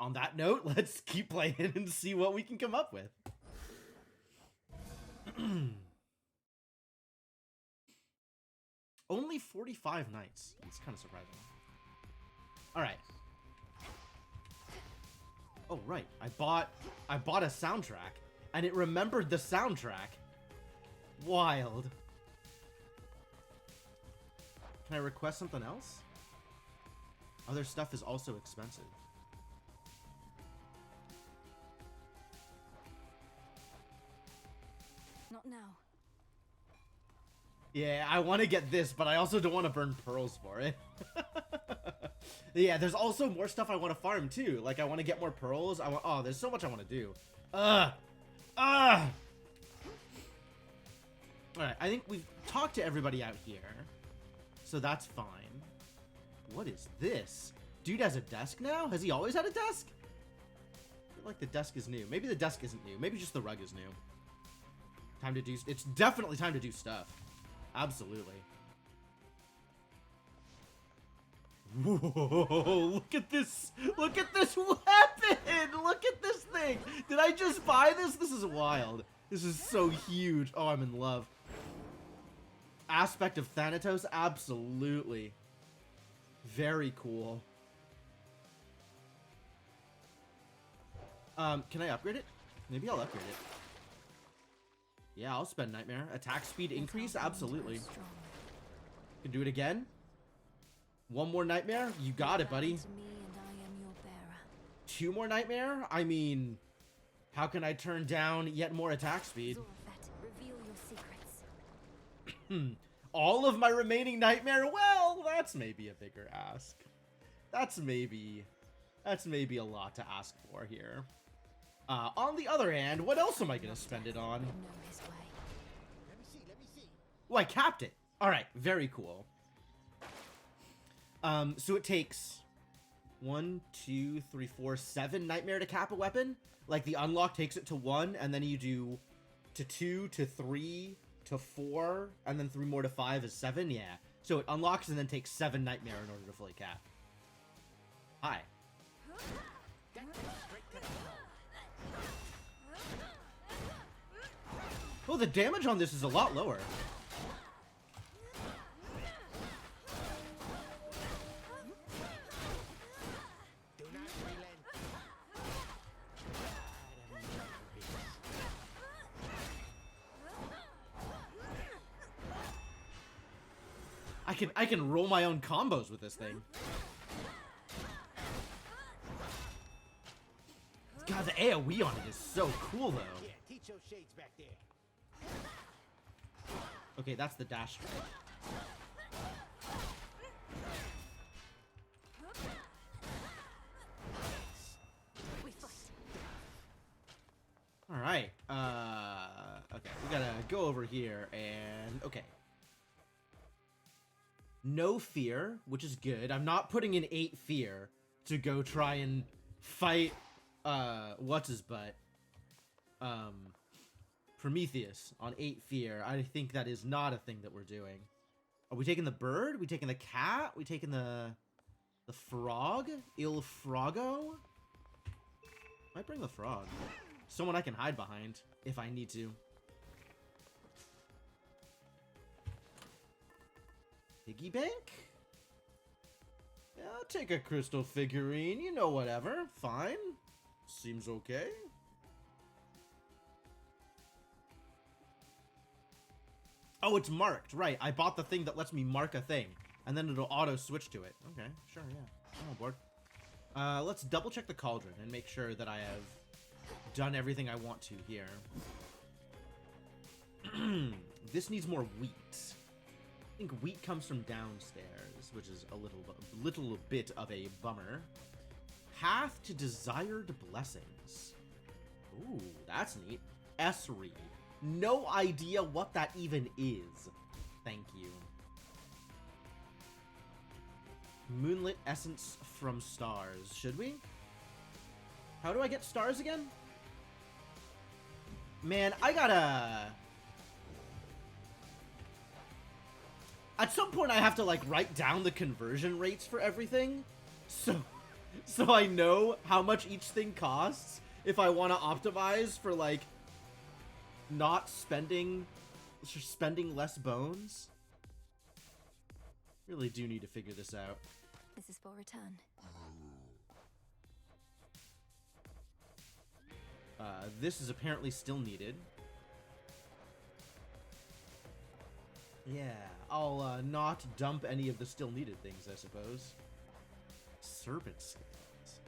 on that note, let's keep playing and see what we can come up with. Only 45 knights. It's kind of surprising. Alright. Oh, right. I bought a soundtrack, and it remembered the soundtrack. Wild. Can I request something else? Other stuff is also expensive. Not now. Yeah, I want to get this, but I also don't want to burn pearls for it. Yeah, there's also more stuff I want to farm too. Like, I want to get more pearls. Oh, there's so much I want to do. Alright, I think we've talked to everybody out here. So that's fine. What is this? Dude has a desk now? Has he always had a desk? I feel like the desk is new. Maybe the desk isn't new. Maybe just the rug is new. Time to do... It's definitely time to do stuff. Absolutely. Whoa, look at this. Look at this weapon. Look at this thing. Did I just buy this? This is wild. This is so huge. Oh, I'm in love. Aspect of Thanatos? Absolutely. Very cool. Can I upgrade it? Maybe I'll upgrade it. Yeah, I'll spend Nightmare. Attack speed increase? Absolutely. Can do it again? One more Nightmare? You got it, buddy. 2 more Nightmare? I mean, how can I turn down yet more attack speed? All of my remaining Nightmare? Well, that's maybe a bigger ask. That's maybe a lot to ask for here. On the other hand, what else am I gonna spend it on? Oh, I capped it. All right, very cool. So it takes 1, 2, 3, 4, 7 Nightmare to cap a weapon. Like, the unlock takes it to 1, and then you do to 2, to 3, to 4, and then 3 more to 5 is 7. Yeah. So it unlocks and then takes 7 Nightmare in order to fully cap. Hi. Oh, the damage on this is a lot lower. I can roll my own combos with this thing. God, the AoE on it is so cool, though. Okay, that's the dash. All right. Okay, we gotta go over here and okay. No fear, which is good. I'm not putting in 8 fear to go try and fight what's his butt? Prometheus on 8 fear. I think that is not a thing that we're doing. Are we taking the bird? Are we taking the cat? Are we taking the frog? Il Frogo? Might bring the frog. Someone I can hide behind if I need to. Piggy bank? Yeah, I'll take a crystal figurine. You know, whatever. Fine. Seems okay. Oh, it's marked. Right. I bought the thing that lets me mark a thing. And then it'll auto switch to it. Okay. Sure, yeah. I'm on board. Let's double check the cauldron and make sure that I have done everything I want to here. This needs more wheat. I think wheat comes from downstairs, which is a little bit of a bummer. Path to Desired Blessings. Ooh, that's neat. Esri. No idea what that even is. Thank you. Moonlit Essence from Stars. Should we? How do I get stars again? Man, I gotta... At some point, I have to, like, write down the conversion rates for everything. So I know how much each thing costs if I want to optimize for, like, not spending less bones. Really do need to figure this out. This is for return. This is apparently still needed. Yeah, I'll not dump any of the still needed things, I suppose. Serpent scales.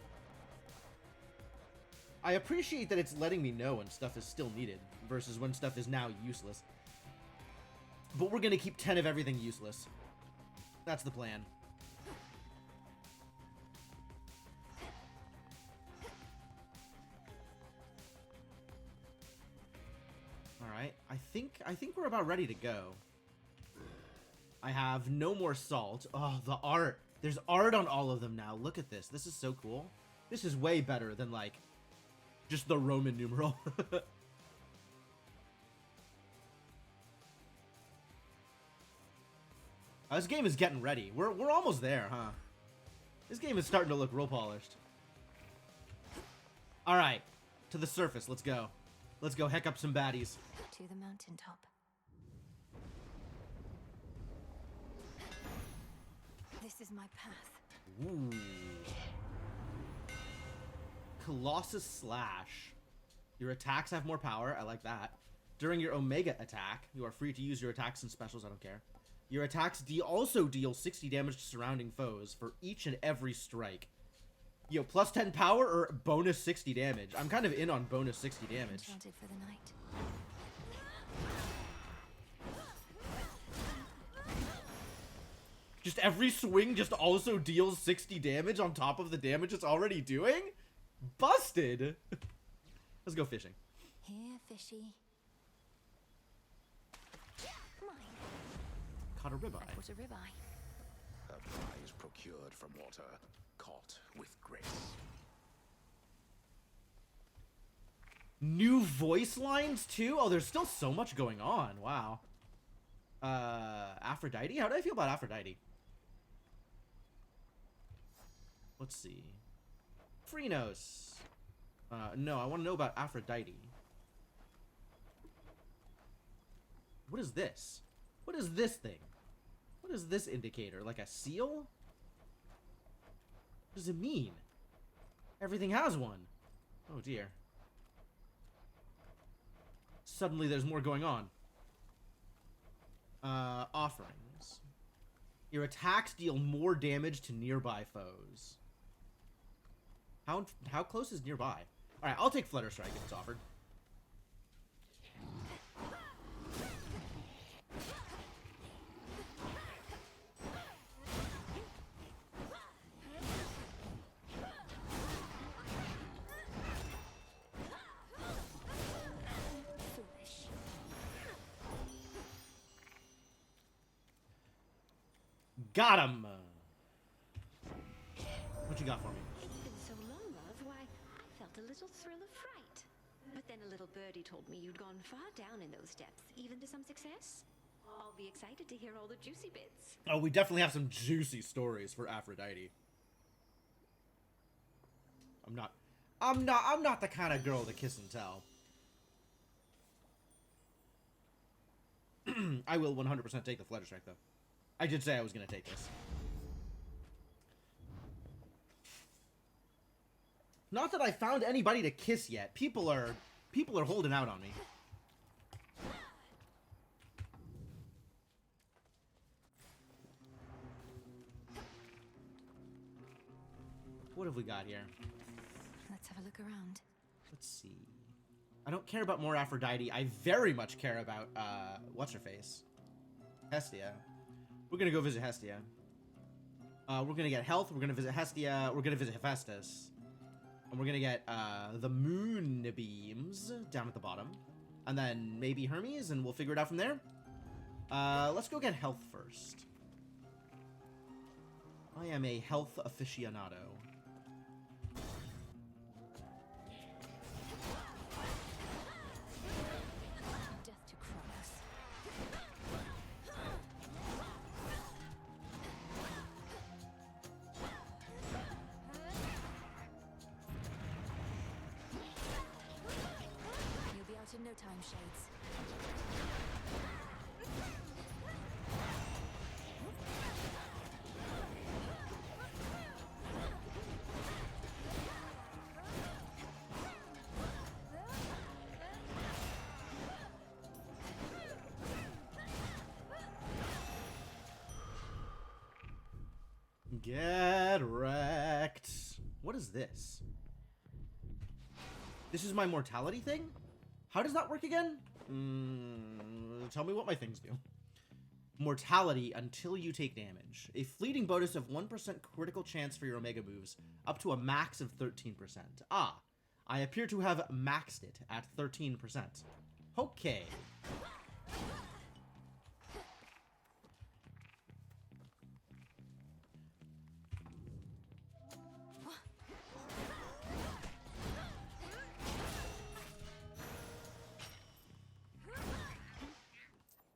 I appreciate that it's letting me know when stuff is still needed versus when stuff is now useless. But we're gonna keep 10 of everything useless. That's the plan. Alright, I think we're about ready to go. I have no more salt. Oh, the art. There's art on all of them now. Look at this. This is so cool. This is way better than, like, just the Roman numeral. This game is getting ready. We're almost there, huh? This game is starting to look real polished. All right, to the surface. Let's go. Let's go heck up some baddies. To the mountaintop. This is my path. Ooh. Colossus Slash. Your attacks have more power. I like that. During your Omega attack, you are free to use your attacks and specials. I don't care. Your attacks also deal 60 damage to surrounding foes for each and every strike. Yo, plus 10 power or bonus 60 damage? I'm kind of in on bonus 60 damage. Enchanted for the night. Just every swing just also deals 60 damage on top of the damage it's already doing? Busted! Let's go fishing. Here, fishy. Mine. Caught a ribeye. I caught a ribeye. A prize procured from water, caught with grace. New voice lines too? Oh, there's still so much going on. Wow. Aphrodite? How do I feel about Aphrodite? Let's see. Phrynos. No, I want to know about Aphrodite. What is this? What is this thing? What is this indicator? Like a seal? What does it mean? Everything has one. Oh dear. Suddenly there's more going on. Offerings. Your attacks deal more damage to nearby foes. How close is nearby? Alright, I'll take Flutter Strike if it's offered. Foolish. Got him! What you got for me? It's been so long, love. Why, I felt a little thrill of fright. But then a little birdie told me you'd gone far down in those depths, even to some success. I'll be excited to hear all the juicy bits. Oh, we definitely have some juicy stories for Aphrodite. I'm not the kind of girl to kiss and tell. I will 100% take the Flutter Strike, though. I did say I was going to take this. Not that I found anybody to kiss yet. People are holding out on me. What have we got here? Let's have a look around. Let's see. I don't care about more Aphrodite. I very much care about, what's-her-face? Hestia. We're gonna go visit Hestia. We're gonna get health, we're gonna visit Hestia, we're gonna visit Hephaestus. And we're gonna get, the moonbeams down at the bottom. And then maybe Hermes, and we'll figure it out from there. Let's go get health first. I am a health aficionado. Death to Kronos. Showtime, Shades. Get wrecked. What is this? This is my mortality thing? How does that work again? Tell me what my things do. Mortality until you take damage. A fleeting bonus of 1% critical chance for your Omega moves, up to a max of 13%. Ah, I appear to have maxed it at 13%. Okay.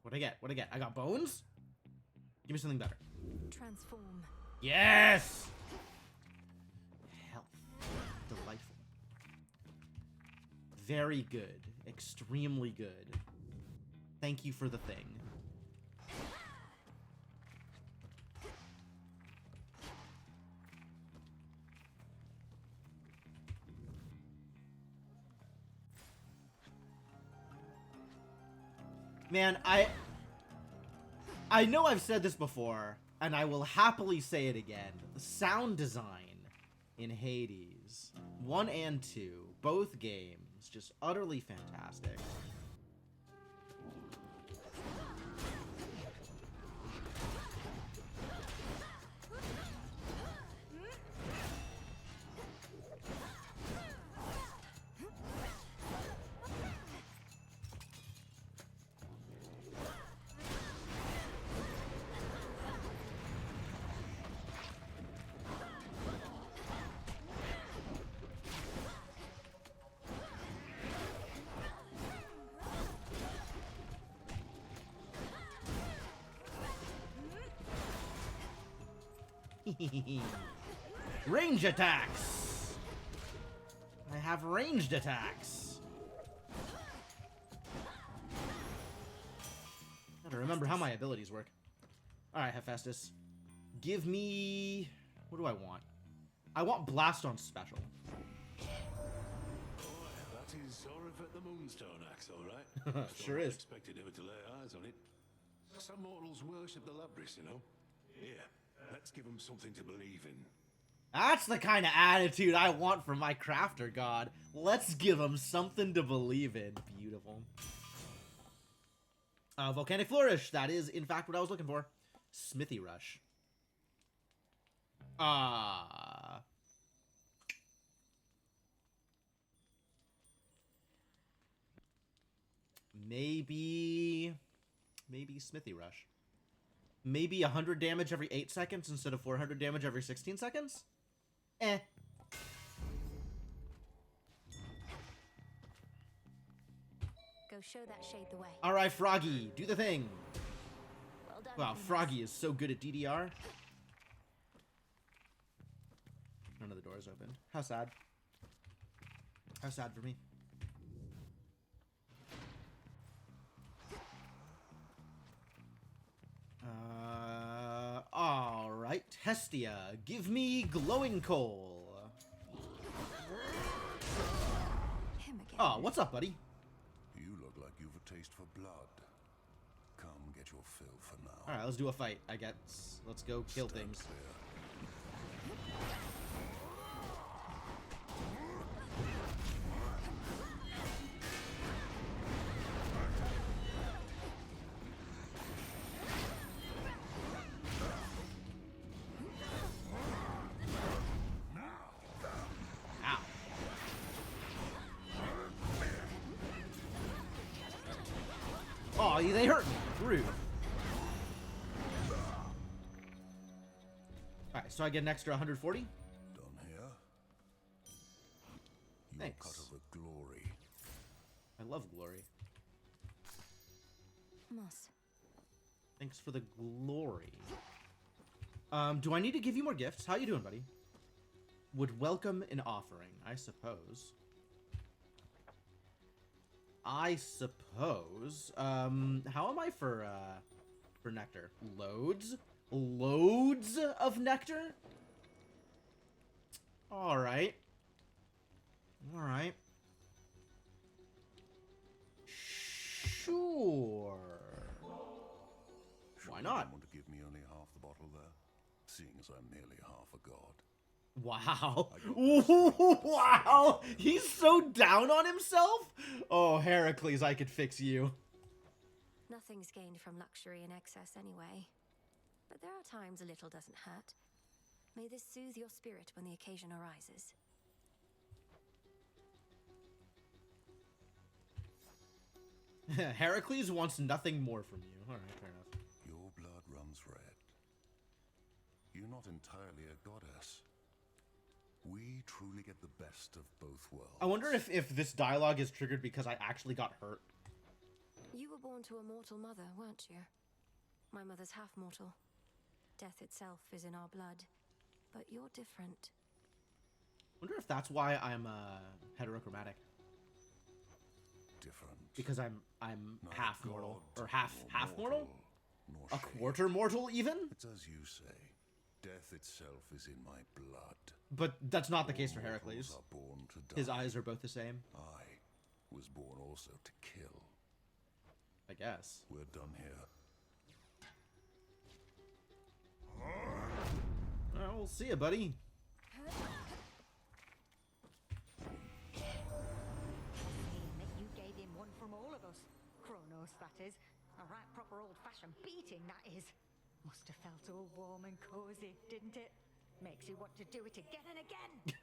What'd I get? What'd I get? I got bones? Give me something better. Transform. Yes! Health. Delightful. Very good. Extremely good. Thank you for the thing. Man, I know I've said this before, and I will happily say it again. The sound design in Hades, 1 and 2, both games, just utterly fantastic. Range attacks! I have ranged attacks. Gotta remember how my abilities work. Alright, Hephaestus. Give me... What do I want? I want Blast on Special. That is Zorif the Moonstone axe, all right? Sure is. Expected ever to lay eyes on it. Some mortals worship the Labrys, you know. Here, let's give them something to believe in. That's the kind of attitude I want from my crafter god. Let's give him something to believe in. Beautiful. Volcanic Flourish. That is, in fact, what I was looking for. Smithy Rush. Maybe Smithy Rush. Maybe 100 damage every 8 seconds instead of 400 damage every 16 seconds? Eh. Go show that shade the way. Alright, Froggy, do the thing. Well done. Wow, Venus. Froggy is so good at DDR. None of the doors opened. How sad. How sad for me. Alright, Hestia, give me Glowing Coal. Him again. Oh, what's up, buddy? You look like you've a taste for blood. Come get your fill for now. Alright, let's do a fight, I guess. Let's go kill Stand things. clear. Ow. Oh, they hurt me. Rude. Alright, so I get an extra 140? Done here. Your Thanks. cut of the glory. I love glory. Moss. Thanks for the glory. Do I need to give you more gifts? How you doing, buddy? Would welcome an offering, I suppose. I suppose. How am I for nectar? Loads? Loads of nectar? Alright. Alright. Sure. Why not? You want to give me only half the bottle there, seeing as I'm nearly half a god. Wow. Wow. He's so down on himself. Oh, Heracles, I could fix you. Nothing's gained from luxury in excess anyway. But there are times a little doesn't hurt. May this soothe your spirit when the occasion arises. Heracles wants nothing more from you. All right, fair enough. Your blood runs red. You're not entirely a goddess. We truly get the best of both worlds. I wonder if this dialogue is triggered because I actually got hurt. You were born to a mortal mother, weren't you? My mother's half mortal. Death itself is in our blood. But you're different. Wonder if that's why I'm heterochromatic. Different. Because I'm Not half god, mortal or half mortal? nor A shade. quarter mortal even? It's as you say. Death itself is in my blood. But that's not the case for All mortals Heracles. are born to die. His eyes are both the same, I was born also to kill. I guess. We're done here. Well, we'll see you, buddy. Seeing that you gave him one from all of us. Kronos, that is. A right proper old-fashioned beating, that is. Must have felt all warm and cozy, didn't it? Makes you want to do it again and again.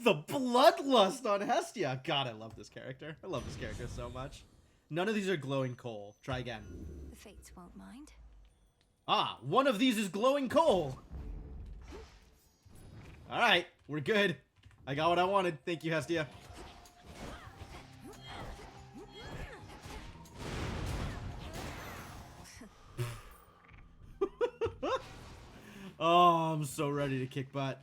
The bloodlust on Hestia. God, I love this character. I love this character so much. None of these are glowing coal. Try again. The fates won't mind. Ah, one of these is glowing coal. All right, we're good. I got what I wanted. Thank you, Hestia. Oh, I'm so ready to kick butt.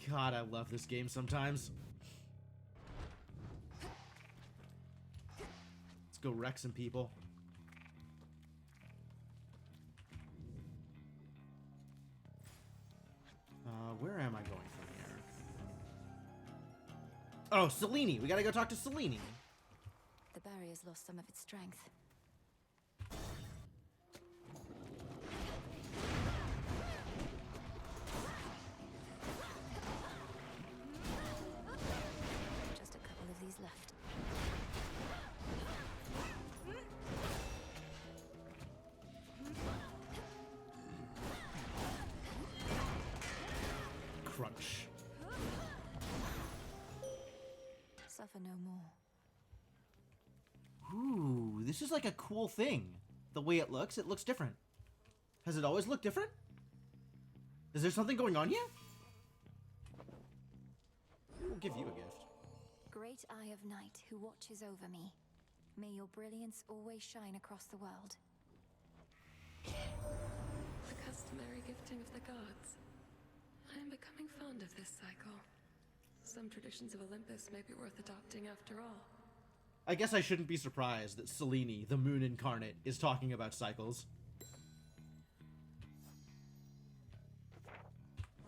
God, I love this game sometimes. Let's go wreck some people. Where am I going from here? Oh, Selene. We gotta go talk to Selene. The barrier's lost some of its strength. Just a couple of these left. Crunch. Suffer no more. Ooh, this is like a cool thing. The way it looks different. Has it always looked different? Is there something going on here? We'll give you a gift. Great Eye of Night who watches over me. May your brilliance always shine across the world. The customary gifting of the gods. I am becoming fond of this cycle. Some traditions of Olympus may be worth adopting after all. I guess I shouldn't be surprised that Selene, the moon incarnate, is talking about cycles.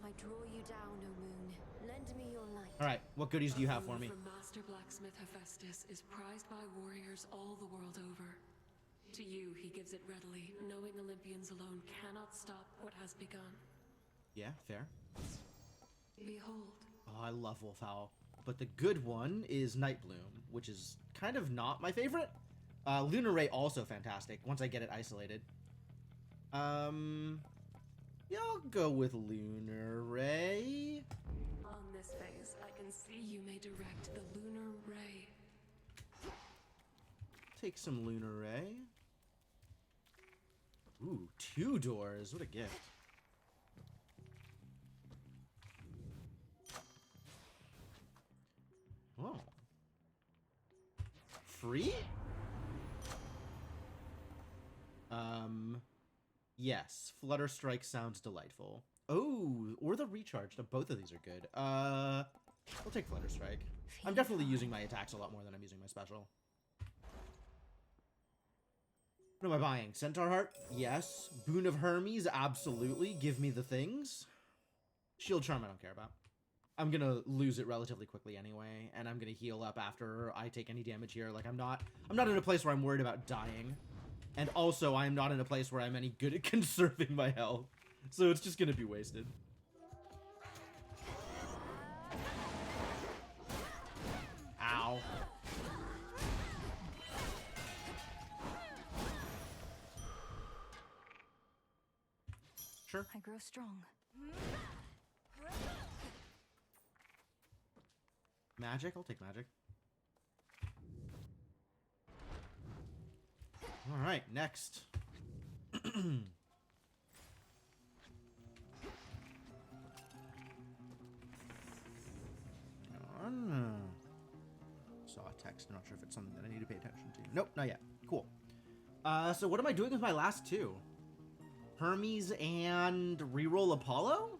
I draw you down, O moon. Lend me your light. Alright, what goodies do you have for me? From Master Blacksmith Hephaestus is prized by warriors all the world over. To you, he gives it readily, knowing Olympians alone cannot stop what has begun. Yeah, fair. Behold. Oh, I love Wolfhowl. But the good one is Nightbloom, which is kind of not my favorite. Lunar Ray also fantastic, once I get it isolated. Yeah, I'll go with Lunar Ray. On this phase, I can see you may direct the lunar ray. Take some Lunar Ray. Ooh, 2 doors. What a gift. Oh. Free? Yes. Flutter Strike sounds delightful. Oh, or the recharge. Both of these are good. I'll take Flutter Strike. I'm definitely using my attacks a lot more than I'm using my special. What am I buying? Centaur Heart? Yes. Boon of Hermes? Absolutely. Give me the things. Shield Charm I don't care about. I'm gonna lose it relatively quickly anyway, and I'm gonna heal up after I take any damage here. Like, I'm not in a place where I'm worried about dying. And also, I'm not in a place where I'm any good at conserving my health. So it's just gonna be wasted. Ow. Sure. I grow strong. Magic? I'll take magic. Alright, next. Saw a text, not sure if it's something that I need to pay attention to. Nope, not yet. Cool. So what am I doing with my last two? Hermes and reroll Apollo?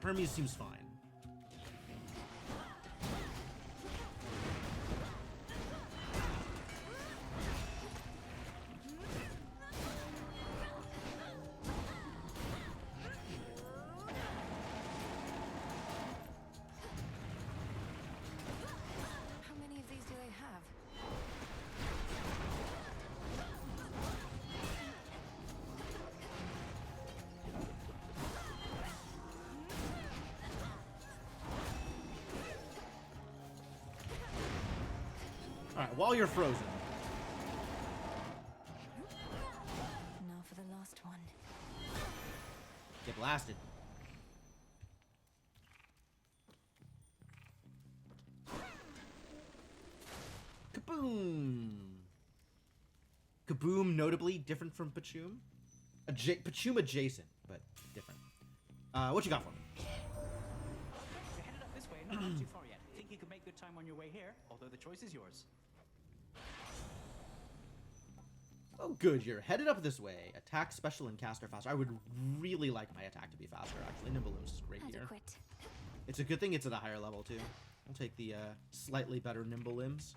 Hermes seems fine. How many of these do they have? Alright, while you're frozen. Now for the last one. Get blasted. Kaboom! Kaboom, notably different from Pachum. Pachum adjacent, but different. What you got for me? You're headed up this way, not too far yet. Think you could make good time on your way here, although the choice is yours. Oh, good. You're headed up this way. Attack, special, and caster faster. I would really like my attack to be faster, actually. Nimble Limbs is great here. Adequate. It's a good thing it's at a higher level, too. I'll take the slightly better Nimble Limbs.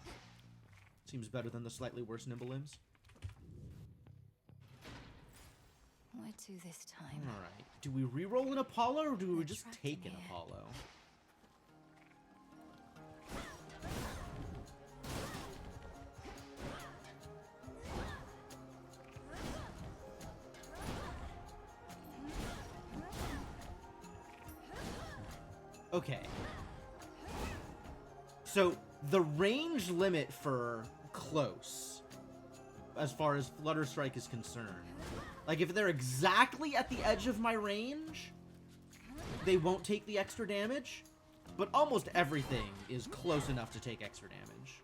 Seems better than the slightly worse Nimble Limbs. Where to this time? Alright. Do we reroll an Apollo, or do we Let's just track take him an here. Apollo? Okay. So, the range limit for close, as far as Flutter Strike is concerned, like if they're exactly at the edge of my range, they won't take the extra damage, but almost everything is close enough to take extra damage.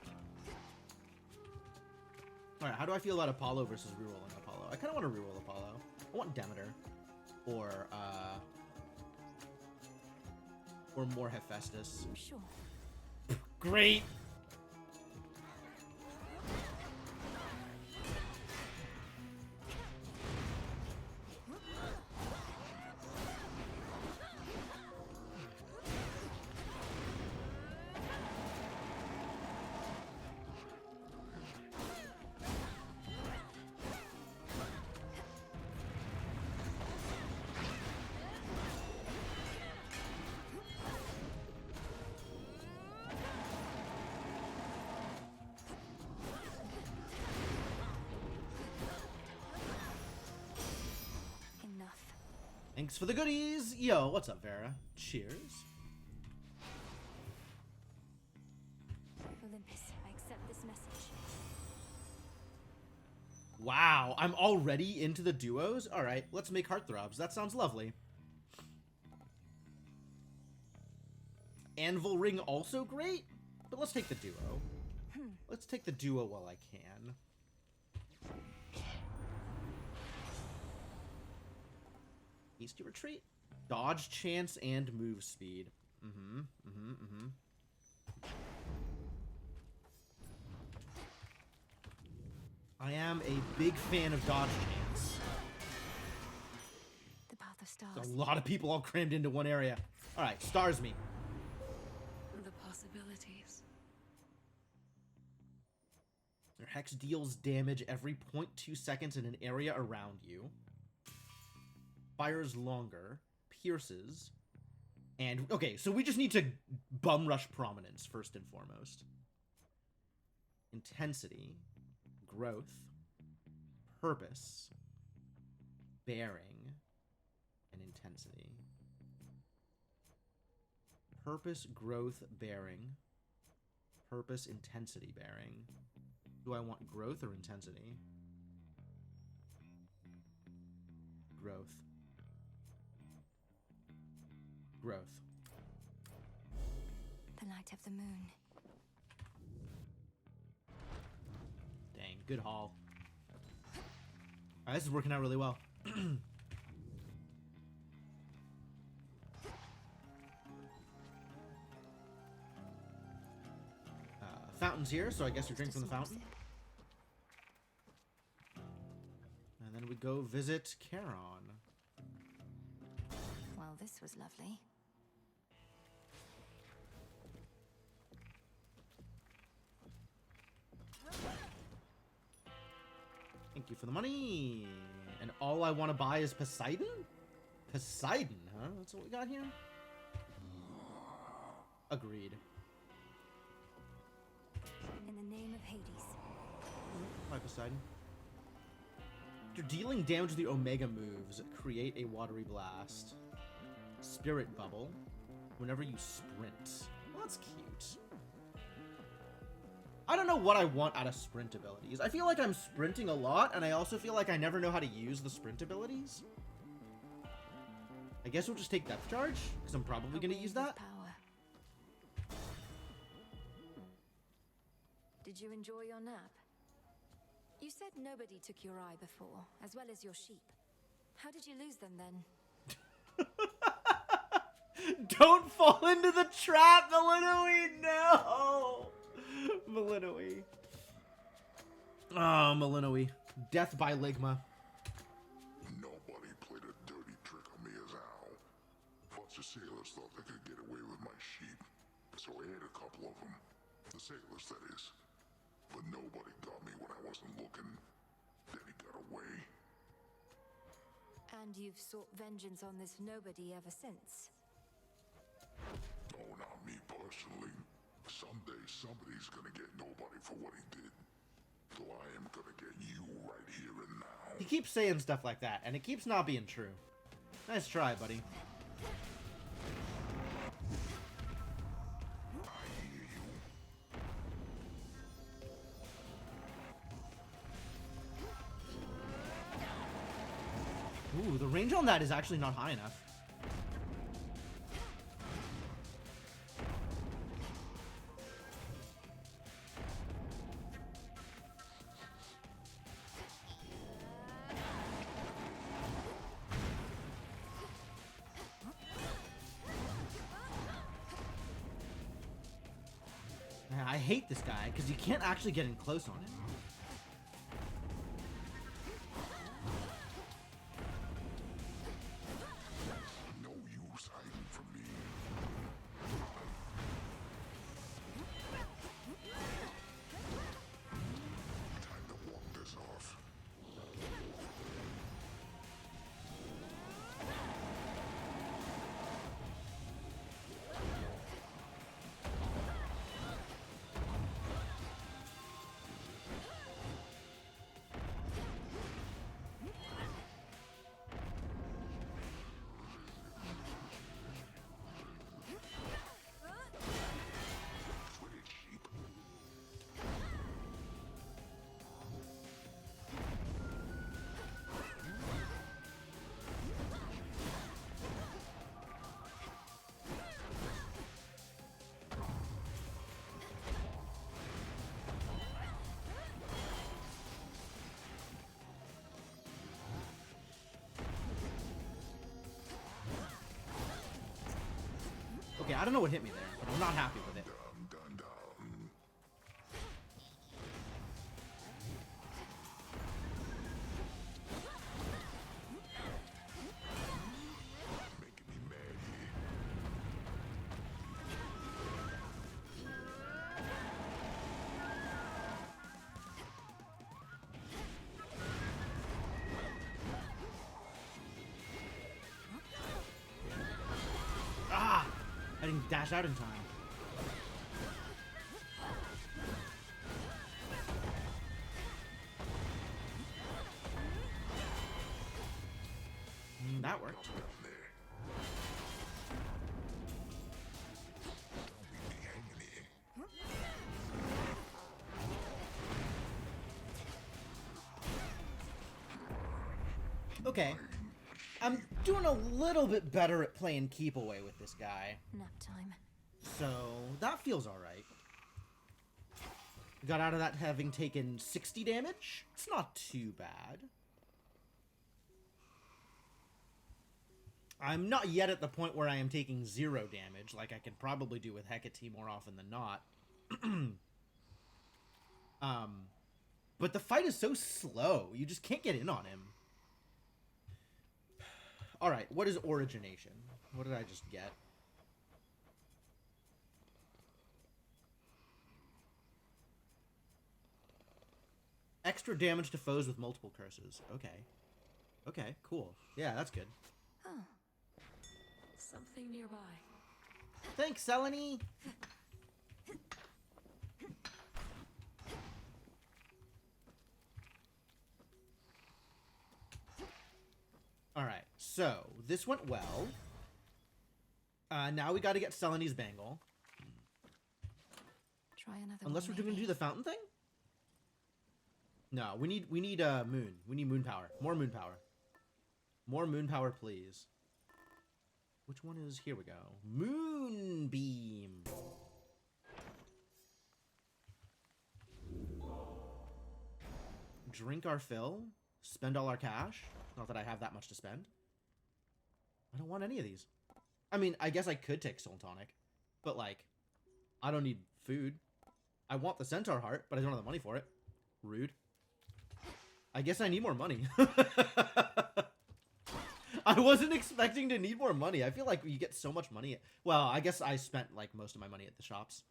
Alright, how do I feel about Apollo versus rerolling Apollo? I kind of want to reroll Apollo. I want Demeter. Or more Hephaestus. Sure. Great! Enough. Thanks for the goodies! Yo, what's up, Vera? Cheers. Olympus, I accept this message. Wow, I'm already into the duos? Alright, let's make heartthrobs. That sounds lovely. Anvil Ring also great? But let's take the duo. Let's take the duo while I can. Hasty Retreat? Dodge chance and move speed. I am a big fan of dodge chance. The path the stars. There's a lot of people all crammed into one area. All right, stars me. The possibilities. Your hex deals damage every 0.2 seconds in an area around you. Fires longer. Pierces. And, okay, so we just need to bum rush prominence first and foremost. Intensity. Growth. Purpose. Bearing. And intensity. Purpose, growth, bearing. Purpose, intensity, bearing. Do I want growth or intensity? Growth. Growth. The light of the moon. Dang, good haul. Alright, this is working out really well. Fountain's here, so I guess we drink from the fountain. And then we go visit Charon. Well, this was lovely. Thank you for the money. And all I want to buy is Poseidon? Poseidon, huh? That's what we got here? Agreed. In the name of Hades. Hi, Poseidon. After dealing damage with the Omega moves, create a watery blast. Spirit bubble. Whenever you sprint. Well, that's cute. I don't know what I want out of sprint abilities. I feel like I'm sprinting a lot, and I also feel like I never know how to use the sprint abilities. I guess we'll just take Depth Charge, because I'm probably going to use that. Power. Did you enjoy your nap? You said nobody took your eye before, as well as your sheep. How did you lose them then? Don't fall into the trap, Malinois! No! Malinois. Oh, Malinois. Death by Ligma. Nobody played a dirty trick on me as Al. Bunch of sailors thought they could get away with my sheep, so I ate a couple of them. The sailors, that is. But nobody got me when I wasn't looking. Then he got away. And you've sought vengeance on this nobody ever since? Oh, not me personally. Someday somebody's gonna get nobody for what he did. So I am gonna get you right here and now. He keeps saying stuff like that, and it keeps not being true. Nice try, buddy. Ooh, the range on that is actually not high enough. I hate this guy because you can't actually get in close on him. No use hiding from me. Time to walk this off. Okay, I don't know what hit me there, but I'm not happy with it. Dun, dun, dun. dash out in time. That worked. Down there. Don't be hanging here. Okay. I'm doing a little bit better at playing keep away with this guy. Nap time. So, that feels alright. Got out of that having taken 60 damage. It's not too bad. I'm not yet at the point where I am taking 0 damage, like I can probably do with Hecate more often than not. But the fight is so slow, you just can't get in on him. Alright, what is Origination? What did I just get? Extra damage to foes with multiple curses. Okay. Okay, cool. Yeah, that's good. Oh, Something nearby. Thanks, Selene! Alright, so, this went well. Now we gotta get Selene's bangle. try another Unless one, we're gonna maybe. do the fountain thing? No, we need moon. We need moon power. More moon power. More moon power, please. Which one is... Here we go. Moonbeam. Drink our fill. Spend all our cash. Not that I have that much to spend. I don't want any of these. I mean, I guess I could take Soul Tonic. But, like, I don't need food. I want the Centaur Heart, but I don't have the money for it. Rude. I guess I need more money. I wasn't expecting to need more money. I feel like you get so much money. Well, I guess I spent, like, most of my money at the shops.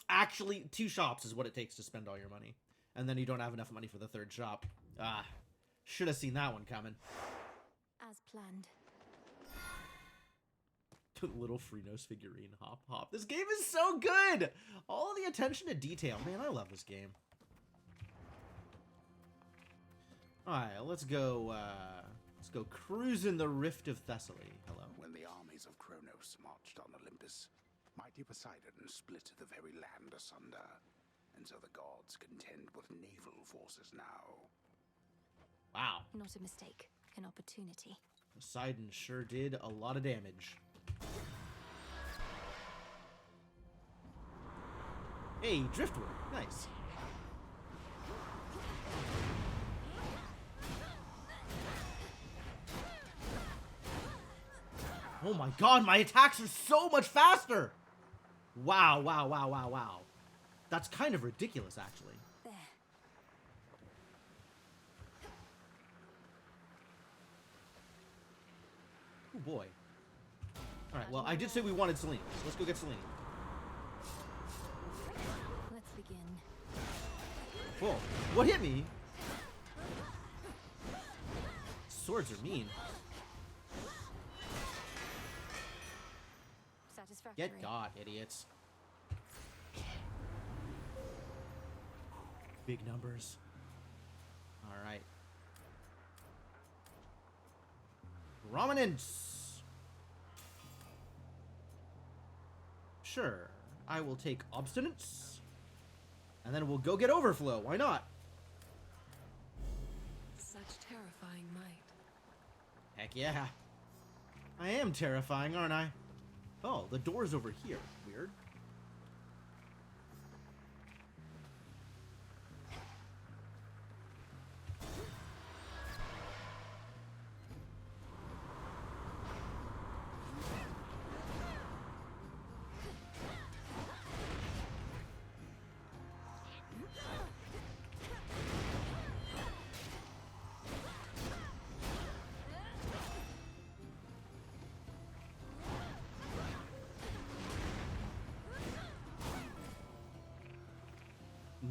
Actually, 2 shops is what it takes to spend all your money. And then you don't have enough money for the 3rd shop. Ah, should have seen that one coming. As planned. Little Freenos figurine. Hop, hop. This game is so good! All the attention to detail. Man, I love this game. Alright, let's go cruising the Rift of Thessaly. Hello. When the armies of Kronos marched on Olympus, mighty Poseidon split the very land asunder, and so the gods contend with naval forces now. Wow. Not a mistake. An opportunity. Poseidon sure did a lot of damage. Hey, Driftwood. Nice. Oh my god, my attacks are so much faster! Wow, wow, wow, wow, wow. That's kind of ridiculous, actually. There. Oh boy. Alright, well, I did say we wanted Selene. So let's go get Selene. Let's begin. Whoa. What hit me? Swords are mean. Satisfactory. Get got, idiots. Big numbers. Alright. Prominence! Sure. I will take Obstinance. And then we'll go get Overflow. Why not? Such terrifying might. Heck yeah. I am terrifying, aren't I? Oh, the door's over here. Weird.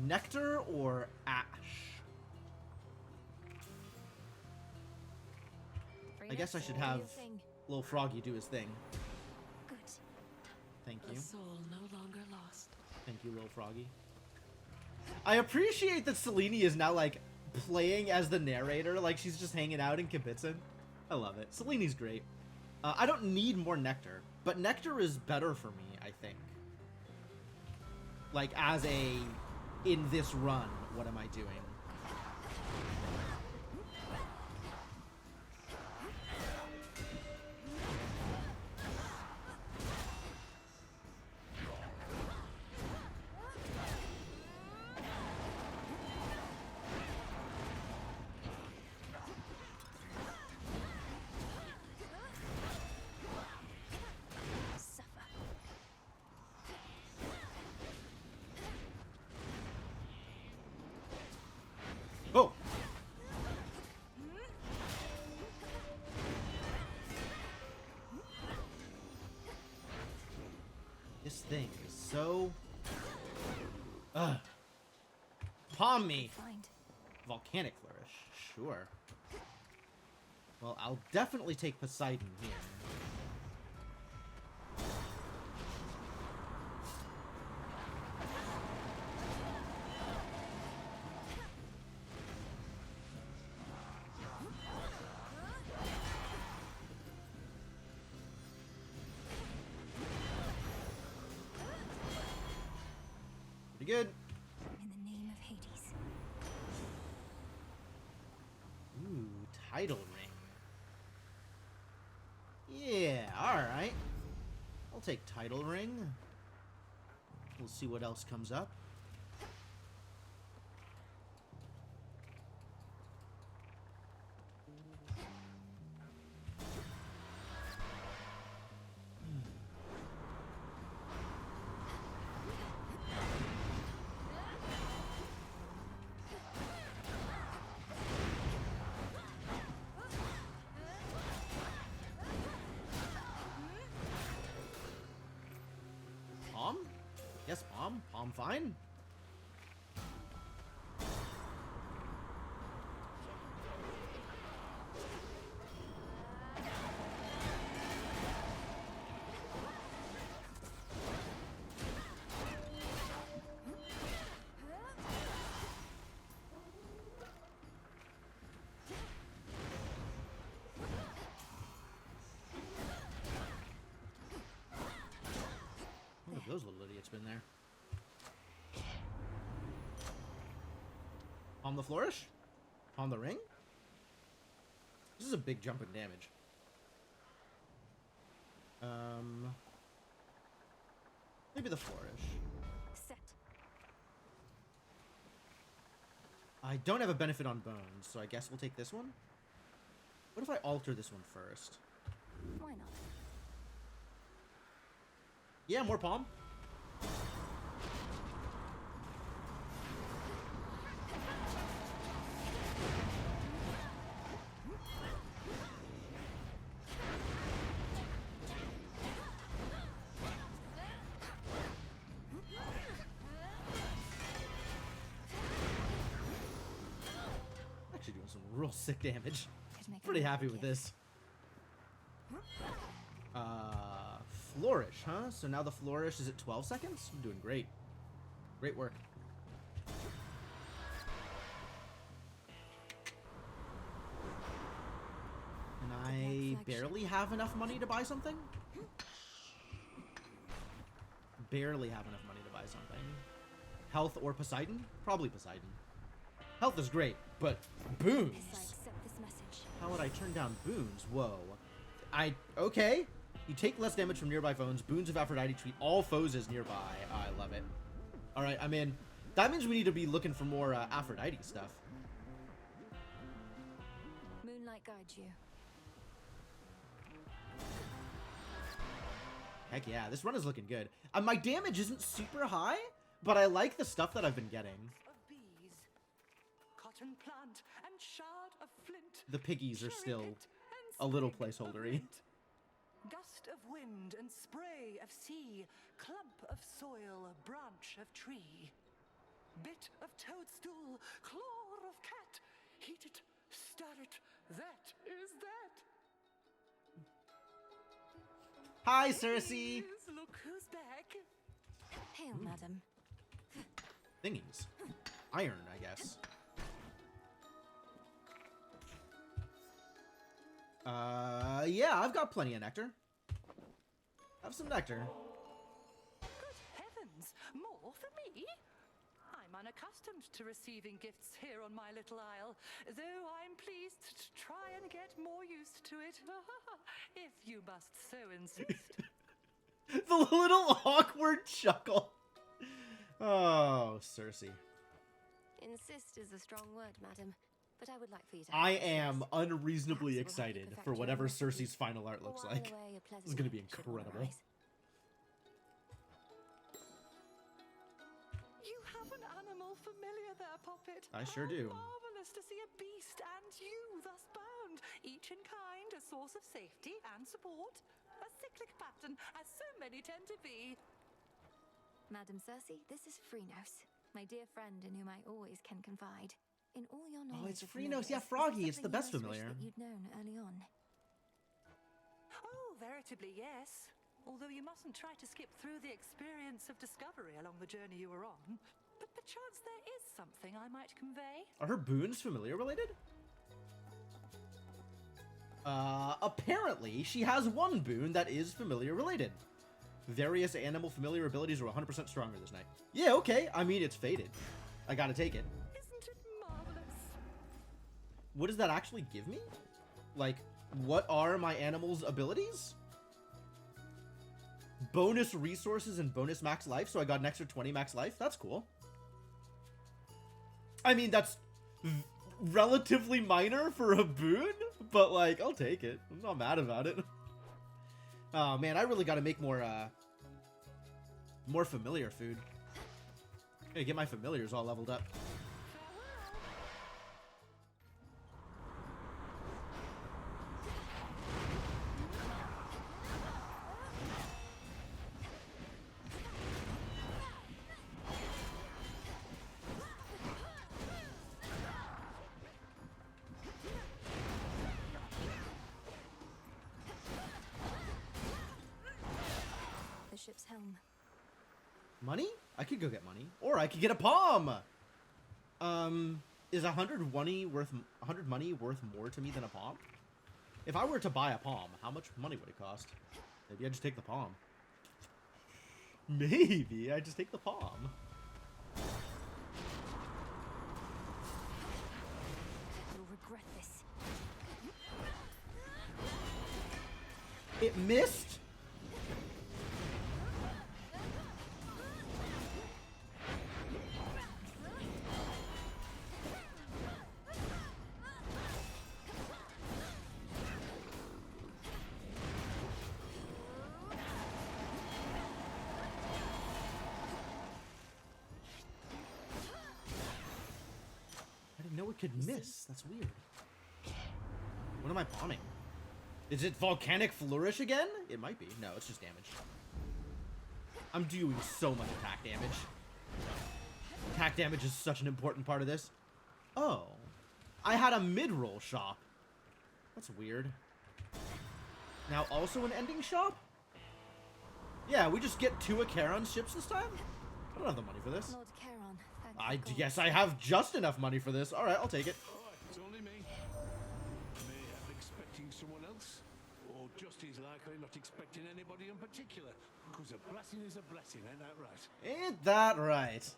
Nectar or Ash? I guess I should have Little Froggy do his thing. Good. Thank A you. soul no longer lost. Thank you, Lil Froggy. I appreciate that Selene is now, like, playing as the narrator. Like, she's just hanging out in Kibitzen. I love it. Selene's great. I don't need more Nectar, but Nectar is better for me, I think. Like, as a... in this run, what am I doing? Suffer. Oh! This thing is so... Ugh. Palm me! Find. Volcanic Flourish. Sure. Well, I'll definitely take Poseidon here. Pretty good. In the name of Hades. Ooh, Tidal Ring. Yeah, alright. I'll take Tidal Ring. We'll see what else comes up. Palm? Yes, Palm. Palm fine. One of those little idiots been there. Palm the Flourish? Palm the Ring? This is a big jump in damage. Maybe the Flourish. Set. I don't have a benefit on bones, so I guess we'll take this one. What if I alter this one first? Why not? Yeah, more Palm. Actually doing some real sick damage. Could make a Pretty really happy good with gift. this. Flourish, huh? So now the Flourish is at 12 seconds? I'm doing great. Great work. And I barely have enough money to buy something? Barely have enough money to buy something. Health or Poseidon? Probably Poseidon. Health is great, but boons! Yes, I accept this message. How would I turn down boons? Whoa. Okay. You take less damage from nearby foes. Boons of Aphrodite treat all foes as nearby. Oh, I love it. Alright, I'm in. That means we need to be looking for more Aphrodite stuff. Moonlight guides you. Heck yeah, this run is looking good. My damage isn't super high, but I like the stuff that I've been getting. Of bees, cotton plant and shard of flint. The piggies are cherry still pit a and little sprig of placeholdery. mint. Gust of wind and spray of sea, clump of soil, branch of tree, bit of toadstool, claw of cat, heat it, stir it, that is that. Hi, Cersei! Please look who's back. Hail, madam. Thingies. Iron, I guess. Yeah, I've got plenty of nectar. Have some nectar. Good heavens, more for me? I'm unaccustomed to receiving gifts here on my little isle, though I'm pleased to try and get more used to it, if you must so insist. The little awkward chuckle. Oh, Cersei. Insist is a strong word, madam, but I would like for you to. I am unreasonably Perhaps it will help you excited perfect for your whatever recipe, Cersei's final art or looks while like. away a This is going to be pleasant should incredible. arise. You have an animal familiar there, Poppet. I sure How do. Marvelous to see a beast and you thus bound, each in kind, a source of safety and support. A cyclic pattern, as so many tend to be. Madam Cersei, this is Freenos, my dear friend in whom I always can confide. In all your knowledge it's of Freenos. familiars, Yeah, is Froggy, there it's the something best you most wish familiar. that you'd known early on. Oh, veritably, yes. Although you mustn't try to skip through the experience of discovery along the journey you were on. But perchance there is something I might convey. Are her boons familiar related? Apparently, she has one boon that is familiar related. Various animal familiar abilities are 100% stronger this night. Yeah, okay. I mean, it's fated. I gotta take it. Isn't it marvelous? What does that actually give me? Like, what are my animal's abilities? Bonus resources and bonus max life, so I got an extra 20 max life? That's cool. I mean, that's relatively minor for a boon, but, like, I'll take it. I'm not mad about it. Oh, man, I really gotta make more familiar food. Gotta get my familiars all leveled up. The ship's helm. Money? I could go get money. Or I could get a palm! Is 100 money worth more to me than a palm? If I were to buy a palm, how much money would it cost? Maybe I just take the palm. Maybe I just take the palm. You'll regret this. It missed? I didn't know it could miss. That's weird. What am I palming? Is it Volcanic Flourish again? It might be. No, it's just damage. I'm doing so much attack damage. Attack damage is such an important part of this. Oh. I had a mid-roll shop. That's weird. Now also an ending shop? Yeah, we just get 2 Acheron ships this time? I don't have the money for this. Lord Charon, thank I God. guess I have just enough money for this. Alright, I'll take it. Alright, it's only me. May have expecting someone else, or just as likely not expecting anybody in particular. Because a blessing is a blessing, ain't that right? Ain't that right?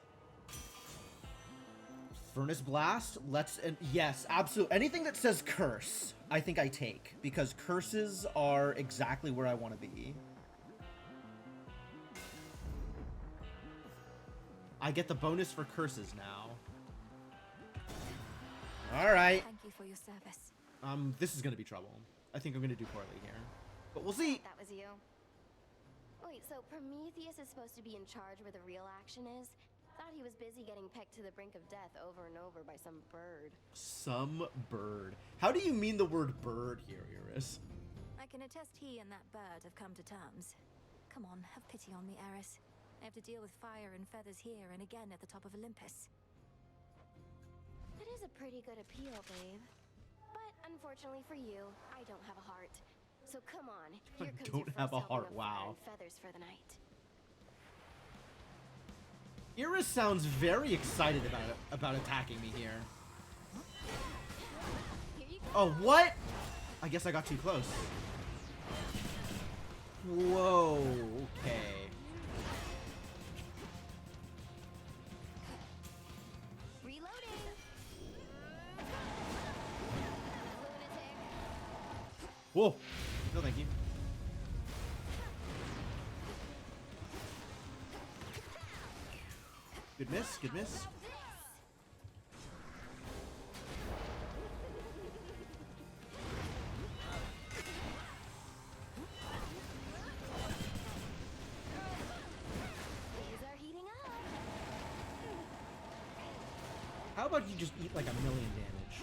Furnace Blast, yes, absolutely. Anything that says curse, I think I take. Because curses are exactly where I want to be. I get the bonus for curses now. Alright. Thank you for your service. This is gonna be trouble. I think I'm gonna do poorly here. But we'll see. That was you. Wait, so Prometheus is supposed to be in charge where the real action is? Thought he was busy getting pecked to the brink of death over and over by some bird. Some bird. How do you mean the word bird here, Iris? I can attest he and that bird have come to terms. Come on, have pity on me, Eris. I have to deal with fire and feathers here and again at the top of Olympus. That is a pretty good appeal, babe. But unfortunately for you, I don't have a heart. So come on, here comes don't your have first a heart, helping of fire wow. and feathers for the night. Iris sounds very excited about attacking me here. Oh, what? I guess I got too close. Whoa, okay. Reloading. Whoa. No, thank you. Good miss, good miss. Things are heating up. How about you just eat like 1,000,000 damage?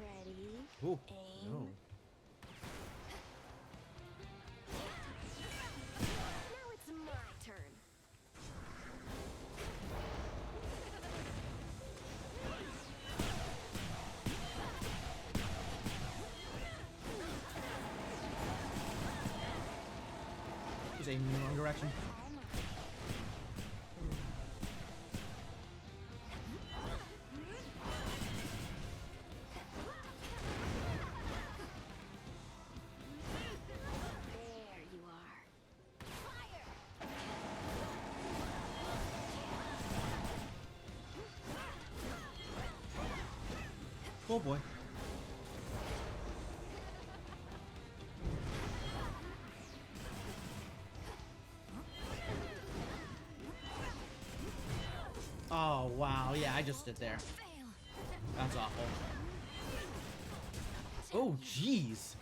Ready. Oh, Aim. no. Now it's my turn. Just aiming in the wrong direction. There you are. Fire! Oh boy. Oh wow, yeah, I just stood there. That's awful. Oh jeez.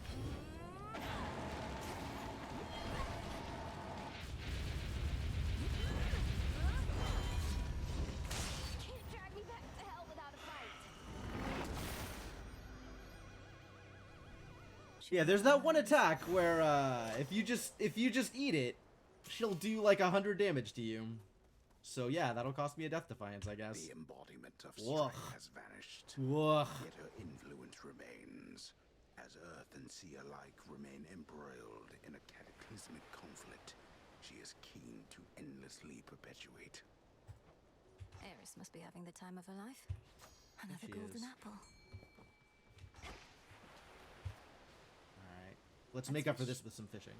Can't drag me back to hell without a fight. Yeah, there's that one attack where if you just eat it, she'll do like 100 damage to you. So yeah, that'll cost me a Death Defiance, I guess. The embodiment of Ugh. strength has vanished. Ugh. Yet her influence remains, as Earth and Sea alike remain embroiled in a cataclysmic conflict she is keen to endlessly perpetuate. Eris must be having the time of her life. Another She golden is. apple. Alright. Let's make up for this with some fishing.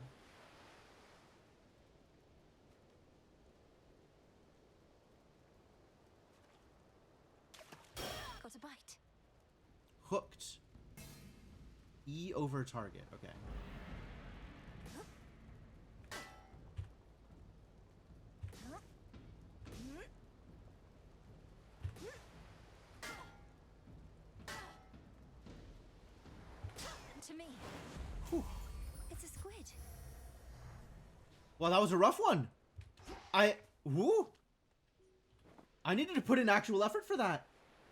Got a bite. Hooked. E over target. Okay. To me. Whew. It's a squid. Well, that was a rough one. Woo. I needed to put in actual effort for that.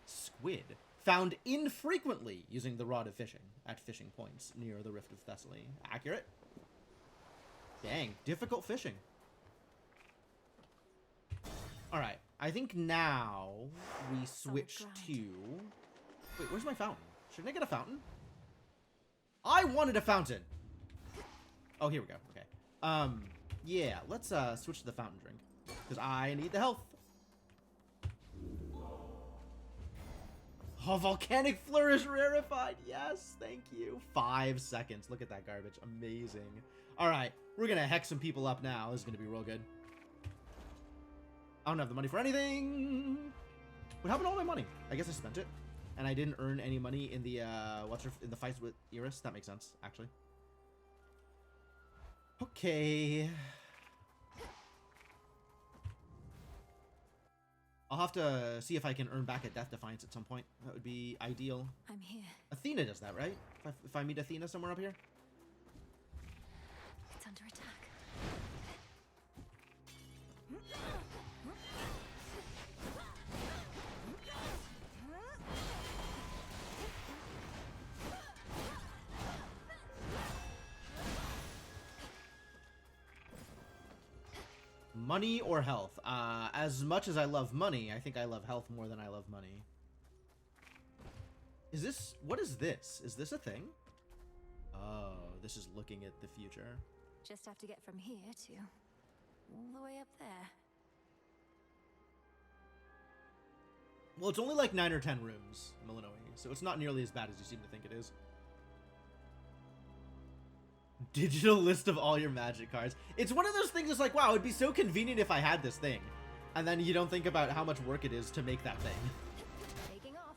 Squid. Found infrequently using the rod of fishing at fishing points near the Rift of Thessaly. Accurate. Dang. Difficult fishing. Alright. I think now we switch to... Wait, where's my fountain? Shouldn't I get a fountain? I wanted a fountain! Oh, here we go. Okay. Yeah, let's switch to the fountain drink. Because I need the health. Oh, Volcanic Flourish rarefied. Yes, thank you. 5 seconds. Look at that garbage. Amazing. All right, we're going to hex some people up now. This is going to be real good. I don't have the money for anything. What happened to all my money? I guess I spent it. And I didn't earn any money in the, in the fights with Iris. That makes sense, actually. Okay. I'll have to see if I can earn back a Death Defiance at some point. That would be ideal. I'm here. Athena does that, right? If I meet Athena somewhere up here? It's under attack. Money or health? As much as I love money, I think I love health more than I love money. Is this... What is this? Is this a thing? Oh, this is looking at the future. Just have to get from here to all the way up there. Well, it's only like 9 or 10 rooms, Milanoe, so it's not nearly as bad as you seem to think it is. Digital list of all your magic cards. It's one of those things that's like, wow, it'd be so convenient if I had this thing. And then you don't think about how much work it is to make that thing. Taking off.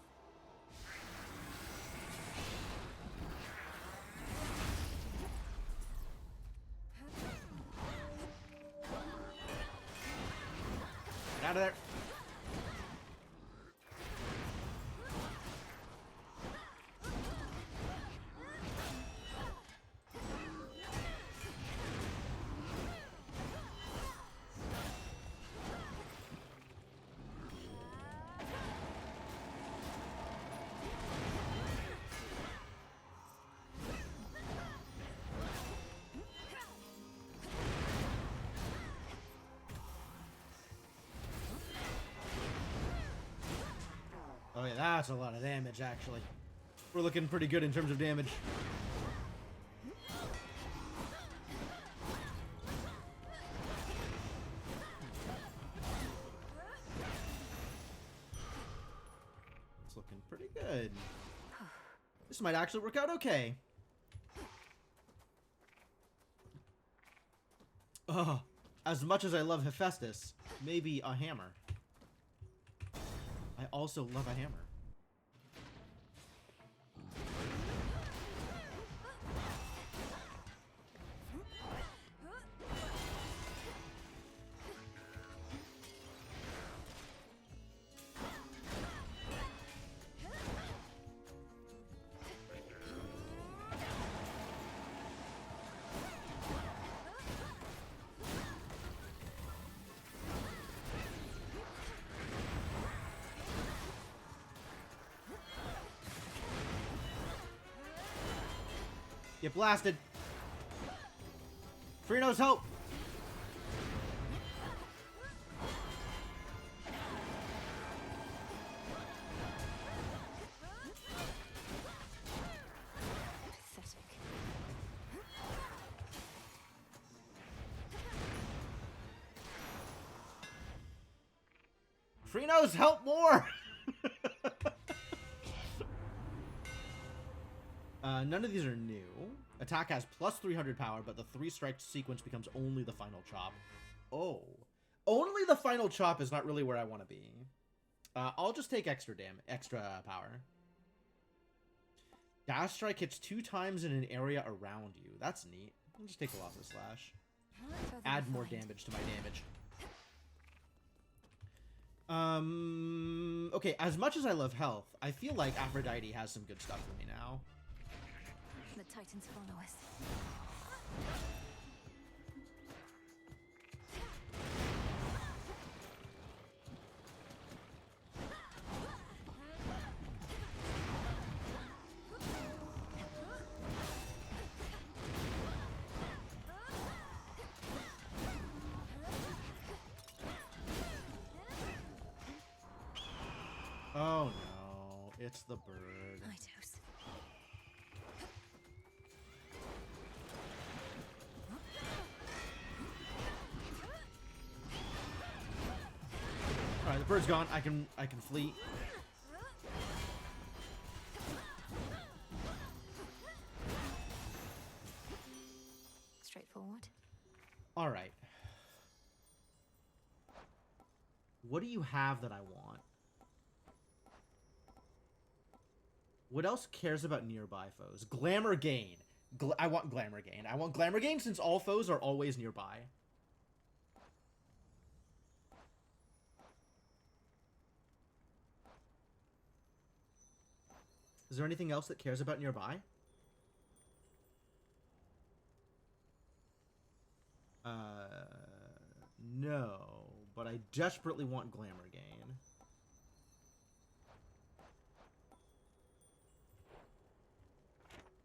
Get out of there. Oh yeah, that's a lot of damage, actually. We're looking pretty good in terms of damage. It's looking pretty good. This might actually work out okay. Oh, as much as I love Hephaestus, maybe a hammer. I also love a hammer. Get blasted. Frino's help. Pathetic. Frino's help more. None of these are new. Attack has plus 300 power, but the 3-strike sequence becomes only the final chop. Oh. Only the final chop is not really where I want to be. I'll just take extra power. Dash strike hits 2 times in an area around you. That's neat. I'll just take Colossus Slash. Add more damage to my damage. Okay, as much as I love health, I feel like Aphrodite has some good stuff for me now. The Titans follow us. Oh no, it's the bird. Nightos. Alright, the bird's gone. I can flee. Straightforward. Alright. What do you have that I want? What else cares about nearby foes? Glamour Gain. I want Glamour Gain. I want Glamour Gain since all foes are always nearby. Is there anything else that cares about nearby? No, but I desperately want Glamour Gain.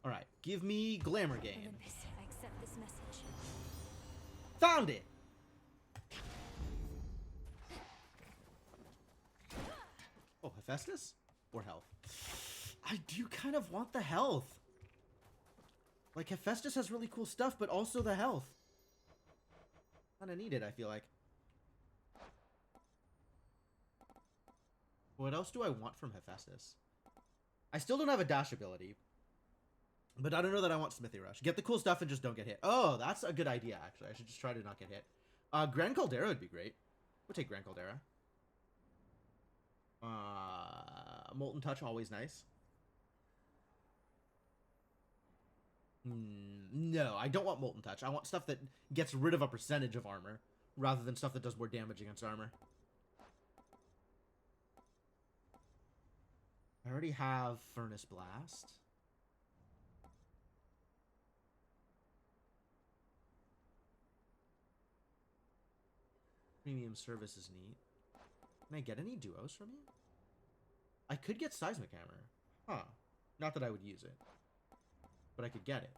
Alright, give me Glamour Gain. Olympus, I accept this message. Found it! Oh, Hephaestus? Or health? I do kind of want the health. Like, Hephaestus has really cool stuff, but also the health. Kinda needed, I feel like. What else do I want from Hephaestus? I still don't have a dash ability. But I don't know that I want Smithy Rush. Get the cool stuff and just don't get hit. Oh, that's a good idea, actually. I should just try to not get hit. Grand Caldera would be great. We'll take Grand Caldera. Molten Touch, always nice. No, I don't want Molten Touch. I want stuff that gets rid of a percentage of armor, rather than stuff that does more damage against armor. I already have Furnace Blast. Premium Service is neat. Can I get any duos from you? I could get Seismic Hammer. Huh. Not that I would use it. But I could get it.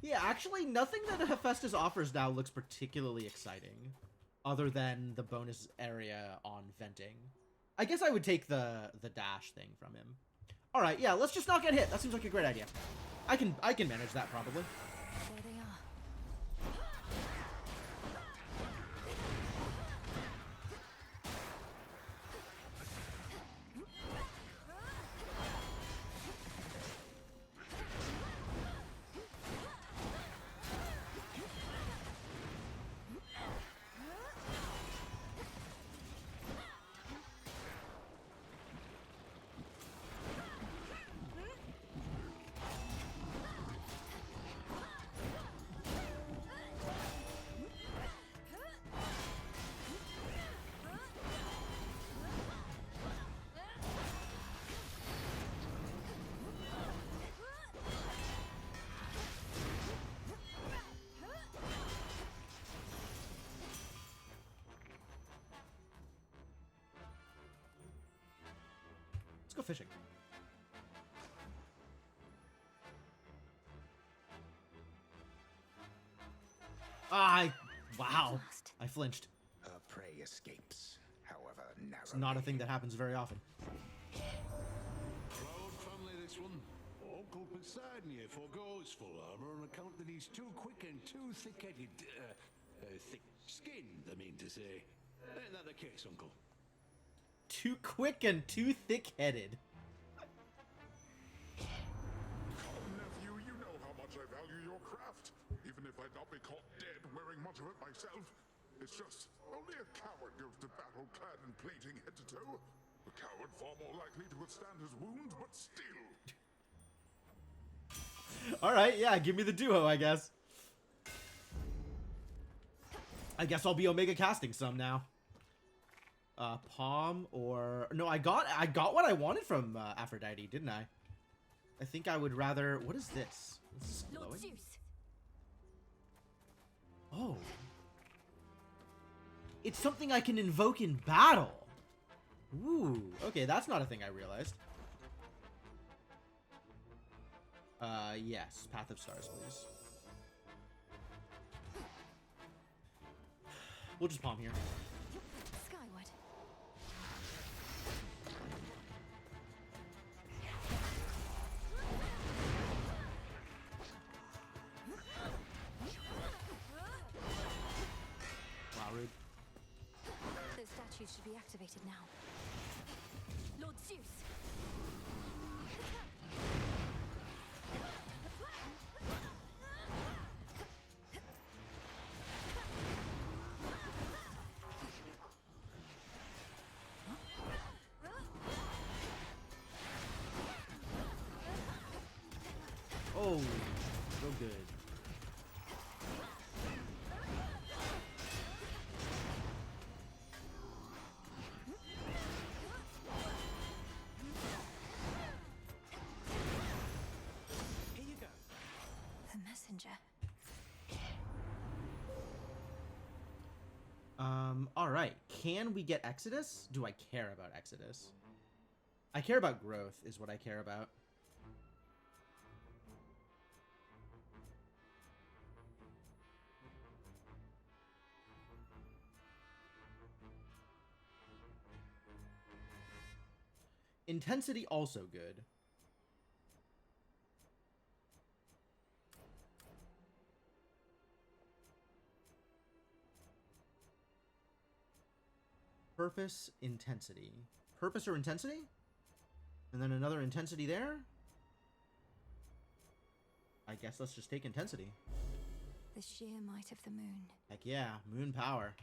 Yeah, actually, nothing that Hephaestus offers now looks particularly exciting. Other than the bonus area on venting. I guess I would take the dash thing from him. Alright, yeah, let's just not get hit. That seems like a great idea. I can manage that, probably. There they are. Let's go fishing. Wow. I flinched. Her prey escapes, however narrow. It's not a thing that happens very often. Proud family, this one. Uncle Poseidon here forgoes full armor on account that he's too quick and too thick-headed. Thick-skinned, I mean to say. Ain't that the case, Uncle? Too quick and too thick-headed. Nephew, you know how much I value your craft. Even if I'd not be caught dead wearing much of it myself. It's just, only a coward goes to battle clad in plating head to toe. A coward far more likely to withstand his wounds, but still. Alright, yeah, give me the duo, I guess. I guess I'll be Omega casting some now. Palm or... No, I got what I wanted from Aphrodite, didn't I? I think I would rather... What is this? This is Lord glowing? Zeus. Oh. It's something I can invoke in battle. Ooh. Okay, that's not a thing I realized. Yes. Path of Stars, please. We'll just palm here. Skyward. Wow, rude. Those statues should be activated now. Lord Zeus. Oh, so good. Here you go. The messenger. Alright. Can we get Exodus? Do I care about Exodus? I care about growth, is what I care about. Intensity also good. Purpose, intensity. Purpose or intensity? And then another intensity there? I guess let's just take intensity. The sheer might of the moon. Heck yeah, moon power.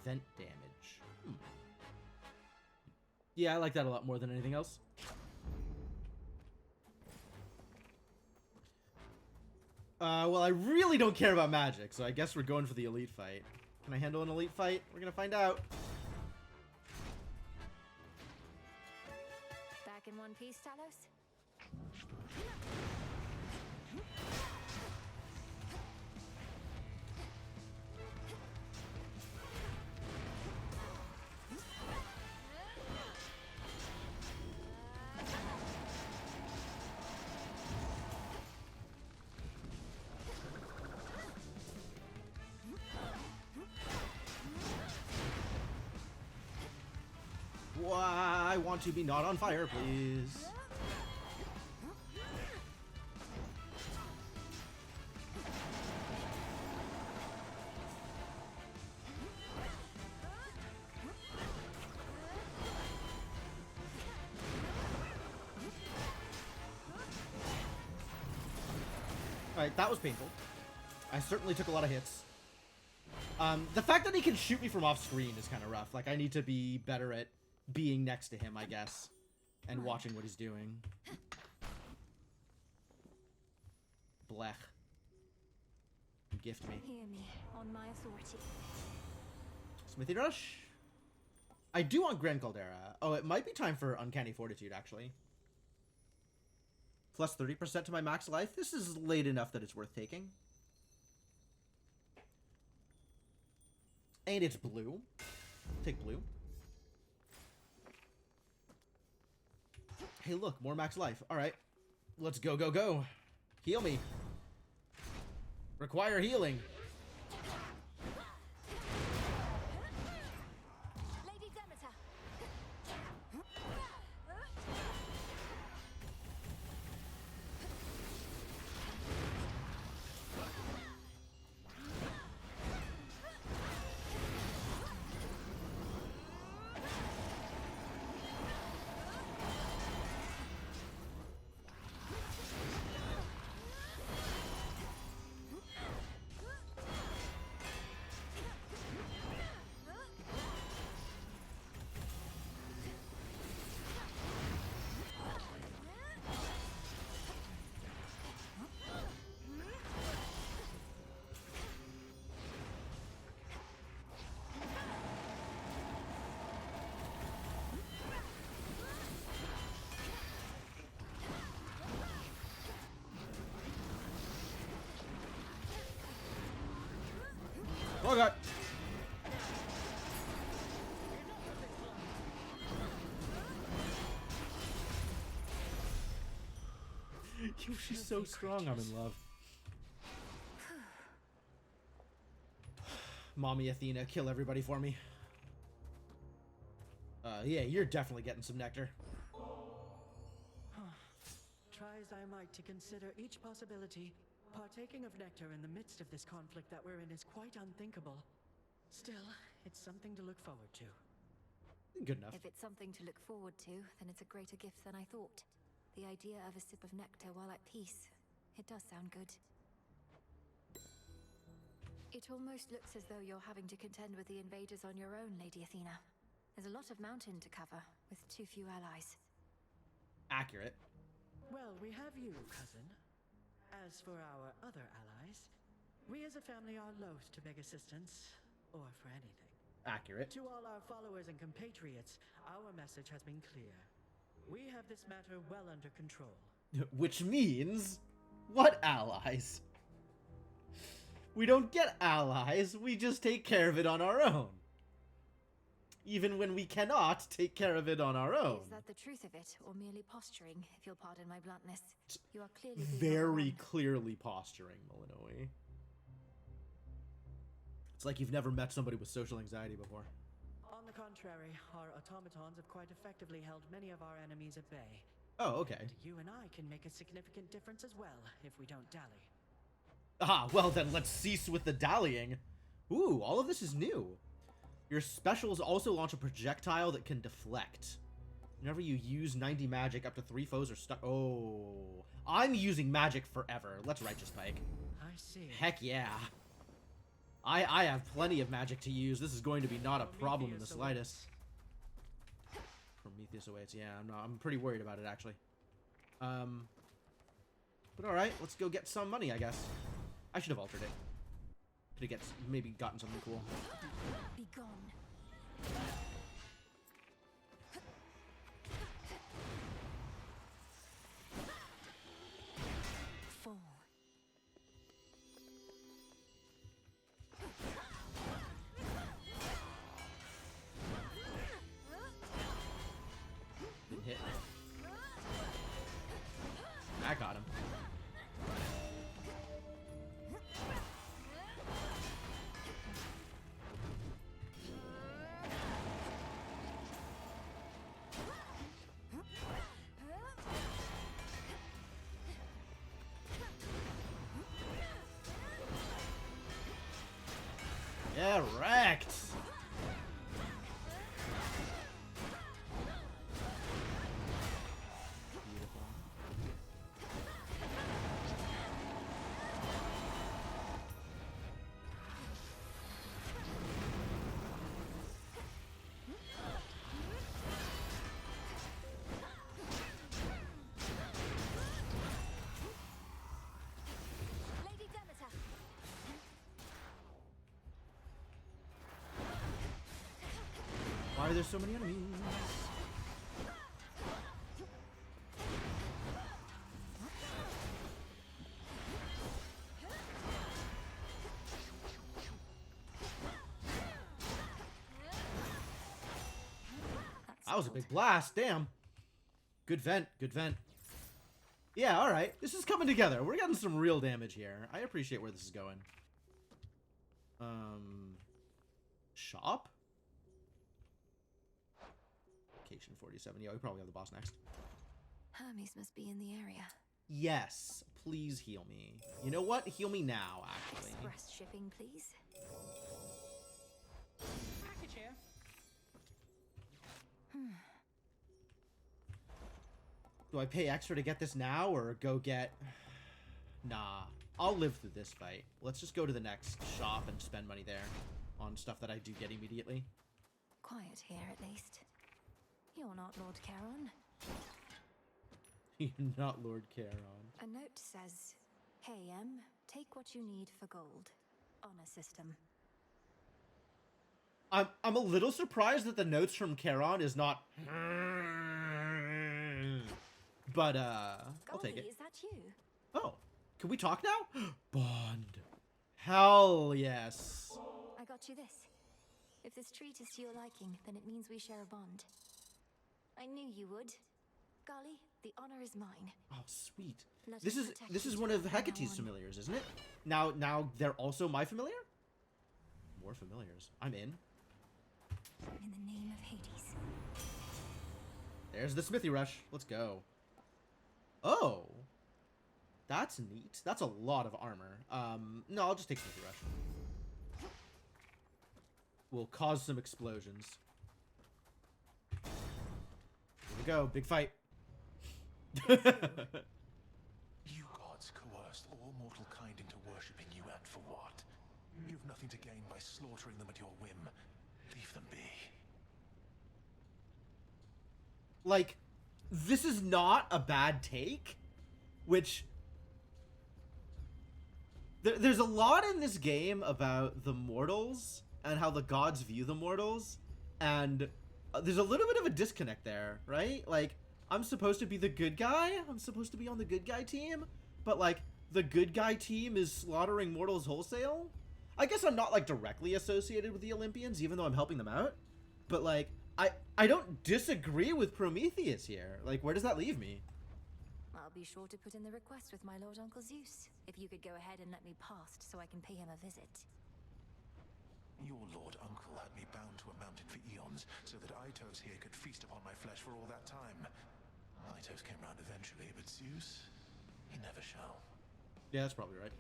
Vent damage. Yeah, I like that a lot more than anything else. Well, I really don't care about magic, so I guess we're going for the elite fight. Can I handle an elite fight? We're gonna find out. Back in one piece, Talos? Why, I want to be not on fire, please. Alright, that was painful. I certainly took a lot of hits. The fact that he can shoot me from off screen is kind of rough. Like, I need to be better at being next to him, I guess, and watching what he's doing. Blech. Gift me. Hear me on my authority. Smithy Rush. I do want Grand Caldera. Oh, it might be time for Uncanny Fortitude, actually. Plus 30% to my max life. This is late enough that it's worth taking. And it's blue. Take blue. Hey, look, more max life. All right. Let's go, go, go. Heal me. Require healing. Lady Demeter. Oh god. Yo, she's so strong. I'm in love. Mommy Athena, kill everybody for me. Yeah, you're definitely getting some nectar. Try as I might to consider each possibility, partaking of nectar in the midst of this conflict that we're in is quite unthinkable. Still, it's something to look forward to. Good enough. If it's something to look forward to, then it's a greater gift than I thought. The idea of a sip of nectar while at peace. It does sound good. It almost looks as though you're having to contend with the invaders on your own, Lady Athena. There's a lot of mountain to cover, with too few allies. Accurate. Well, we have you, cousin. As for our other allies, we as a family are loath to beg assistance, or for anything. Accurate. To all our followers and compatriots, our message has been clear. We have this matter well under control. Which means, what allies? We don't get allies, we just take care of it on our own. Even when we cannot take care of it on our own. Is that the truth of it, or merely posturing, if you'll pardon my bluntness? You are clearly very clearly posturing, Milanoe. It's like you've never met somebody with social anxiety before. On the contrary, our automatons have quite effectively held many of our enemies at bay. Oh, okay. And you and I can make a significant difference as well, if we don't dally. Ah, well then, let's cease with the dallying. Ooh, all of this is new. Your specials also launch a projectile that can deflect. Whenever you use 90 magic, up to 3 foes are stuck. Oh, I'm using magic forever. Let's Righteous Pike. I see. Heck yeah. I have plenty of magic to use. This is going to be not a problem in the slightest. Prometheus awaits. Yeah, I'm pretty worried about it actually. But all right, let's go get some money, I guess. I should have altered it. Could have maybe gotten something cool. Be gone. Fall. Didn't hit. I got him. Yeah, wrecked. Beautiful. Lady Demeter. Why are there so many enemies? That was a big blast, damn. Good vent, good vent. Yeah, alright. This is coming together. We're getting some real damage here. I appreciate where this is going. Shop? Location 47. Yeah, we probably have the boss next. Hermes must be in the area. Yes, please heal me. You know what? Heal me now, actually. Express shipping, please. Package here. Do I pay extra to get this now, or go get... Nah, I'll live through this fight. Let's just go to the next shop and spend money there on stuff that I do get immediately. Quiet here, at least. You're not Lord Charon. You're not Lord Charon. A note says, "Hey, take what you need for gold. Honor system." I'm a little surprised that the notes from Charon is not... But, I'll take it. Is that you? Oh, can we talk now? Bond. Hell yes. I got you this. If this treat is to your liking, then it means we share a bond. I knew you would. Golly, the honor is mine. Oh, sweet. Let This us is protect one each of other from now Hecate's on. familiars, isn't it? Now they're also my familiar? More familiars. I'm in. In the name of Hades. There's the Smithy Rush. Let's go. Oh. That's neat. That's a lot of armor. No, I'll just take Smithy Rush. We'll cause some explosions. Here we go. Big fight. You gods coerced all mortal kind into worshipping you, and for what? You've nothing to gain by slaughtering them at your whim. Leave them be. Like, this is not a bad take, which... There's a lot in this game about the mortals and how the gods view the mortals, and there's a little bit of a disconnect there, right? Like, I'm supposed to be the good guy, I'm supposed to be on the good guy team, but, like, the good guy team is slaughtering mortals wholesale? I guess I'm not, like, directly associated with the Olympians, even though I'm helping them out, but, like, I don't disagree with Prometheus here. Like, where does that leave me? I'll be sure to put in the request with my Lord Uncle Zeus. If you could go ahead and let me past so I can pay him a visit. Your Lord Uncle had me bound to a mountain for eons, so that Aitos here could feast upon my flesh for all that time. Aitos came round eventually, but Zeus, he never shall. Yeah, that's probably right.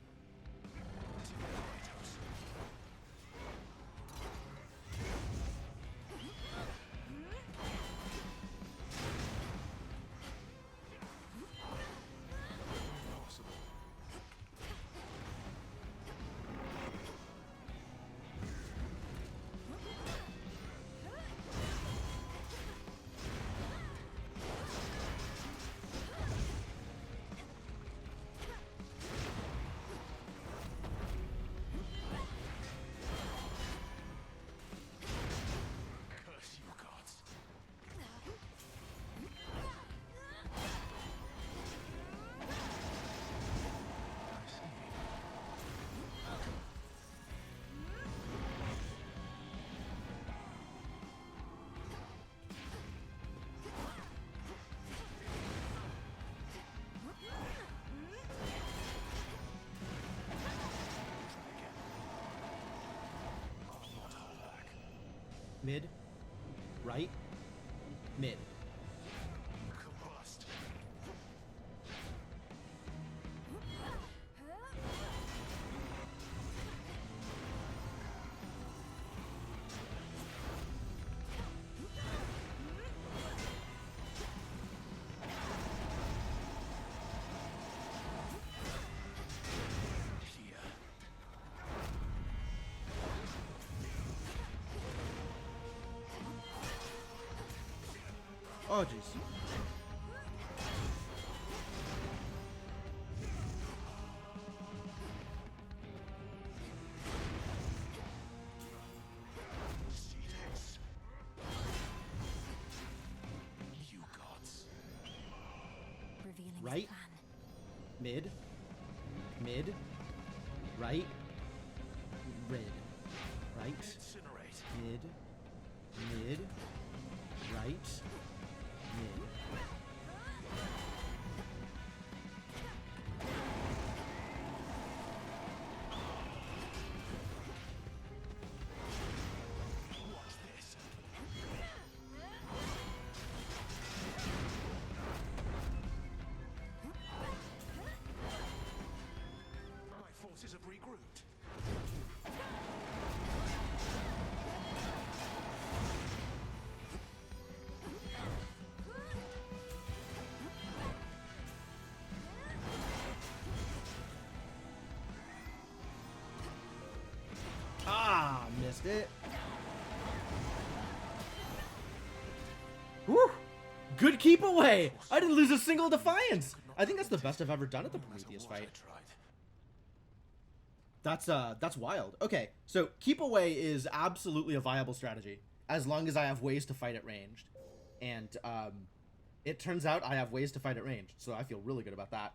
Curse you, gods. Mid. Right. Mid. Combust. Here. Oh, jeez. Cetus. You gods. Revealing his Right. plan. Mid. Mid. Right. Red. Right. Incinerate. Mid. Mid. Right. Mid. Watch this. My forces have regrouped. Ah, missed it. Woo! Good keep away. I didn't lose a single defiance. I think that's the best I've ever done at the Prometheus fight. That's wild. Okay, so keep away is absolutely a viable strategy as long as I have ways to fight at ranged, and it turns out I have ways to fight at ranged, so I feel really good about that.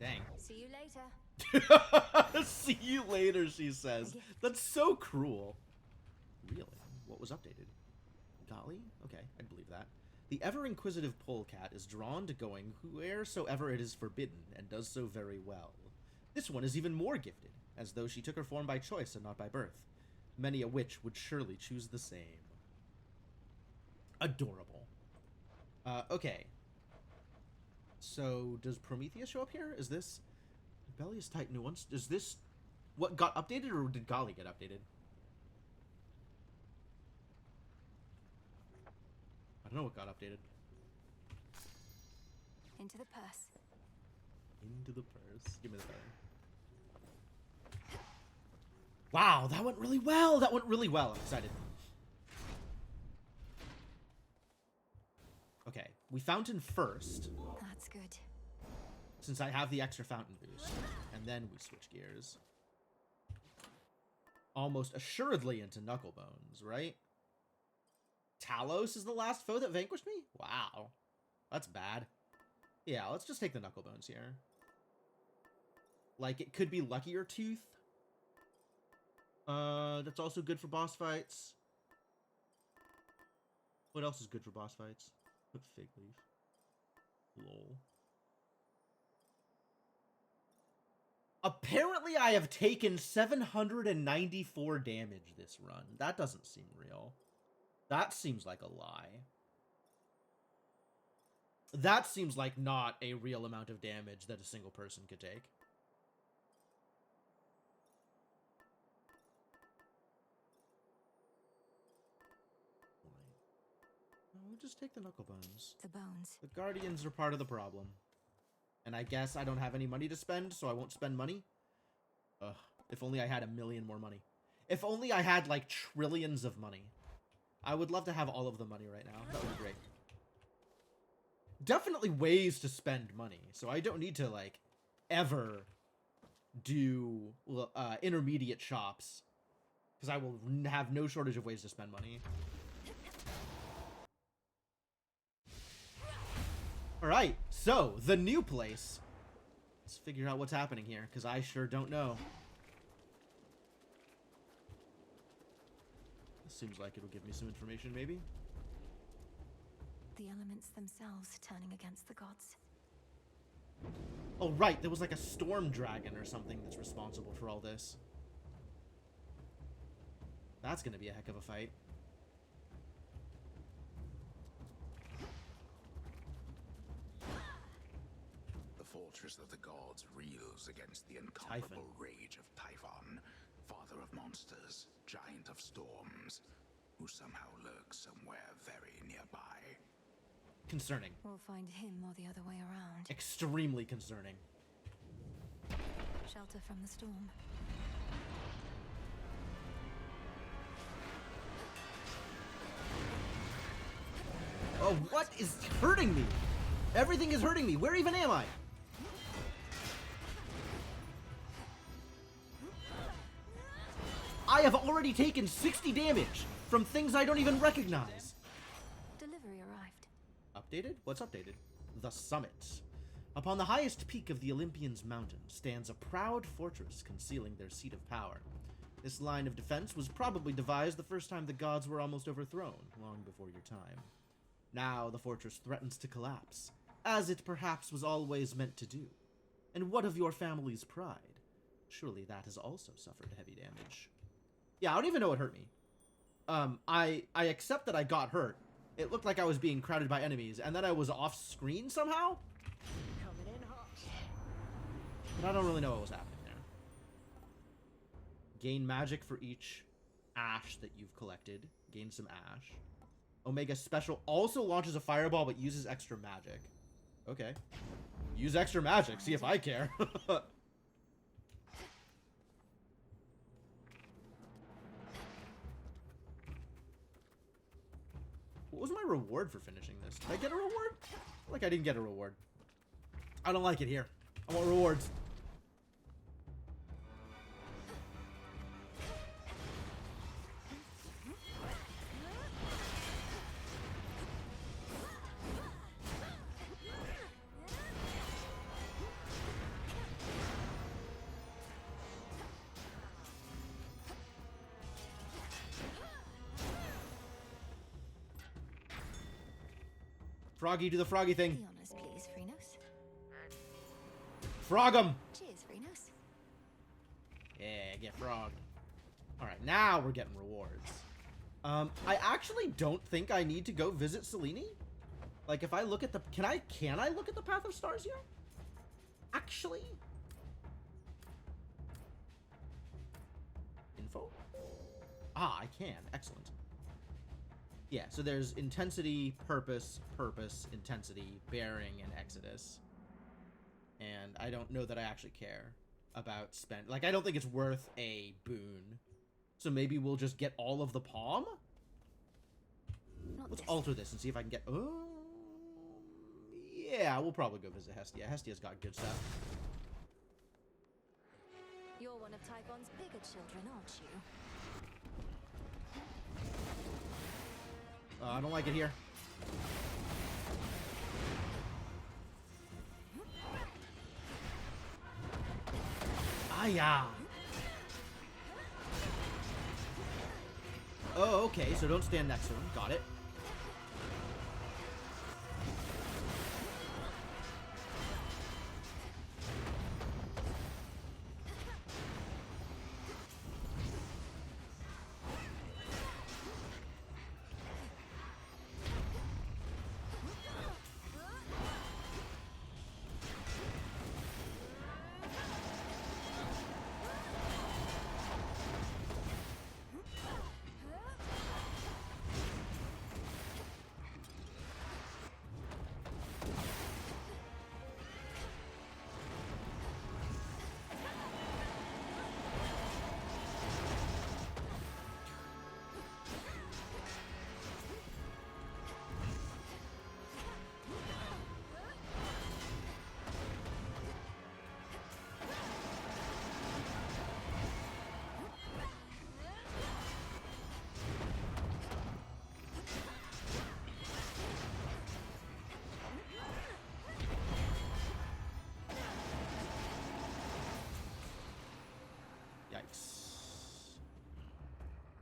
Dang. See you later. See you later, she says. That's so cruel. Really? What was updated? Golly? Okay, I'd believe that. The ever-inquisitive polecat is drawn to going wheresoever it is forbidden, and does so very well. This one is even more gifted, as though she took her form by choice and not by birth. Many a witch would surely choose the same. Adorable. Okay. So, does Prometheus show up here? Is this... Rebellious Titan once... Is this... What got updated, or did Golly get updated? I don't know what got updated. Into the purse. Into the purse. Give me the phone. Wow, that went really well! That went really well. I'm excited. Okay, we fountain first. That's good. Since I have the extra fountain boost. And then we switch gears. Almost assuredly into Knucklebones, right? Talos is the last foe that vanquished me? Wow. That's bad. Yeah, let's just take the Knucklebones here. Like, it could be Luckier Tooth. That's also good for boss fights. What else is good for boss fights? Put Fig Leaf. Lol. Apparently I have taken 794 damage this run. That doesn't seem real. That seems like a lie. That seems like not a real amount of damage that a single person could take. We'll just take the knuckle bones. The bones. The Guardians are part of the problem. And I guess I don't have any money to spend, so I won't spend money. Ugh. If only I had $1 million more money. If only I had, like, trillions of money. I would love to have all of the money right now. That would be great. Definitely ways to spend money. So I don't need to, like, ever do intermediate shops. Because I will have no shortage of ways to spend money. Alright, so, the new place. Let's figure out what's happening here, because I sure don't know. Seems like it'll give me some information, maybe. The elements themselves turning against the gods. Oh, right, there was like a storm dragon or something that's responsible for all this. That's gonna be a heck of a fight. The fortress of the gods reels against the incomparable rage of Typhon, father of monsters, giant of storms, who somehow lurks somewhere very nearby. Concerning. We'll find him or the other way around. Extremely concerning. Shelter from the storm. Oh, what is hurting me? Everything is hurting me. Where even am I? I have already taken 60 damage from things I don't even recognize. Delivery arrived. Updated? What's updated? The summit. Upon the highest peak of the Olympians' mountain stands a proud fortress concealing their seat of power. This line of defense was probably devised the first time the gods were almost overthrown, long before your time. Now the fortress threatens to collapse, as it perhaps was always meant to do. And what of your family's pride? Surely that has also suffered heavy damage. Yeah, I don't even know what hurt me. I accept that I got hurt. It looked like I was being crowded by enemies, and then I was off screen somehow? Coming in hot. But I don't really know what was happening there. Gain magic for each ash that you've collected. Gain some ash. Omega Special also launches a fireball, but uses extra magic. Okay. Use extra magic. See if I care. What was my reward for finishing this? Did I get a reward? I feel like I didn't get a reward. I don't like it here. I want rewards. Froggy, do the froggy thing. Be honest, please, Phrynos. Frog him! Cheers, Phrynos. Yeah, get frogged. Alright, now we're getting rewards. I actually don't think I need to go visit Selene. Like, if I look at the... Can I look at the Path of Stars here? Actually? Info? Ah, I can. Excellent. Yeah, so there's intensity, purpose, intensity, bearing, and exodus. And I don't know that I actually care about spend. Like, I don't think it's worth a boon. So maybe we'll just get all of the palm? Let's alter this and see if I can get... Oh, yeah, we'll probably go visit Hestia. Hestia's got good stuff. You're one of Typhon's bigger children, aren't you? I don't like it here. Ah-ya! Oh, okay, so don't stand next to him. Got it.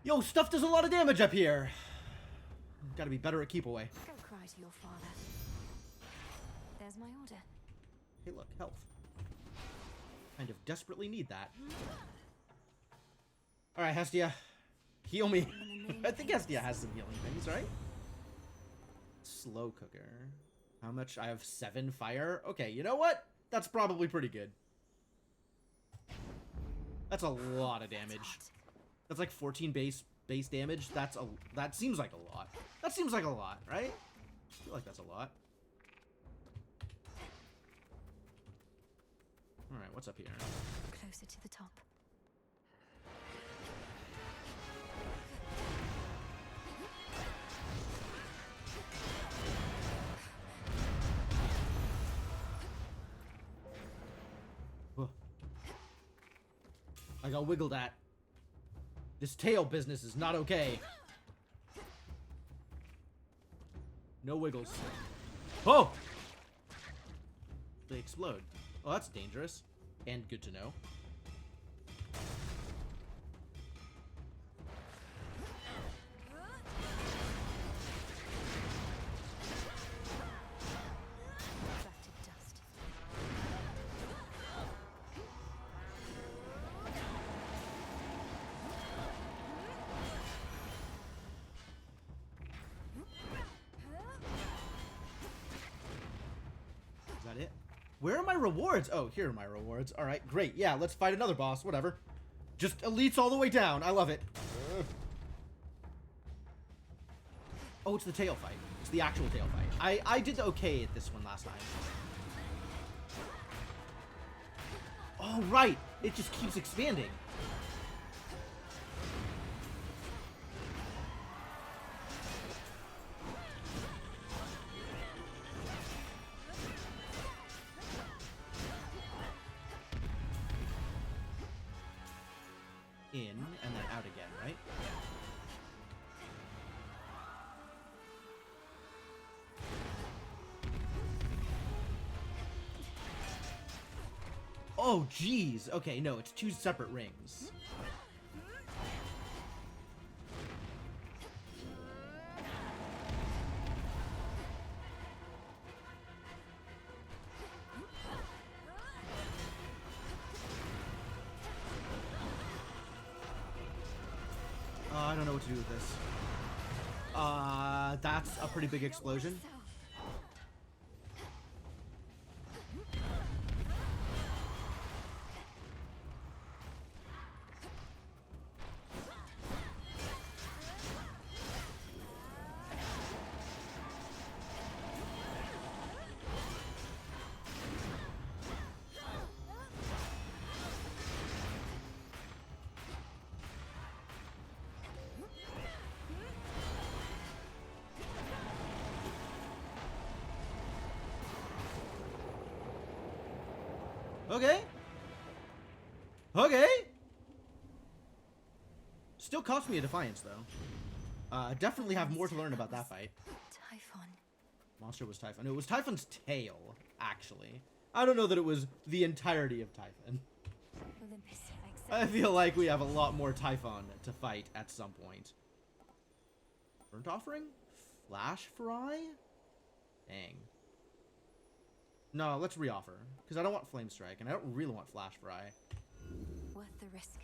Yo, stuff does a lot of damage up here. Gotta be better at keep away. Go cry to your father. There's my order. Hey, look, health. Kind of desperately need that. Alright, Hestia. Heal me. I think Hestia has some healing things, right? Slow cooker. How much? I have 7 fire. Okay, you know what? That's probably pretty good. That's a lot of damage. That's like 14 base damage. That seems like a lot. That seems like a lot, right? I feel like that's a lot. Alright, what's up here? Closer to the top. I got wiggled at. This tail business is not okay. No wiggles. Oh! They explode. Oh, that's dangerous. And good to know. Where are my rewards? Oh, here are my rewards. All right, great. Yeah, let's fight another boss. Whatever. Just elites all the way down. I love it. Oh, it's the tail fight. It's the actual tail fight. I did okay at this one last time. Oh, right. It just keeps expanding. In and then out again, right? Oh, geez. Okay, no, it's 2 separate rings. I don't know what to do with this. That's a pretty big explosion. Okay. Okay. Still cost me a Defiance, though. Definitely have more to learn about that fight. Typhon. Monster was Typhon. No, it was Typhon's tail, actually. I don't know that it was the entirety of Typhon. I feel like we have a lot more Typhon to fight at some point. Burnt Offering? Flash Fry? Dang. No, let's reoffer. Because I don't want Flame Strike, and I don't really want Flash Fry. Worth the risk.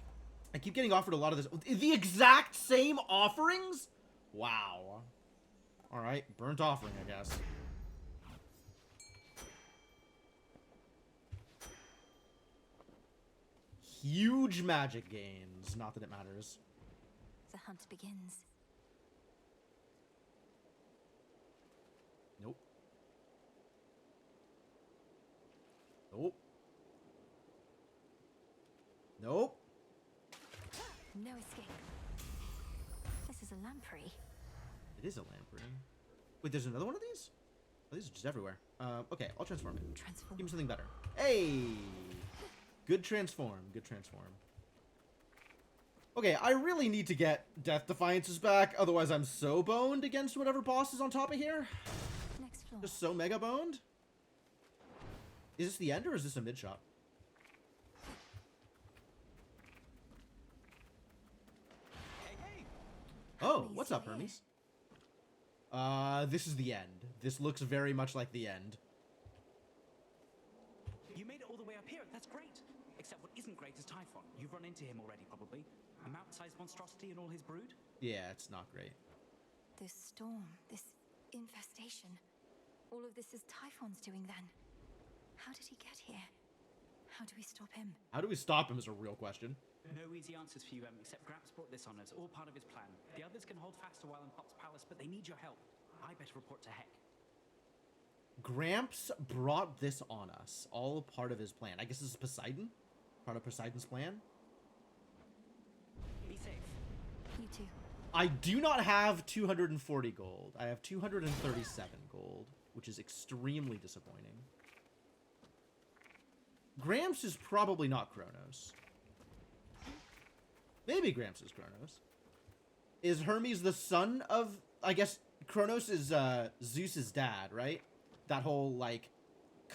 I keep getting offered a lot of this. The exact same offerings? Wow. Alright, Burnt Offering, I guess. Huge magic gains. Not that it matters. The hunt begins. Nope. Nope. Nope. No escape. This is a lamprey. It is a lamprey. Wait, there's another one of these? Oh, these are just everywhere. Okay, I'll transform it. Transform. Give me something better. Hey! Good transform. Good transform. Okay, I really need to get Death Defiances back, otherwise I'm so boned against whatever boss is on top of here. Next floor. Just so mega boned. Is this the end or is this a mid shot? Hey, hey! Oh, what's up, Hermes? This is the end. This looks very much like the end. You made it all the way up here. That's great. Except what isn't great is Typhon. You've run into him already, probably. A mountain-sized monstrosity and all his brood? Yeah, it's not great. This storm, this infestation. All of this is Typhon's doing then. How did he get here? How do we stop him? How do we stop him is a real question. No easy answers for you, except Gramps brought this on us, all part of his plan. The others can hold fast a while in Pop's palace, but they need your help. I better report to Heck. Gramps brought this on us, all part of his plan. I guess this is Poseidon? Part of Poseidon's plan? Be safe. You too. I do not have 240 gold. I have 237 gold, which is extremely disappointing. Gramps is probably not Kronos. Maybe Gramps is Kronos. Is Hermes the son of... I guess Kronos is Zeus's dad, right? That whole, like,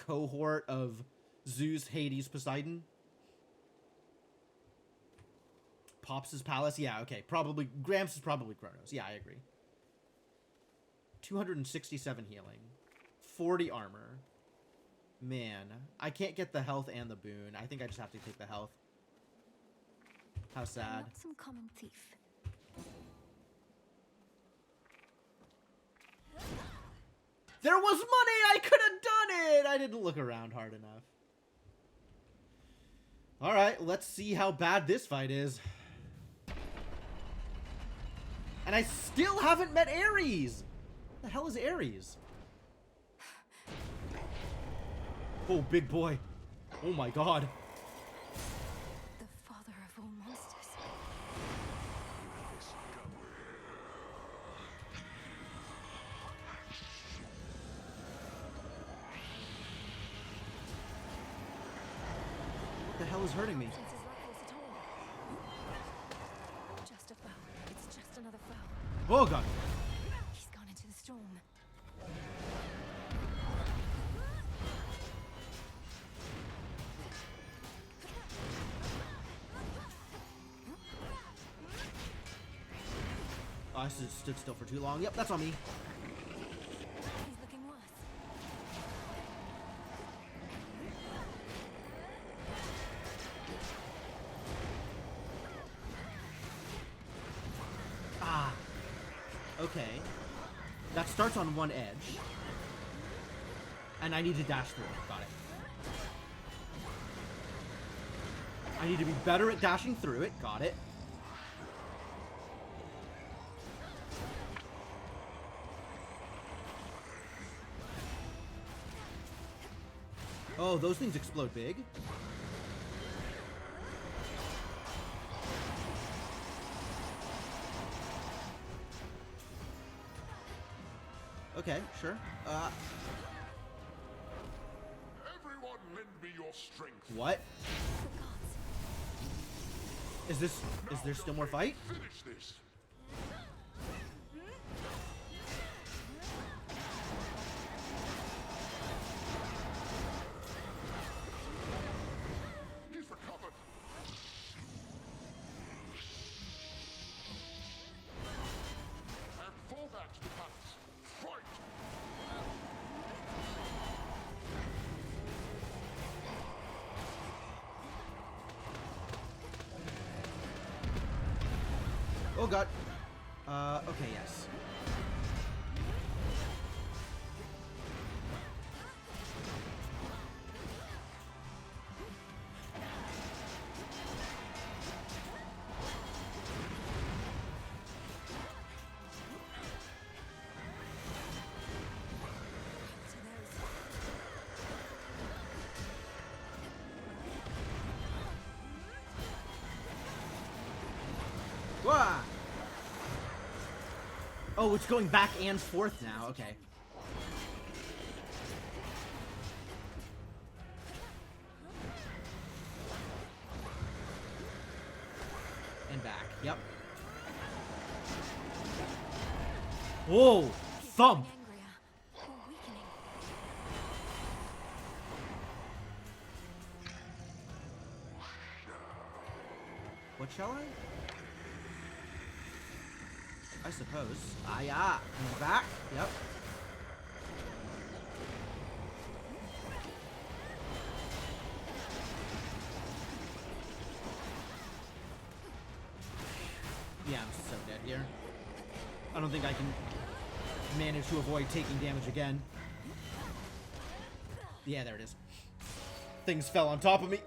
cohort of Zeus, Hades, Poseidon. Pops' palace? Yeah, okay. Probably... Gramps is probably Kronos. Yeah, I agree. 267 healing. 40 armor. Man, I can't get the health and the boon. I think I just have to take the health. How sad. Not some common thief. There was money! I could have done it! I didn't look around hard enough. Alright, let's see how bad this fight is. And I still haven't met Ares! What the hell is Ares? Oh, big boy. Oh my god. The father of all monsters. What the hell is hurting me? Just a foe. It's just another foe. Oh god. He's gone into the storm. Oh, I stood still for too long. Yep, that's on me. He's looking worse. Ah. Okay. That starts on one edge. And I need to dash through it. Got it. I need to be better at dashing through it. Got it. Oh, those things explode big. Okay, sure. Everyone lend me your strength. What? Is there still more fight? Finish this. He's recovered. And fall back to the palace. Fight! Oh god. Okay, yes. Wah! Oh, it's going back and forth now. Okay. And back. Yep. Whoa! Thump! What shall I? I suppose. Ah, yeah. Coming back. Yep. Yeah, I'm so dead here. I don't think I can manage to avoid taking damage again. Yeah, there it is. Things fell on top of me.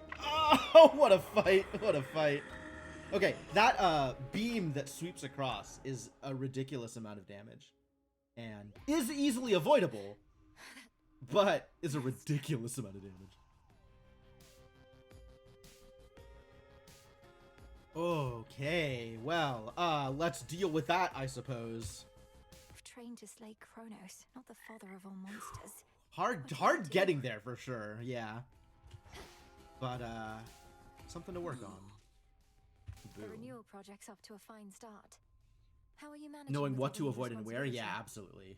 Oh, what a fight. What a fight. Okay, that beam that sweeps across is a ridiculous amount of damage. And is easily avoidable, but is a ridiculous amount of damage. Okay, well, let's deal with that, I suppose. You've trained to slay Kronos, not the father of all monsters. Hard getting there for sure, yeah. But, something to work on. The Boom. renewal project's up to a fine start. How are you managing? Knowing with what to all the avoid and where? Yeah, responsibility? absolutely.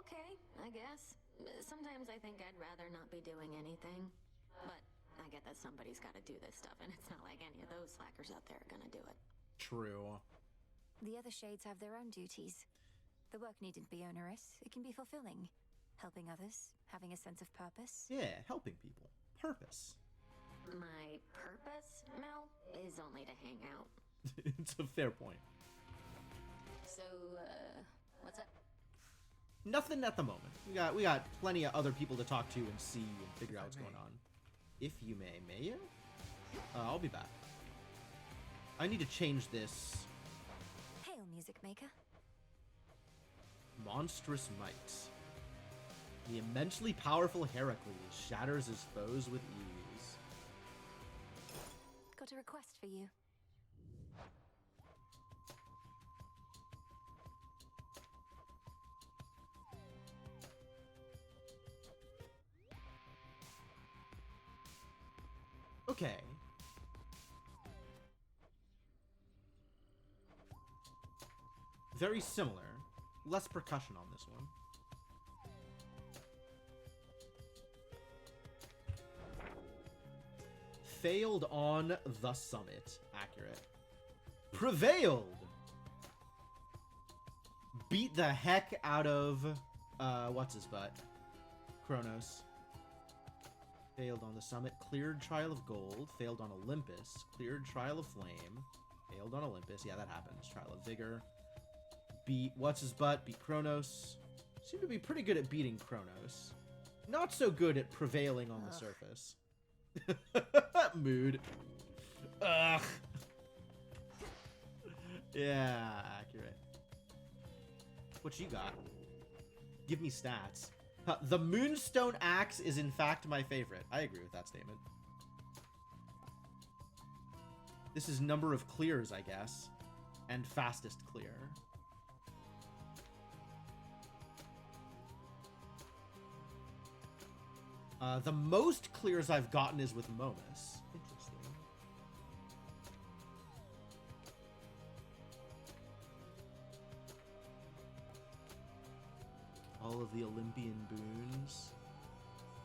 Okay, I guess. Sometimes I think I'd rather not be doing anything. But I get that somebody's got to do this stuff, and it's not like any of those slackers out there are gonna do it. True. The other shades have their own duties. The work needn't be onerous. It can be fulfilling. Helping others, having a sense of purpose. Yeah, helping people. Purpose. My purpose, Mel, is only to hang out. It's a fair point. So, what's up? Nothing at the moment. We got plenty of other people to talk to and see and figure out what's going on. If you may you? I'll be back. I need to change this. Hail, music maker. Monstrous might. The immensely powerful Heracles shatters his foes with ease. Got a request for you. Okay. Very similar. Less percussion on this one. Failed on the summit. Accurate. Prevailed! Beat the heck out of, what's his butt? Kronos. Failed on the summit. Cleared Trial of Gold. Failed on Olympus. Cleared Trial of Flame. Failed on Olympus. Yeah, that happens. Trial of Vigor. Beat what's his butt. Beat Kronos. Seem to be pretty good at beating Kronos. Not so good at prevailing on the surface. Mood. Ugh. Yeah, accurate. What you got? Give me stats. The Moonstone Axe is in fact my favorite. I agree with that statement. This is number of clears, I guess. And fastest clear. The most clears I've gotten is with Momus. Interesting. All of the Olympian boons.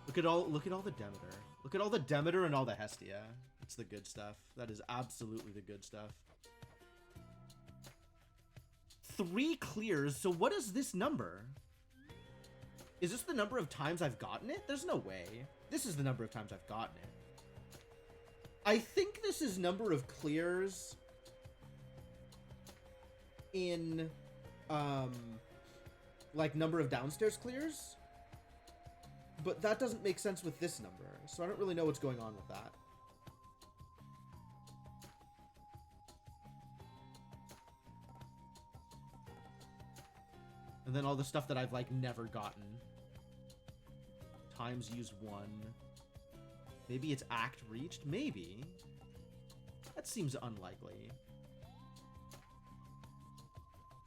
Look at all the Demeter. Look at all the Demeter and all the Hestia. It's the good stuff. That is absolutely the good stuff. 3 clears. So what is this number? Is this the number of times I've gotten it? There's no way. This is the number of times I've gotten it. I think this is number of clears in, like number of downstairs clears. But that doesn't make sense with this number. So I don't really know what's going on with that. And then all the stuff that I've, like, never gotten. Times used 1. Maybe it's act reached? Maybe. That seems unlikely.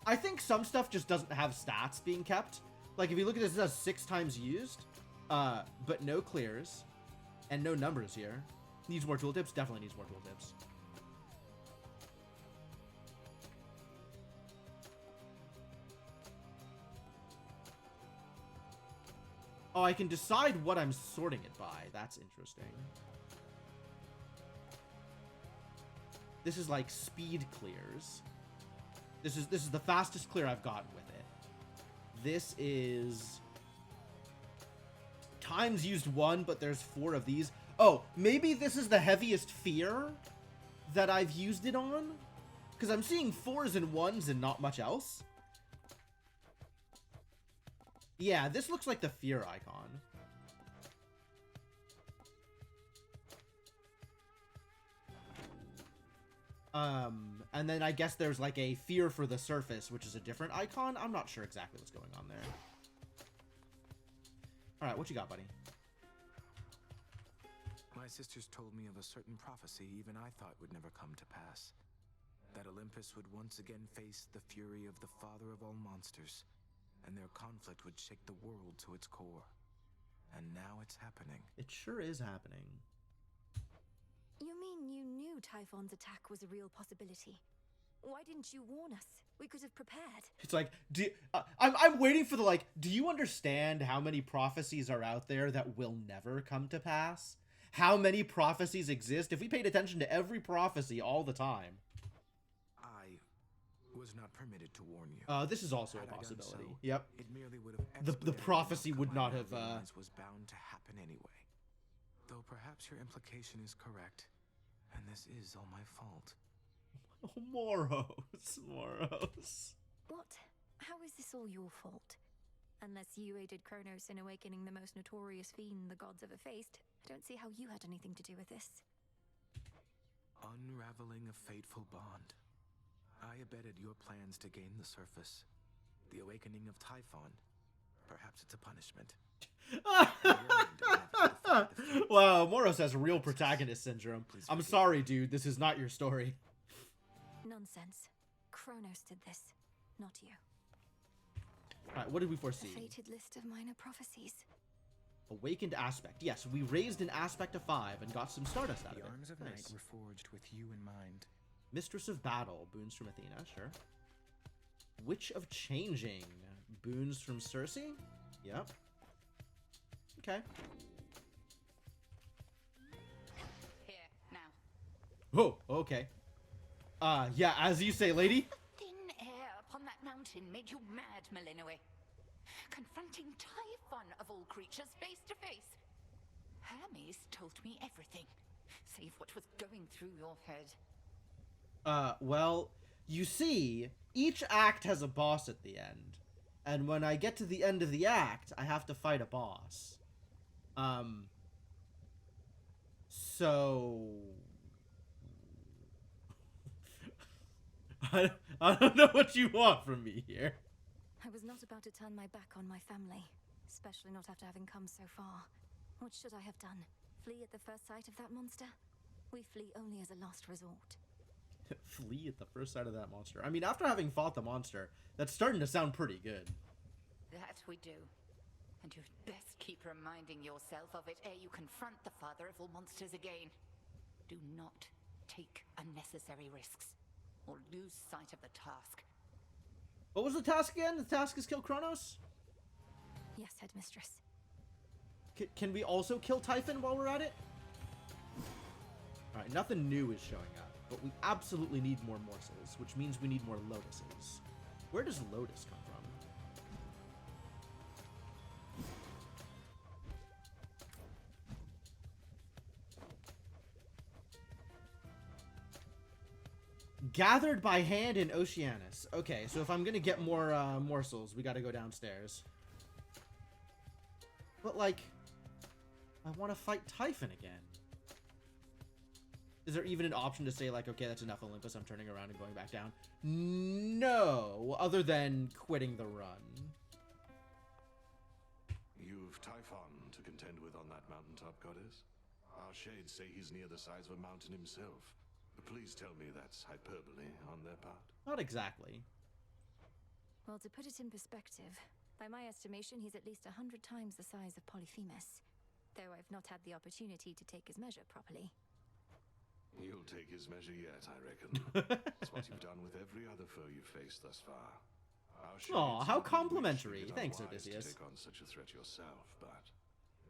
I think some stuff just doesn't have stats being kept. Like, if you look at this, it says 6 times used. But no clears. And no numbers here. Needs more tooltips? Definitely needs more tooltips. Oh, I can decide what I'm sorting it by. That's interesting. This is like speed clears. This is the fastest clear I've gotten with it. This is times used 1, but there's 4 of these. Oh, maybe this is the heaviest fear that I've used it on? Because I'm seeing 4s and 1s and not much else. Yeah, this looks like the fear icon. And then I guess there's like a fear for the surface, which is a different icon. I'm not sure exactly what's going on there. All right, what you got, buddy? My sisters told me of a certain prophecy even I thought would never come to pass. That Olympus would once again face the fury of the father of all monsters, and their conflict would shake the world to its core. And now it's happening. It sure is happening. You mean you knew Typhon's attack was a real possibility? Why didn't you warn us? We could have prepared. It's like, I'm waiting for the, like, do you understand how many prophecies are out there that will never come to pass? How many prophecies exist? If we paid attention to every prophecy all the time. I was not permitted to warn you. This is also Had a I done possibility. so, Yep. It merely would have The prophecy would not have, was bound to happen anyway. Though perhaps your implication is correct, and this is all my fault. Oh, Moros. Moros. What? How is this all your fault? Unless you aided Kronos in awakening the most notorious fiend the gods ever faced, I don't see how you had anything to do with this. Unraveling a fateful bond. I abetted your plans to gain the surface. The awakening of Typhon. Perhaps it's a punishment. Wow, Moros has real protagonist syndrome. I'm sorry, dude. This is not your story. Nonsense. Kronos did this, not you. Alright, what did we foresee? A fated list of minor prophecies. Awakened aspect. Yes, we raised an aspect of 5 and got some Stardust out of it. The arms of night Nice. were forged with you in mind. Mistress of Battle. Boons from Athena, sure. Witch of Changing. Boons from Circe? Yep. Okay. Here, now. Oh, okay. Yeah, as you say, lady. The thin air upon that mountain made you mad, Malinoe. Confronting Typhon of all creatures face to face. Hermes told me everything, save what was going through your head. Well, you see, each act has a boss at the end. And when I get to the end of the act, I have to fight a boss. So... I don't know what you want from me here. I was not about to turn my back on my family, especially not after having come so far. What should I have done? Flee at the first sight of that monster? We flee only as a last resort. Flee at the first sight of that monster. I mean, after having fought the monster, that's starting to sound pretty good. That we do. And you'd best keep reminding yourself of it ere you confront the father of all monsters again. Do not take unnecessary risks, or lose sight of the task. What was the task again? The task is kill Kronos? Yes, Headmistress. Can we also kill Typhon while we're at it? Alright, nothing new is showing up. But we absolutely need more morsels, which means we need more lotuses. Where does lotus come from? Gathered by hand in Oceanus. Okay, so if I'm gonna get more morsels, we gotta go downstairs. But, like, I want to fight Typhon again. Is there even an option to say, like, okay, that's enough Olympus, I'm turning around and going back down? No, other than quitting the run. You've Typhon to contend with on that mountaintop, goddess. Our shades say he's near the size of a mountain himself. But please tell me that's hyperbole on their part. Not exactly. Well, to put it in perspective, by my estimation, he's at least 100 times the size of Polyphemus. Though I've not had the opportunity to take his measure properly. You'll take his measure yet, I reckon. It's what you've done with every other foe you've faced thus far. Aw, how complimentary. Thanks, Odysseus. To take on such a threat yourself, but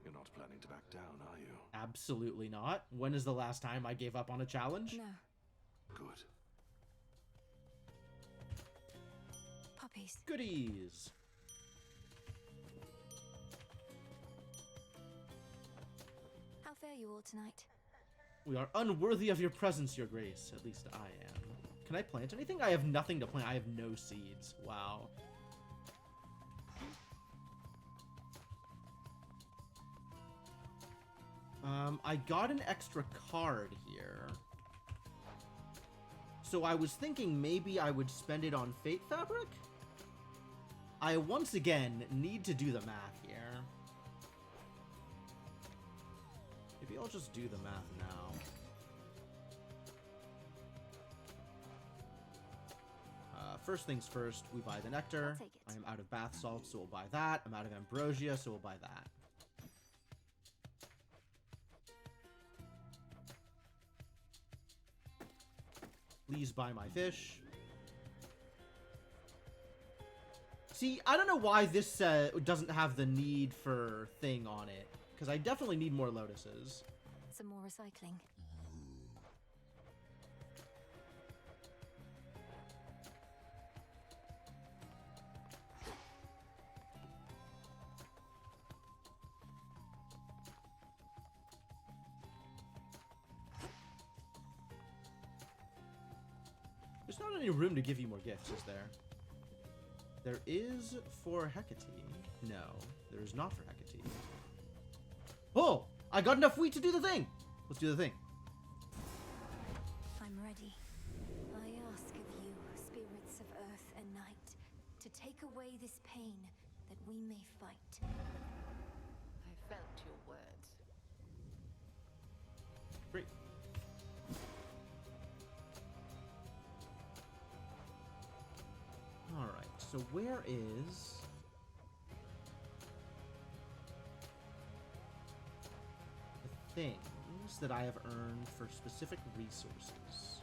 you're not planning to back down, are you? Absolutely not. When is the last time I gave up on a challenge? No. Good. case. Goodies. How fare you all tonight? We are unworthy of your presence, your grace. At least I am. Can I plant anything? I have nothing to plant. I have no seeds. Wow. I got an extra card here. So I was thinking maybe I would spend it on Fate Fabric? I once again need to do the math here. Maybe I'll just do the math now. First things first, we buy the nectar. I am out of bath salts, so we'll buy that. I'm out of ambrosia, so we'll buy that. Please buy my fish. See, I don't know why this doesn't have the need for thing on it, because I definitely need more lotuses. Some more recycling. There's not any room to give you more gifts, is there? There is for Hecate. No, there is not for Hecate. Oh! I got enough wheat to do the thing! Let's do the thing. I'm ready. I ask of you, spirits of earth and night, to take away this pain that we may fight. I felt your words. Great. Alright, so where is... the things that I have earned for specific resources?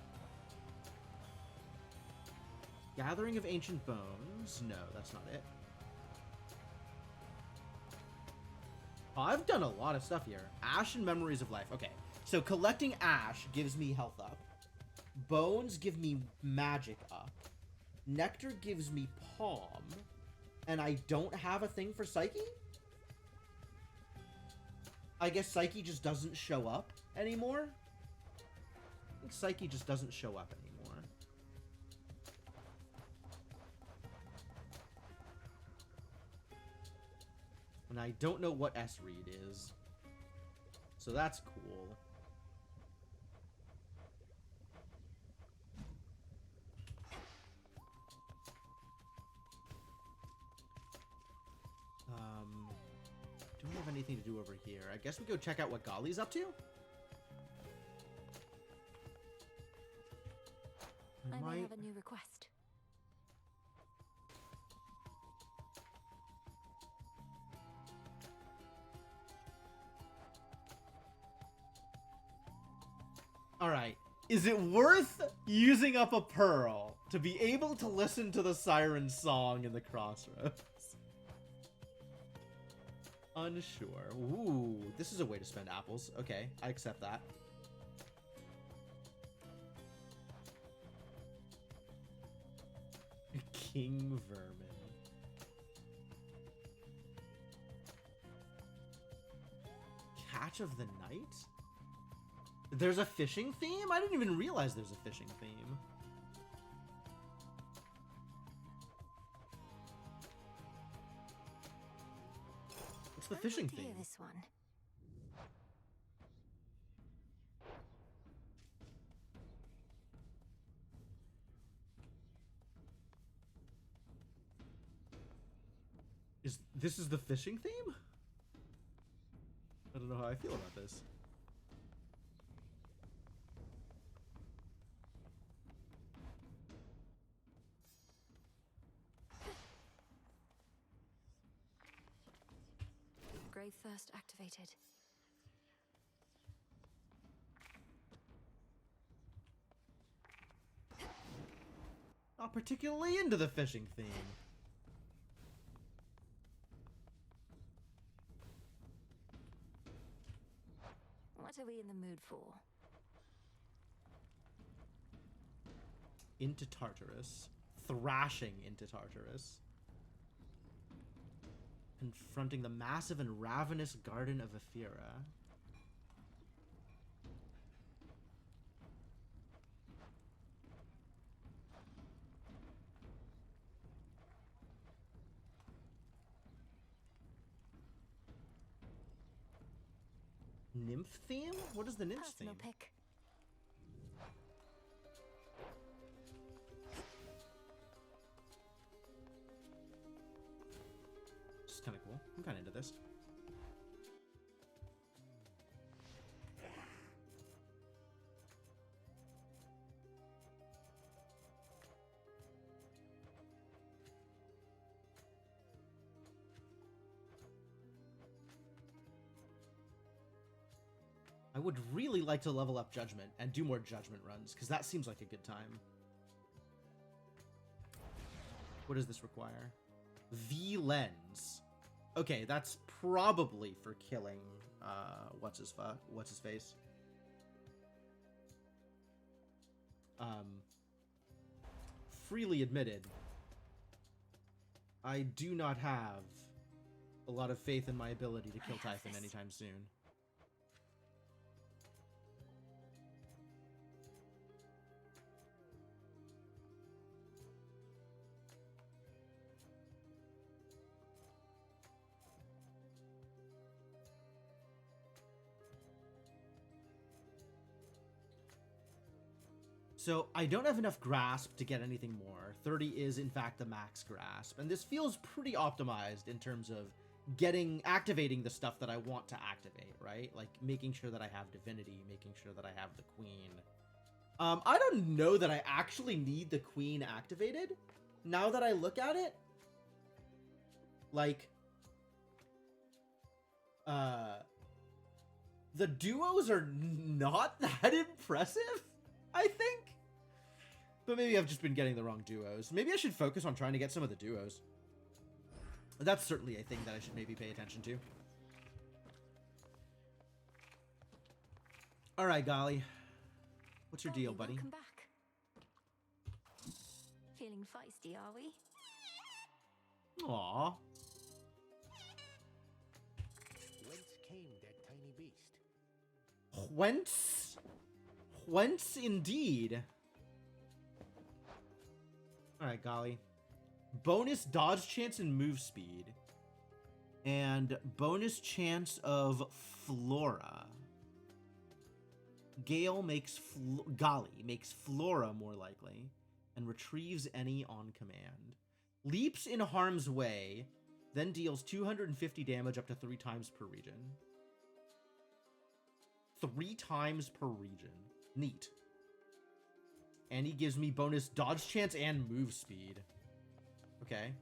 Gathering of Ancient Bones. No, that's not it. Oh, I've done a lot of stuff here. Ash and Memories of Life. Okay, so collecting ash gives me health up. Bones give me magic up. Nectar gives me palm. And I don't have a thing for Psyche? I guess Psyche just doesn't show up anymore? I think Psyche just doesn't show up anymore. And I don't know what S-Read is. So that's cool. Don't have anything to do over here. I guess we go check out what Golly's up to? I may have a new request. Alright. Is it worth using up a pearl to be able to listen to the siren song in the crossroads? Unsure. Ooh, this is a way to spend apples. Okay, I accept that. King Vermin. Catch of the Night? There's a fishing theme? I didn't even realize there's a fishing theme. What's the fishing theme? This one. This is the fishing theme? I don't know how I feel about this. Grave Thirst activated. Not particularly into the fishing theme. What are we in the mood for? Into Tartarus. thrashing into Tartarus. Confronting the massive and ravenous garden of Ephira. Nymph theme? What is the nymph theme? Pick. This is kind of cool. I'm kind of into this. I would really like to level up Judgment and do more Judgment runs, because that seems like a good time. What does this require? V-Lens. Okay, that's probably for killing, what's his face? Freely admitted, I do not have a lot of faith in my ability to kill Typhon anytime soon. So I don't have enough grasp to get anything more. 30 is in fact the max grasp, and this feels pretty optimized in terms of activating the stuff that I want to activate, right? Like making sure that I have divinity, making sure that I have the queen. I don't know that I actually need the queen activated. Now that I look at it, like, the duos are not that impressive, I think. But maybe I've just been getting the wrong duos. Maybe I should focus on trying to get some of the duos. That's certainly a thing that I should maybe pay attention to. All right, Golly. What's your deal, buddy? Welcome back. Feeling feisty, are we? Aww. Whence came that tiny beast? Whence? Whence indeed. Alright, Golly. Bonus dodge chance and move speed. And bonus chance of Flora. Gale makes Golly makes Flora more likely and retrieves any on command. Leaps in harm's way, then deals 250 damage up to 3 times per region. 3 times per region. Neat. And he gives me bonus dodge chance and move speed. Okay.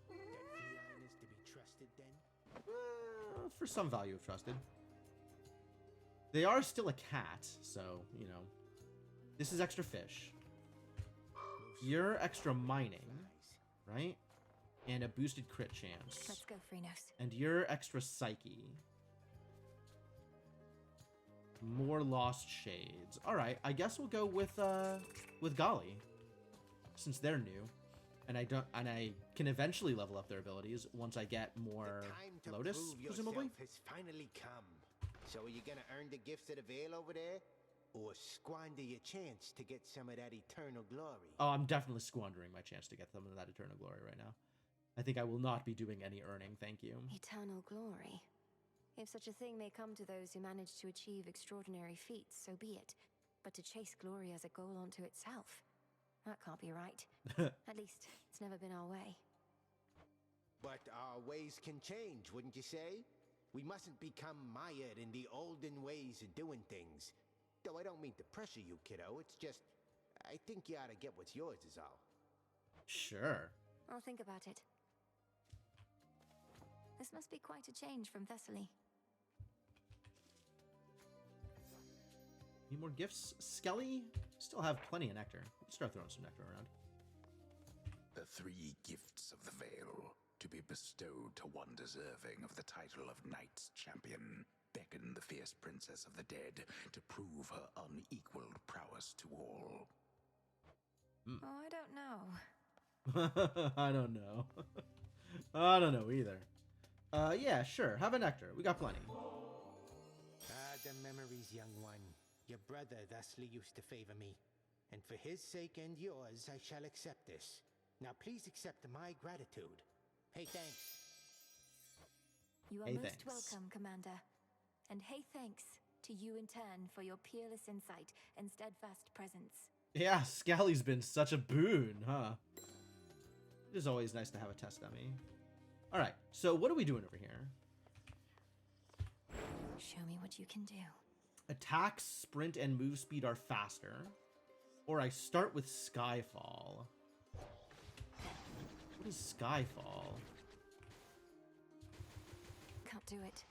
Feline is to be trusted then? For some value of trusted. They are still a cat, so, you know. This is extra fish. You're extra mining, right? And a boosted crit chance. Let's go, Phrynos. And you're extra psyche. More lost shades. All right, I guess we'll go with Golly, since they're new, and I can eventually level up their abilities once I get more Lotus, presumably. Has finally come. So are you gonna earn the gifts of the Veil over there, or squander your chance to get some of that eternal glory? Oh, I'm definitely squandering my chance to get some of that eternal glory right now. I think I will not be doing any earning, thank you. Eternal glory. If such a thing may come to those who manage to achieve extraordinary feats, so be it. But to chase glory as a goal unto itself, that can't be right. At least, it's never been our way. But our ways can change, wouldn't you say? We mustn't become mired in the olden ways of doing things. Though I don't mean to pressure you, kiddo. It's just, I think you ought to get what's yours is all. Sure. I'll think about it. This must be quite a change from Thessaly. Need more gifts? Skelly? Still have plenty of nectar. Start throwing some nectar around. The 3 gifts of the Veil, to be bestowed to one deserving of the title of Knight's Champion, beckon the fierce princess of the dead to prove her unequaled prowess to all. Oh, I don't know. I don't know. I don't know either. Yeah, sure. Have a nectar. We got plenty. Ah, the memories, young one. Your brother thusly used to favor me. And for his sake and yours, I shall accept this. Now please accept my gratitude. Hey, thanks. You are Hey, most thanks. welcome, Commander. And hey, thanks to you in turn for your peerless insight and steadfast presence. Yeah, Scally's been such a boon, huh? It is always nice to have a test dummy. Alright, so what are we doing over here? Show me what you can do. Attack, sprint, and move speed are faster. Or I start with Skyfall. What is Skyfall? Can't do it.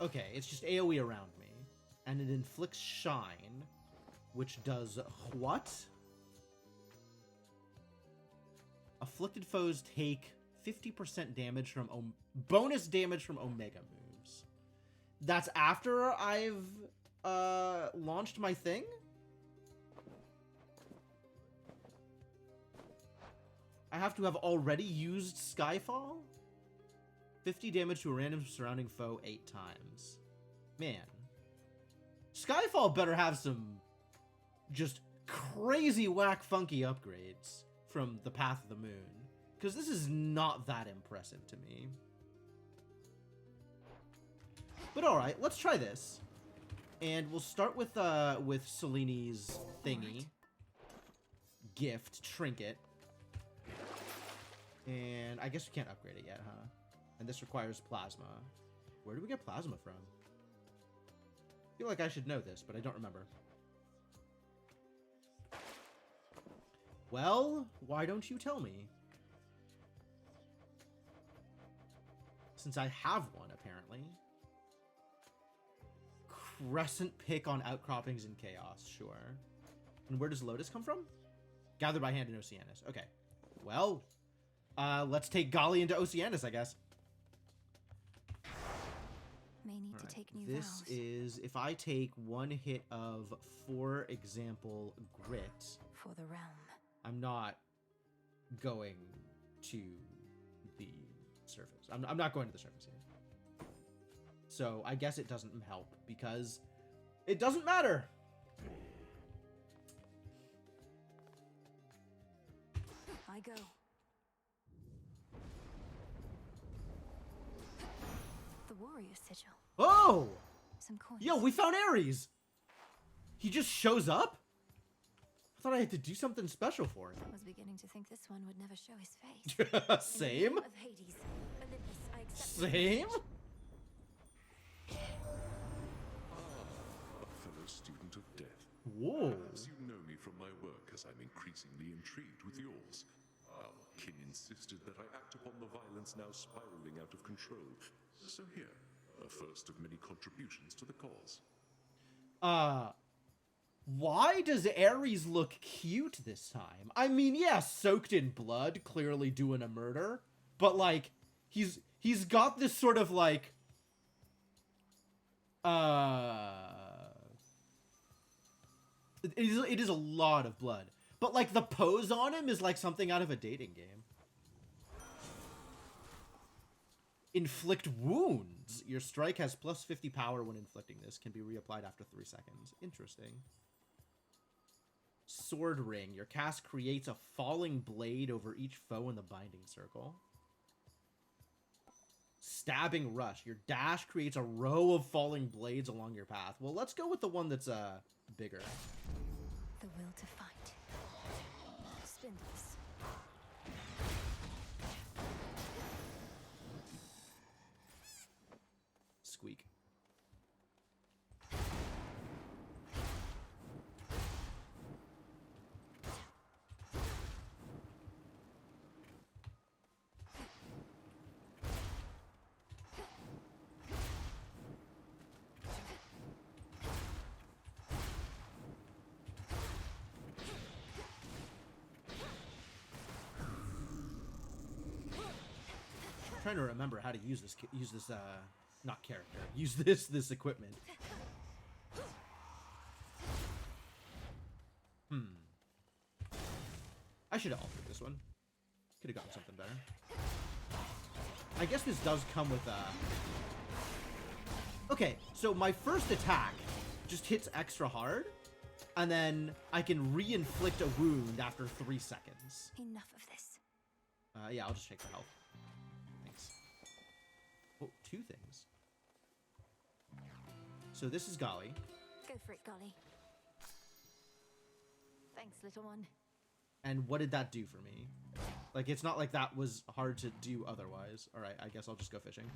Okay, it's just AoE around me. And it inflicts Shine, which does what? Afflicted foes take 50% damage from bonus damage from Omega moves. That's after I've launched my thing? I have to have already used Skyfall? 50 damage to a random surrounding foe 8 times. Man. Skyfall better have some just crazy whack funky upgrades from the Path of the Moon. Because this is not that impressive to me. But alright, let's try this. And we'll start with Seleni's thingy. Gift, trinket. And I guess we can't upgrade it yet, huh? And this requires plasma. Where do we get plasma from? I feel like I should know this, but I don't remember. Well, why don't you tell me? Since I have one, apparently. Crescent pick on outcroppings and chaos, sure. And where does Lotus come from? Gathered by hand in Oceanus. Okay. Well, let's take Golly into Oceanus, I guess. May need to take new This vows. is if I take one hit of, for example, grit. For the realm. I'm not going to the surface. I'm not going to the surface here. So I guess it doesn't help because it doesn't matter. I go. The warrior sigil. Oh! Some coins. Yo, we found Ares! He just shows up? I thought I had to do something special for him. I was beginning to think this one would never show his face. Same? Of Hades, Olympus, I accept Same? A fellow student of death. Whoa. Perhaps you know me from my work, as I'm increasingly intrigued with yours. Our kin insisted that I act upon the violence now spiraling out of control. So here, a first of many contributions to the cause. Why does Ares look cute this time? I mean, yeah, soaked in blood, clearly doing a murder, but like, he's got this sort of like, it is a lot of blood, but like the pose on him is like something out of a dating game. Inflict wounds. Your strike has plus 50 power when inflicting this. Can be reapplied after 3 seconds. Interesting. Sword ring. Your cast creates a falling blade over each foe in the binding circle. Stabbing rush. Your dash creates a row of falling blades along your path. Well, let's go with the one that's bigger. The will to fight. Spindles. Squeak. trying to remember how to use this not character. Use this equipment. I should have altered this one. Could have gotten something better. I guess this does come with okay, so my first attack just hits extra hard, and then I can re-inflict a wound after 3 seconds. Enough of this. Yeah, I'll just check for health. Thanks. Oh, 2 things. So this is Golly. Go for it, Golly. Thanks, little one. And what did that do for me? Like, it's not like that was hard to do otherwise. Alright, I guess I'll just go fishing.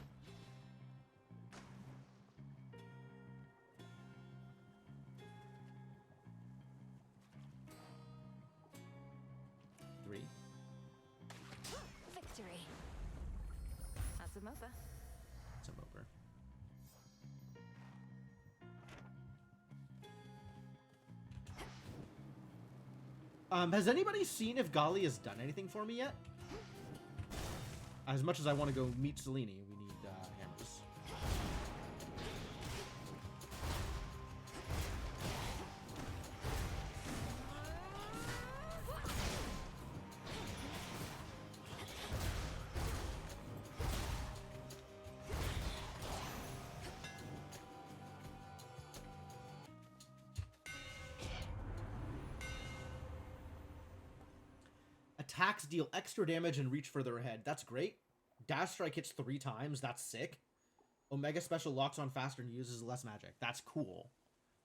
Victory. That's a moper. It's a moper. Has anybody seen if Golly has done anything for me yet? As much as I want to go meet Selene, we need hammers. Attacks deal extra damage and reach further ahead. That's great. Dash Strike hits 3 times. That's sick. Omega Special locks on faster and uses less magic. That's cool.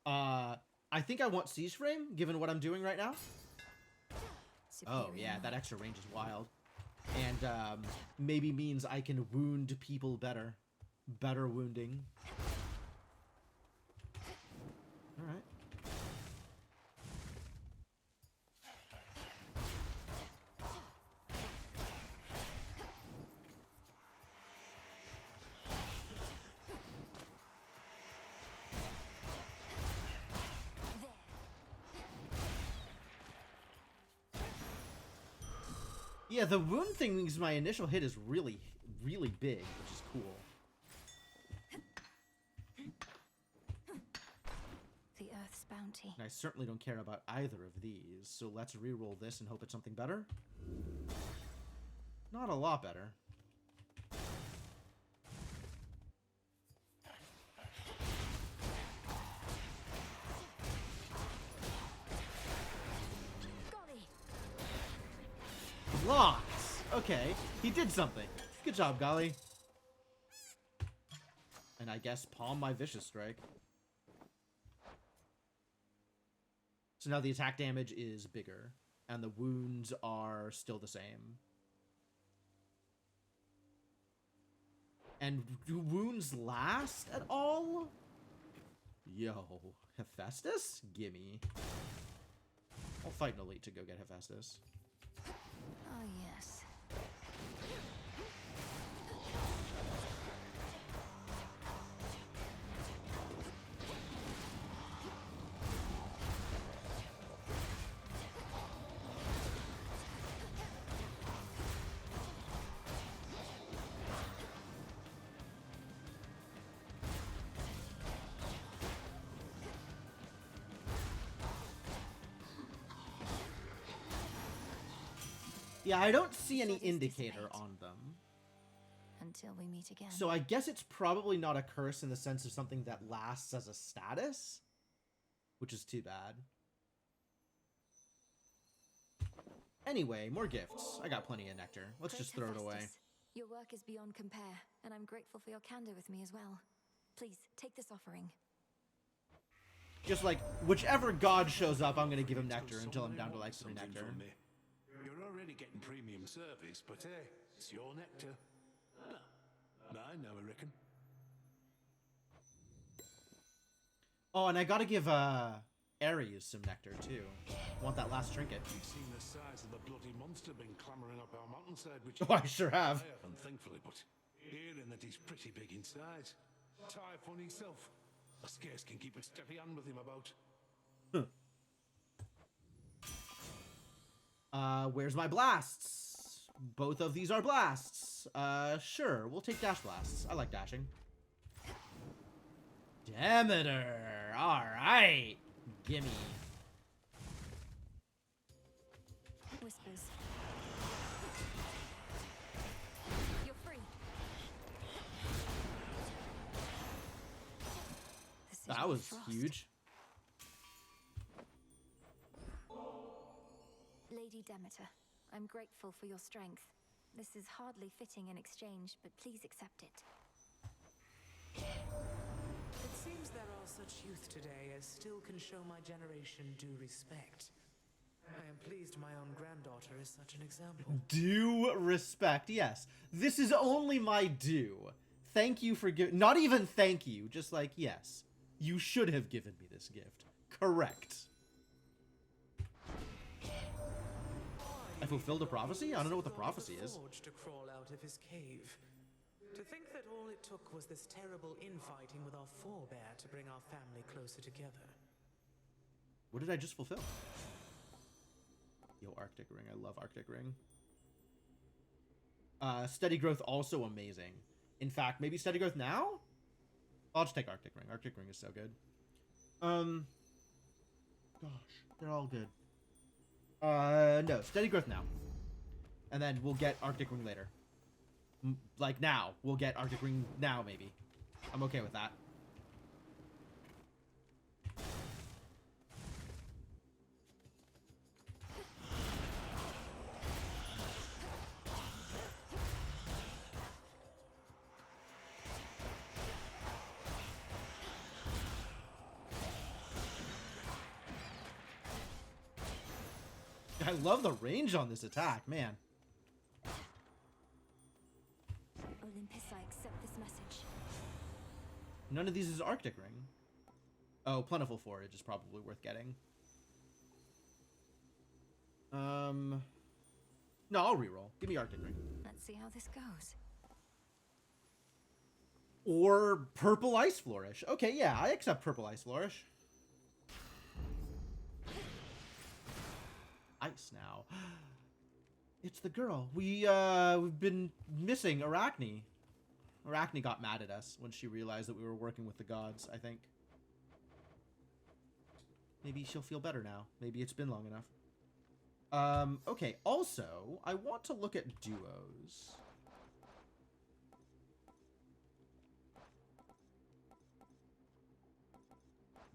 I think I want Siege Frame, given what I'm doing right now. Oh, yeah, that extra range is wild. And maybe means I can wound people better. Better wounding. Alright. Yeah, the wound thing means my initial hit is really, really big, which is cool. The Earth's bounty. And I certainly don't care about either of these, so let's re-roll this and hope it's something better. Not a lot better. Lots. Okay, he did something. Good job, Golly. And I guess palm my Vicious Strike. So now the attack damage is bigger, and the wounds are still the same. And do wounds last at all? Yo, Hephaestus? Gimme. I'll fight an elite to go get Hephaestus. Oh, yes. Yeah, I don't see any indicator on them. Until we meet again. So I guess it's probably not a curse in the sense of something that lasts as a status, which is too bad. Anyway, more gifts. I got plenty of nectar. Let's just throw it away. Your work is beyond compare, and I'm grateful for your candor with me as well. Please, take this offering. Just like, whichever god shows up, I'm going to give him nectar until I'm down to like 3 nectar. You're already getting premium service, but hey, it's your nectar. I know, I reckon. Oh, and I gotta give Ares some nectar too. Want that last trinket. You've seen the size of the bloody monster been clambering up our mountainside, which Oh, I sure have. I haven't, thankfully, but hearing that he's pretty big in size. Typhon himself. I scarce can keep a steady hand with him about. Where's my blasts? Both of these are blasts. Sure, we'll take dash blasts. I like dashing. Demeter! Alright! Gimme. Whispers. You're free. That was huge. Lady Demeter, I'm grateful for your strength. This is hardly fitting an exchange, but please accept it. It seems there are such youth today as still can show my generation due respect. I am pleased my own granddaughter is such an example. Due respect, yes. This is only my due. Thank you for giving... Not even thank you, just like, yes. You should have given me this gift. Correct. I fulfilled a prophecy? I don't know what the prophecy is. To crawl out of his cave. To think that all it took was this terrible infighting with our forebear to bring our family closer together. What did I just fulfill? Yo, Arctic Ring. I love Arctic Ring. Steady Growth, also amazing. In fact, maybe Steady Growth now? I'll just take Arctic Ring. Arctic Ring is so good. Gosh, they're all good. No, Steady Growth now. And then we'll get Arctic Ring later. Like now. We'll get Arctic Ring now, maybe. I'm okay with that. I love the range on this attack, man. Olympus, I accept this message. None of these is Arctic Ring. Oh, Plentiful Forage is probably worth getting. No, I'll reroll. Give me Arctic Ring. Let's see how this goes. Or Purple Ice Flourish. Okay, yeah, I accept Purple Ice Flourish. Ice now. It's the girl. We've been missing, Arachne. Arachne got mad at us when she realized that we were working with the gods, I think. Maybe she'll feel better now. Maybe it's been long enough. Okay, also, I want to look at duos.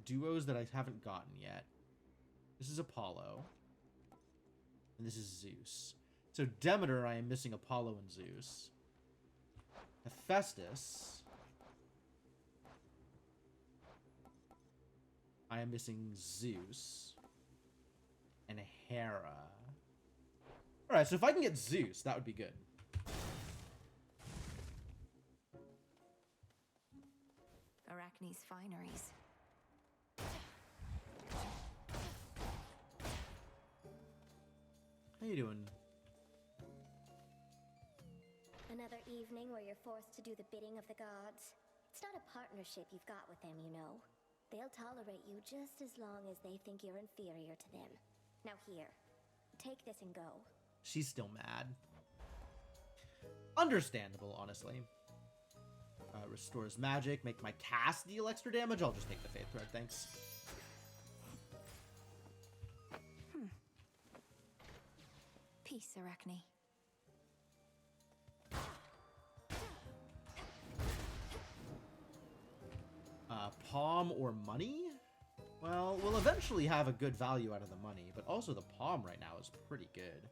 Duos that I haven't gotten yet. This is Apollo. And this is Zeus. So Demeter, I am missing Apollo and Zeus. Hephaestus, I am missing Zeus. And Hera. Alright, so if I can get Zeus, that would be good. Arachne's fineries. How you doing? Another evening where you're forced to do the bidding of the gods. It's not a partnership you've got with them, you know. They'll tolerate you just as long as they think you're inferior to them. Now here, take this and go. She's still mad. Understandable, honestly. Restores magic, make my cast deal extra damage. I'll just take the Faith Thread, thanks. Peace, Arachne. Palm or money? Well, we'll eventually have a good value out of the money, but also the palm right now is pretty good.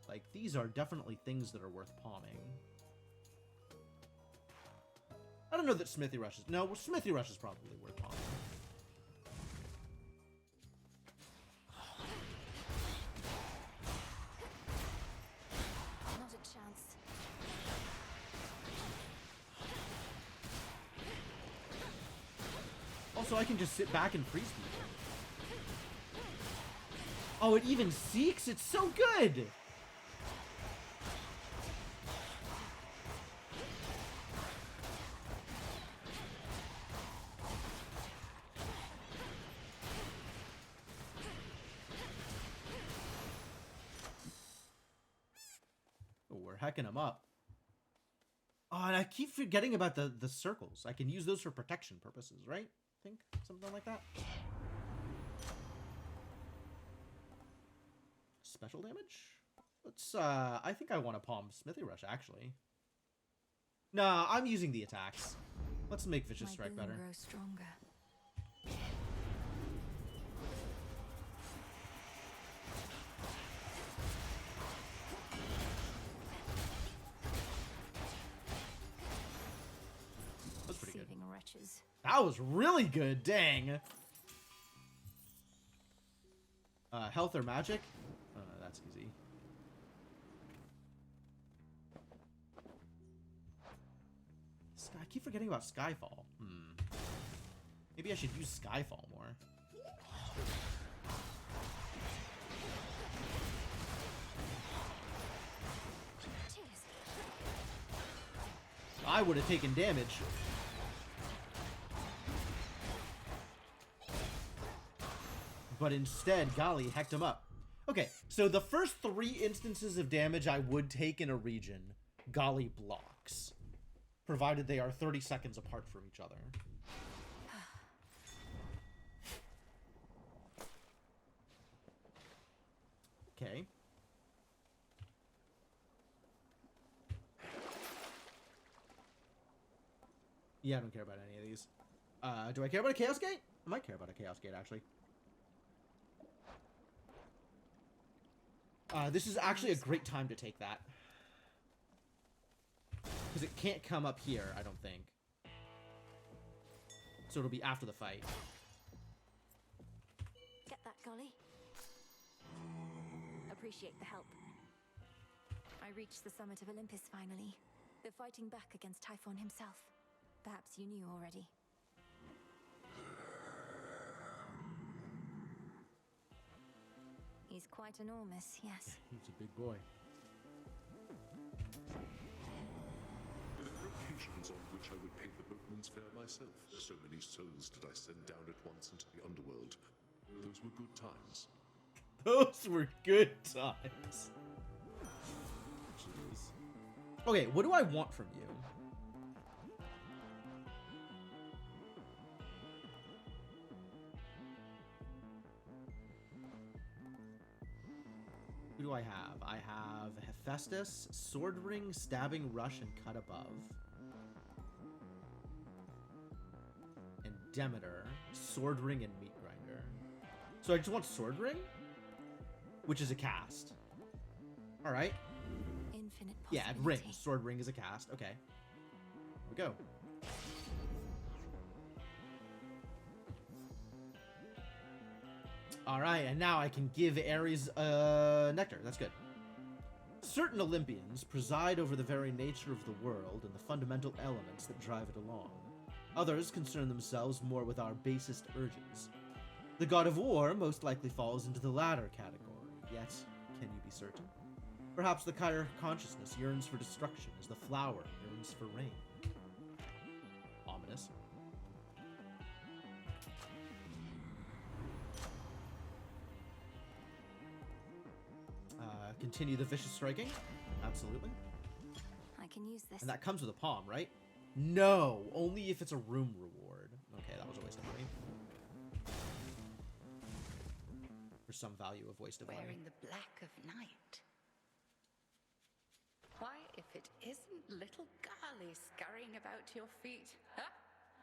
Like, these are definitely things that are worth palming. I don't know that Smithy Rush is... No, Smithy Rush is probably worth palming. Not a chance. Also, I can just sit back and freeze people. Oh, it even seeks? It's so good! hecking him up. Oh, and I keep forgetting about the circles. I can use those for protection purposes, right? I think something like that. Special damage? Let's, I think I want to palm Smithy Rush, actually. Nah, I'm using the attacks. Let's make Vicious Strike better. Grow stronger. That's pretty good. Wretches. That was really good, dang. Health or magic? That's easy. I keep forgetting about Skyfall. Maybe I should use Skyfall more. I would have taken damage. But instead, Golly hecked him up. Okay, so the first 3 instances of damage I would take in a region, Golly blocks. Provided they are 30 seconds apart from each other. Okay. Yeah, I don't care about any of these. Do I care about a Chaos Gate? I might care about a Chaos Gate, actually. This is actually a great time to take that. Because it can't come up here, I don't think. So it'll be after the fight. Get that, Golly. Appreciate the help. I reached the summit of Olympus finally. They're fighting back against Typhon himself. Perhaps you knew already. He's quite enormous, yes. He's a big boy. There were occasions on which I would paint the boatman's fair myself. So many souls did I send down at once into the underworld. Those were good times. Those were good times. Jeez. Okay, what do I want from you? Who do I have? I have Hephaestus, Sword Ring, Stabbing Rush, and Cut Above. And Demeter, Sword Ring, and Meat Grinder. So I just want Sword Ring? Which is a cast. Alright. Infinite Yeah, possibility. Ring. Sword Ring is a cast. Okay. Here we go. Alright, and now I can give Ares nectar. That's good. Certain Olympians preside over the very nature of the world and the fundamental elements that drive it along. Others concern themselves more with our basest urges. The god of war most likely falls into the latter category, yet can you be certain? Perhaps the Kyre consciousness yearns for destruction as the flower yearns for rain. Ominous. Continue the vicious striking. Absolutely. I can use this. And that comes with a palm, right? No, only if it's a room reward. Okay, that was a waste of money. For some value of waste of money. Wearing the black of night. Why, if it isn't little Golly scurrying about your feet? Huh?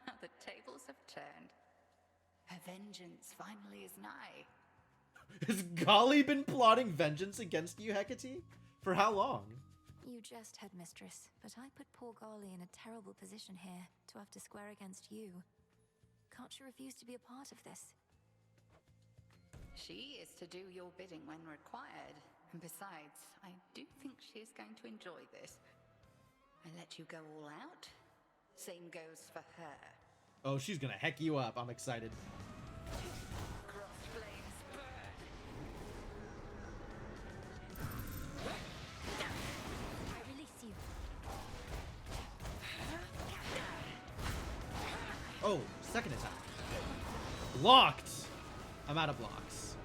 How the tables have turned. Her vengeance finally is nigh. Has Golly been plotting vengeance against you, Hecate? For how long? You jest, headmistress, but I put poor Golly in a terrible position here to have to square against you. Can't you refuse to be a part of this? She is to do your bidding when required. And besides, I do think she is going to enjoy this. I let you go all out. Same goes for her. Oh, she's gonna heck you up. I'm excited. Crossed flames burn. I release you. Oh, second attack. Blocked! I'm out of blocks.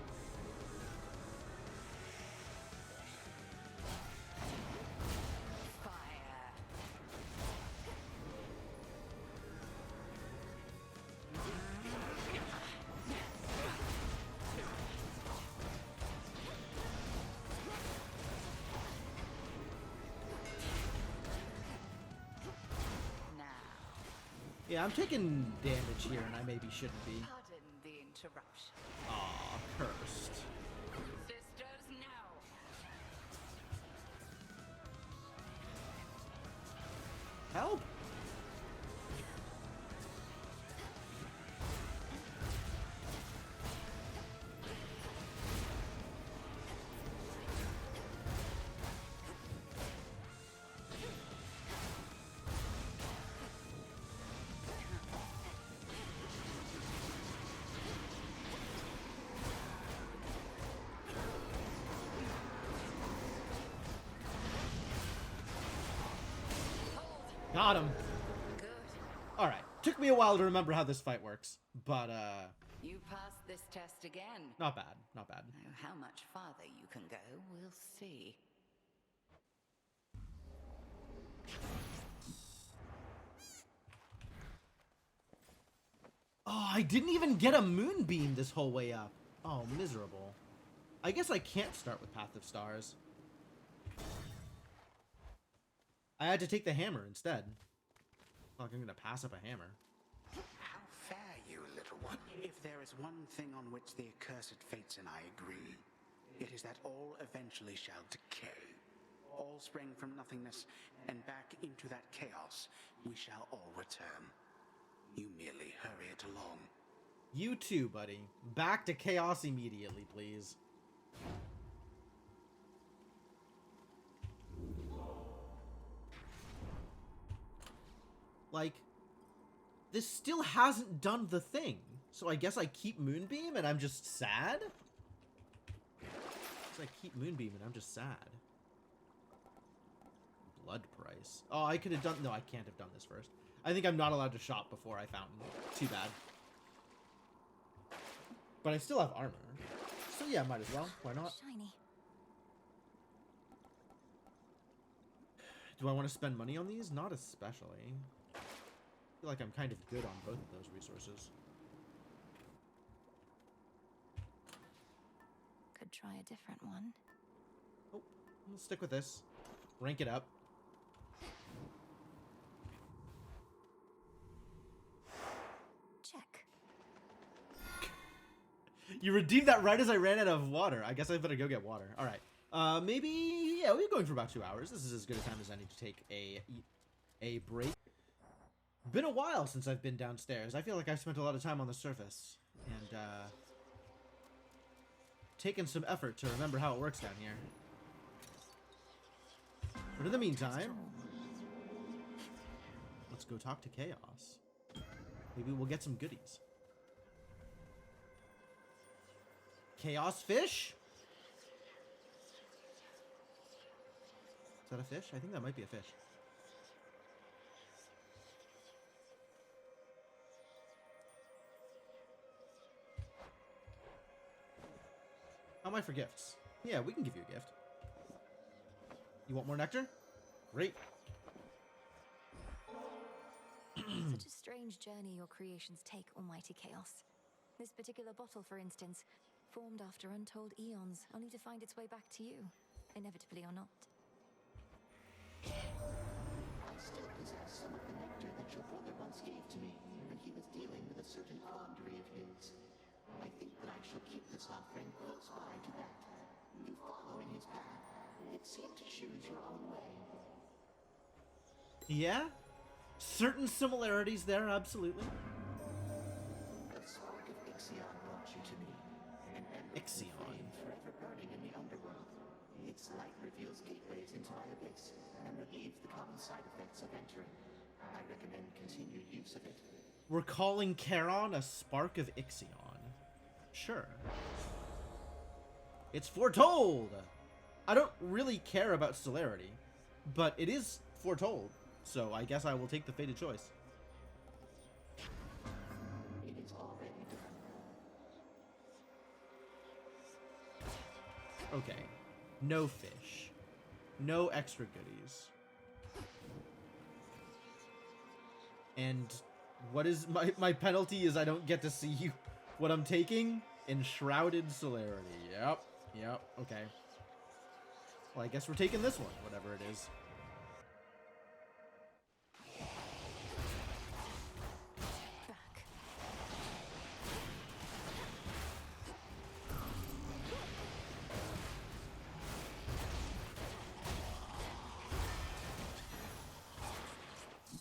Yeah, I'm taking damage here, and I maybe shouldn't be. Pardon the interruption. Aw, cursed. Sisters, no. Help! Got him. Alright. Took me a while to remember how this fight works. But, You passed this test again. not bad. Not bad. Now, how much farther you can go, we'll see. Oh, I didn't even get a moonbeam this whole way up. Oh, miserable. I guess I can't start with Path of Stars. I had to take the hammer instead. Like I'm gonna pass up a hammer. How fair, you little one. If there is one thing on which the accursed fates and I agree, it is that all eventually shall decay. All spring from nothingness, and back into that chaos we shall all return. You merely hurry it along. You too, buddy. Back to chaos immediately, please. Like, this still hasn't done the thing. So I guess I keep Moonbeam and I'm just sad? I keep Moonbeam and I'm just sad. Blood price. Oh, I could have done... No, I can't have done this first. I think I'm not allowed to shop before I fountain. Too bad. But I still have armor. So yeah, might as well. Why not? Shiny. Do I want to spend money on these? Not especially. I feel like I'm kind of good on both of those resources. Could try a different one. Oh, we'll stick with this. Rank it up. Check. You redeemed that right as I ran out of water. I guess I better go get water. All right. Maybe... Yeah, we're going for about 2 hours. This is as good a time as any to take a break. Been a while since I've been downstairs. I feel like I've spent a lot of time on the surface. And, taken some effort to remember how it works down here. But in the meantime, let's go talk to Chaos. Maybe we'll get some goodies. Chaos fish? Is that a fish? I think that might be a fish. How am I for gifts? Yeah, we can give you a gift. You want more nectar? Great. Such a strange journey your creations take, Almighty Chaos. This particular bottle, for instance, formed after untold eons, only to find its way back to you, inevitably or not. I still possess some of the nectar that your brother once gave to me when he was dealing with a certain quandary of his. I think that I shall keep this offering close by to that. You follow in his path. It seemed to choose your own way. Yeah? Certain similarities there, absolutely. The spark of Ixion brought you to me. An emerald flame forever burning in the underworld. Its light reveals gateways into my abyss and relieves the common side effects of entering. I recommend continued use of it. We're calling Charon a spark of Ixion. Sure. It's foretold! I don't really care about celerity, but it is foretold, so I guess I will take the fated choice. It is already done. Okay. No fish. No extra goodies. And what is my penalty is I don't get to see what I'm taking? Enshrouded celerity. Yep, okay. Well, I guess we're taking this one, whatever it is.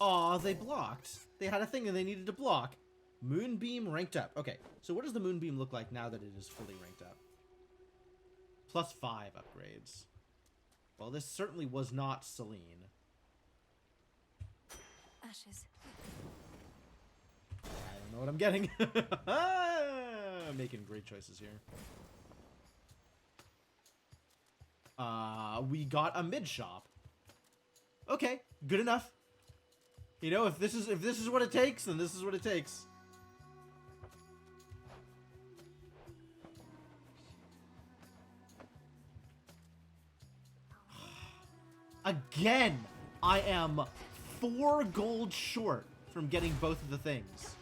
Aw, they blocked. They had a thing and they needed to block. Moonbeam ranked up. Okay, so what does the Moonbeam look like now that it is fully ranked up? +5 upgrades. Well, this certainly was not Celine. Ashes. I don't know what I'm getting. I'm making great choices here. We got a mid shop. Okay, good enough. You know, if this is what it takes, then this is what it takes. Again, I am 4 gold short from getting both of the things.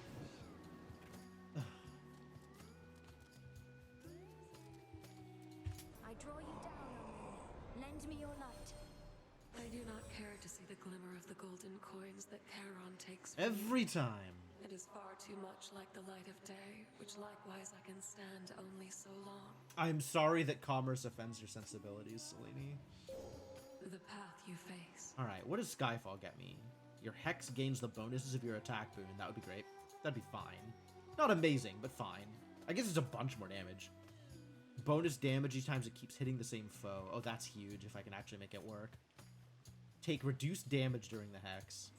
I draw you down, Omin. Lend me your light. I do not care to see the glimmer of the golden coins that Charon takes from Every you. time. It is far too much like the light of day, which likewise I can stand only so long. I'm sorry that commerce offends your sensibilities, Selene. The path you face. Alright, what does Skyfall get me? Your Hex gains the bonuses of your attack boon. That would be great. That'd be fine. Not amazing, but fine. I guess it's a bunch more damage. Bonus damage each time it keeps hitting the same foe. Oh, that's huge if I can actually make it work. Take reduced damage during the Hex.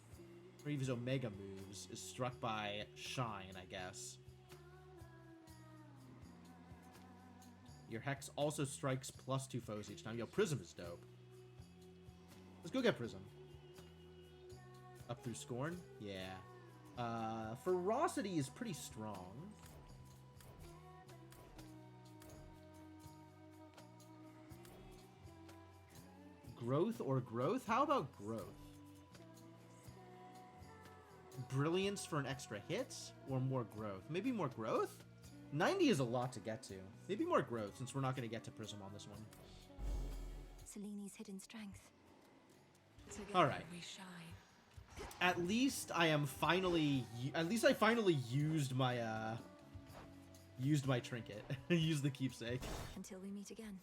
Reeve's Omega moves is struck by Shine, I guess. Your Hex also strikes +2 foes each time. Yo, Prism is dope. Let's go get Prism. Up through Scorn? Yeah. Ferocity is pretty strong. Growth or Growth? How about Growth? Brilliance for an extra hit? Or more Growth? Maybe more Growth? 90 is a lot to get to. Maybe more Growth, since we're not going to get to Prism on this one. Selene's hidden strength. All right. We shine. At least I am finally. At least I finally used my trinket. Used the keepsake. Until we meet again.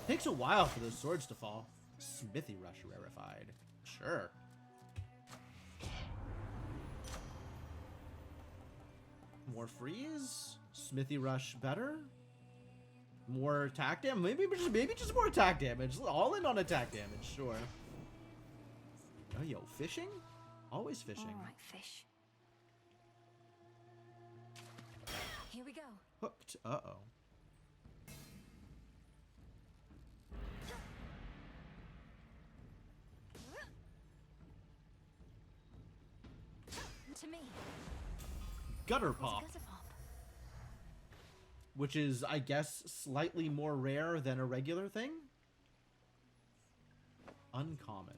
Takes a while for those swords to fall. Smithy Rush rarefied. Sure. More freeze? Smithy Rush better? More attack damage? Maybe just more attack damage. All in on attack damage, sure. Oh, yo, fishing? Always fishing. All right, fish. Here we go. Hooked. Uh-oh. To me. Gutter Pop. Which is, I guess, slightly more rare than a regular thing? Uncommon.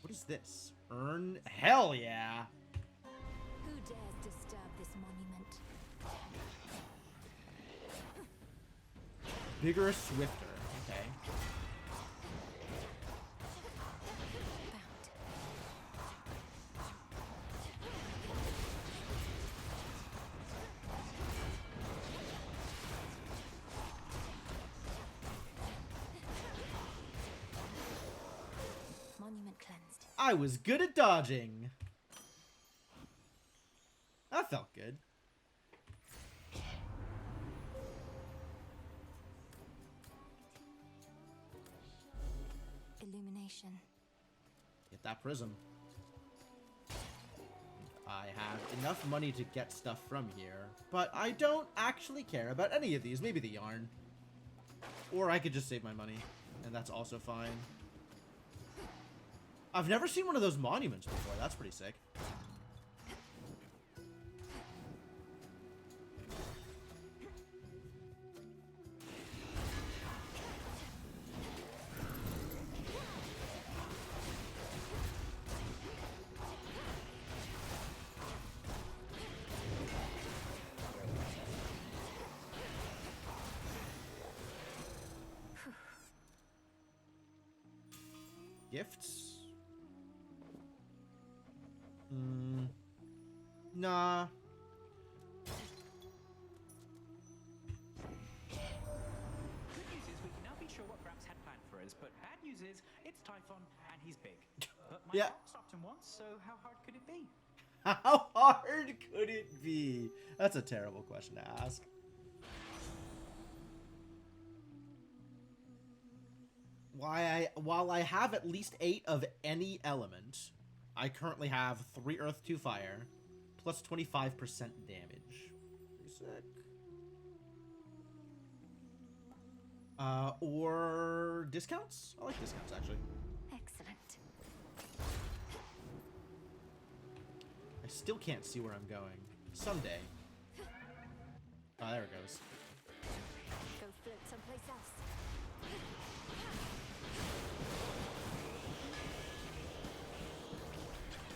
What is this? Earn? Hell yeah! Who dares disturb this monument? Bigger, swifter. Okay. Monument cleansed. I was good at dodging. That felt good. Illumination. Get that prism. I have enough money to get stuff from here, but I don't actually care about any of these. Maybe the yarn. Or I could just save my money, and that's also fine. I've never seen one of those monuments before. That's pretty sick. Gifts? Nah. Good news is we can now be sure what Gramps had planned for us, but bad news is it's Typhon and he's big. But my Yeah. dog stopped him once, so how hard could it be? How hard could it be? That's a terrible question to ask. While I have at least 8 of any element, I currently have 3 earth, 2 fire, plus 25% damage. Pretty sick. Or discounts? I like discounts, actually. Excellent. I still can't see where I'm going. Someday. Oh, there it goes. Go float someplace else.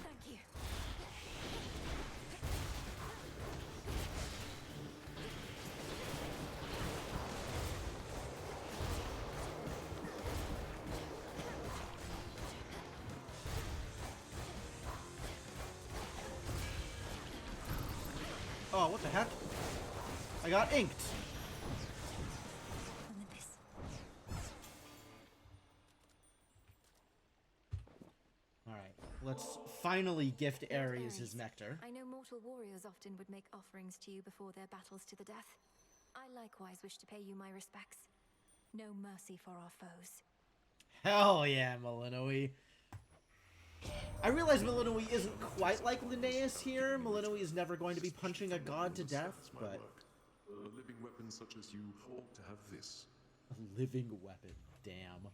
Thank you. Oh, what the heck? I got inked. Alright, let's finally gift Ares his nectar. I know mortal warriors often would make offerings to you before their battles to the death. I likewise wish to pay you my respects. No mercy for our foes. Hell yeah, Malinois. I realize Malinois isn't quite like Linnaeus here. Malinois is never going to be punching a god to death, but... A living weapon such as you ought to have this. A living weapon, damn.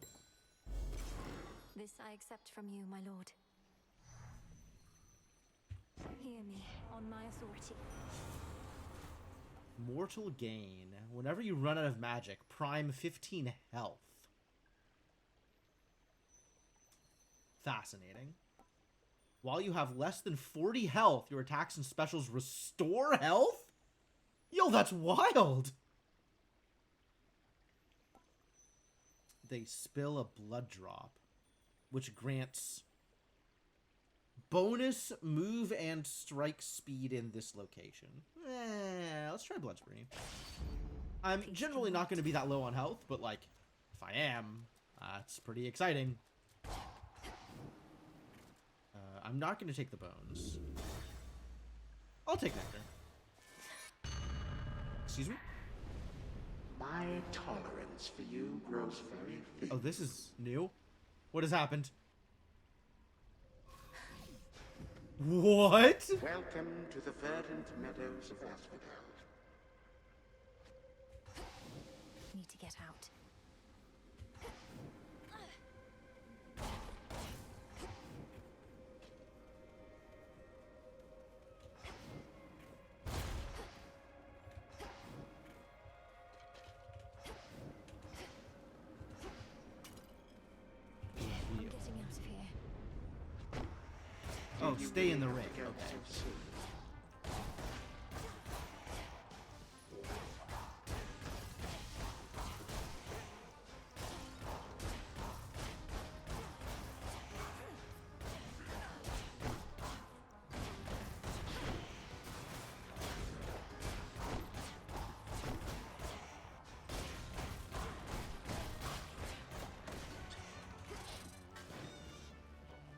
This I accept from you, my lord. Hear me, on my authority. Mortal gain. Whenever you run out of magic, prime 15 health. Fascinating. While you have less than 40 health, your attacks and specials restore health? Yo, that's wild! They spill a blood drop, which grants bonus move and strike speed in this location. Let's try blood spree. I'm generally not going to be that low on health, but like, if I am, it's pretty exciting. I'm not going to take the bones. I'll take nectar. Excuse me? My tolerance for you grows very thin. Oh, this is new? What has happened? What? Welcome to the verdant meadows of Asphodel. Need to get out. I'm getting out of here. Oh, stay in the ring. Okay.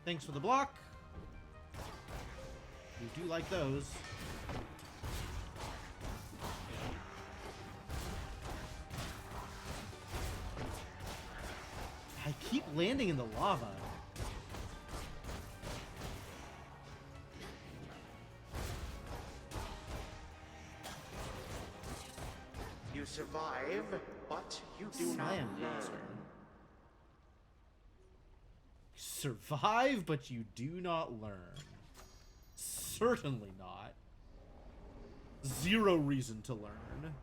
Thanks for the block. We do like those. I keep landing in the lava. You survive, but you do not Slam learn. monster. Survive, but you do not learn. Certainly not. Zero reason to learn.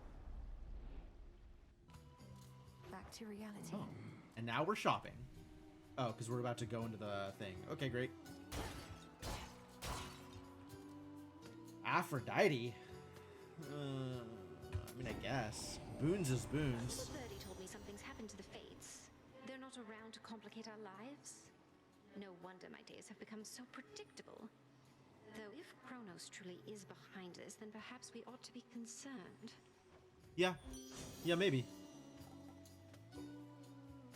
Back to reality. Oh. And now we're shopping. Oh, because we're about to go into the thing. Okay, great. Aphrodite? I mean, I guess. Boons is boons. Little birdie told me something's happened to the Fates. They're not around to complicate our lives. No wonder my days have become so predictable. Though if Kronos truly is behind this, then perhaps we ought to be concerned. Yeah. Yeah, maybe.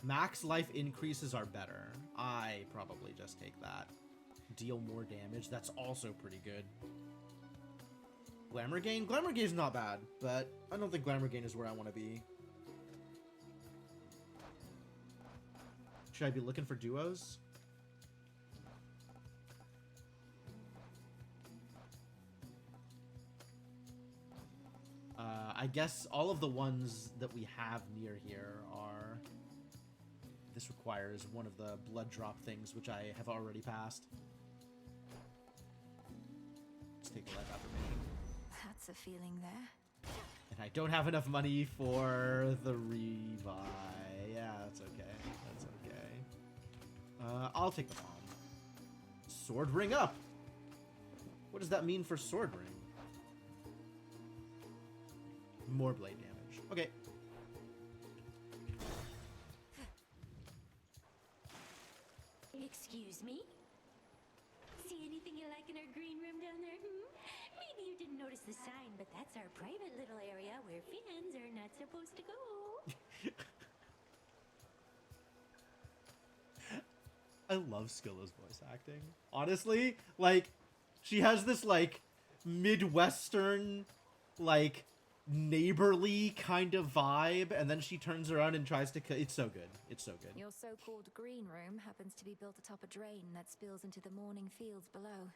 Max life increases are better. I probably just take that. Deal more damage. That's also pretty good. Glamour gain? Glamour gain is not bad, but I don't think glamour gain is where I want to be. Should I be looking for duos? I guess all of the ones that we have near here are... This requires one of the blood drop things, which I have already passed. Let's take the life affirmation. That's a feeling there. And I don't have enough money for the revive. Yeah, that's okay. That's okay. I'll take the bomb. Sword ring up! What does that mean for sword ring? More blade damage. Okay. Excuse me? See anything you like in our green room down there? Maybe you didn't notice the sign, but that's our private little area where fans are not supposed to go. I love Scylla's voice acting. Honestly, like, she has this, like, Midwestern, like, neighborly kind of vibe, and then she turns around and tries to it's so good. It's so good. Your so-called green room happens to be built atop a drain that spills into the morning fields below.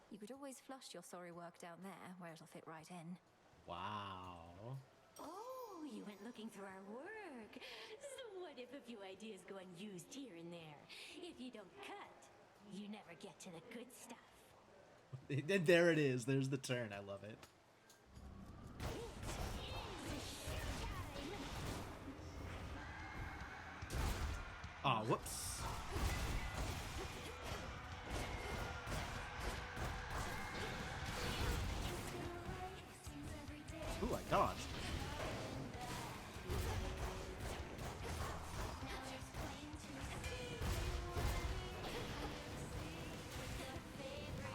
You could always flush your sorry work down there, where it'll fit right in. Wow. Oh, you went looking through our work. So what if a few ideas go unused here and there? If you don't cut, you never get to the good stuff. And there it is. There's the turn. I love it. Ah, oh, whoops. Ooh, I dodged.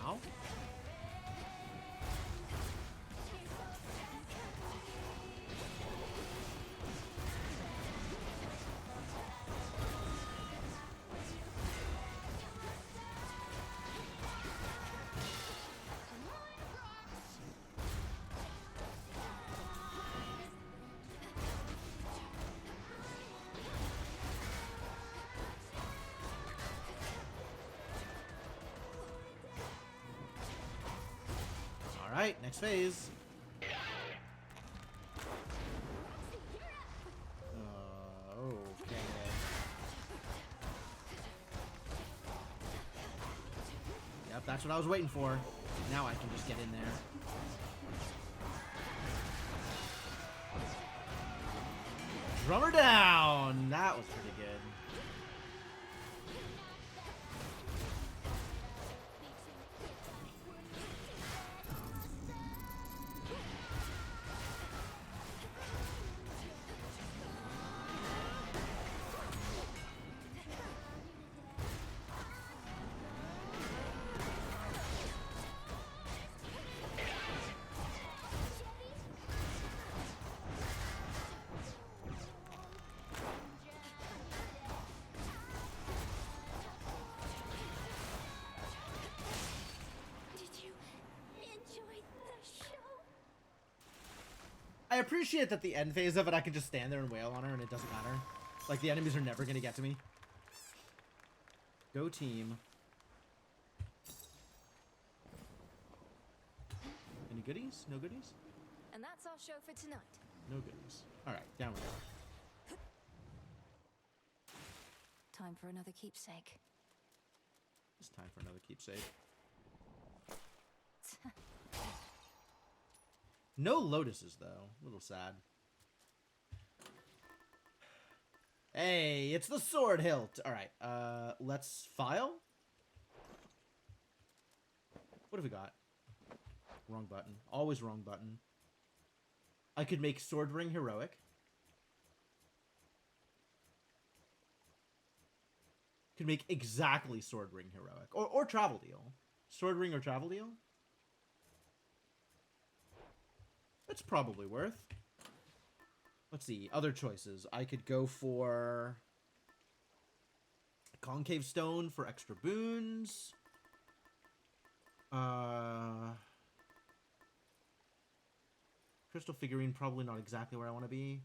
Ow. Alright, next phase. Okay. Yep, that's what I was waiting for. Now I can just get in there. Drummer down! That was pretty good. I appreciate that the end phase of it, I can just stand there and wail on her and it doesn't matter. Like, the enemies are never going to get to me. Go team. Any goodies? No goodies? And that's our show for tonight. No goodies. Alright, down we go. Time for another keepsake. It's time for another keepsake. No lotuses, though. A little sad. Hey, it's the sword hilt. All right, let's file. What have we got? Wrong button. Always wrong button. I could make sword ring heroic. Could make exactly Sword Ring heroic. Or Travel Deal. Sword Ring or Travel Deal? That's probably worth. Let's see. Other choices. I could go for Concave Stone for extra boons. Crystal Figurine, probably not exactly where I want to be.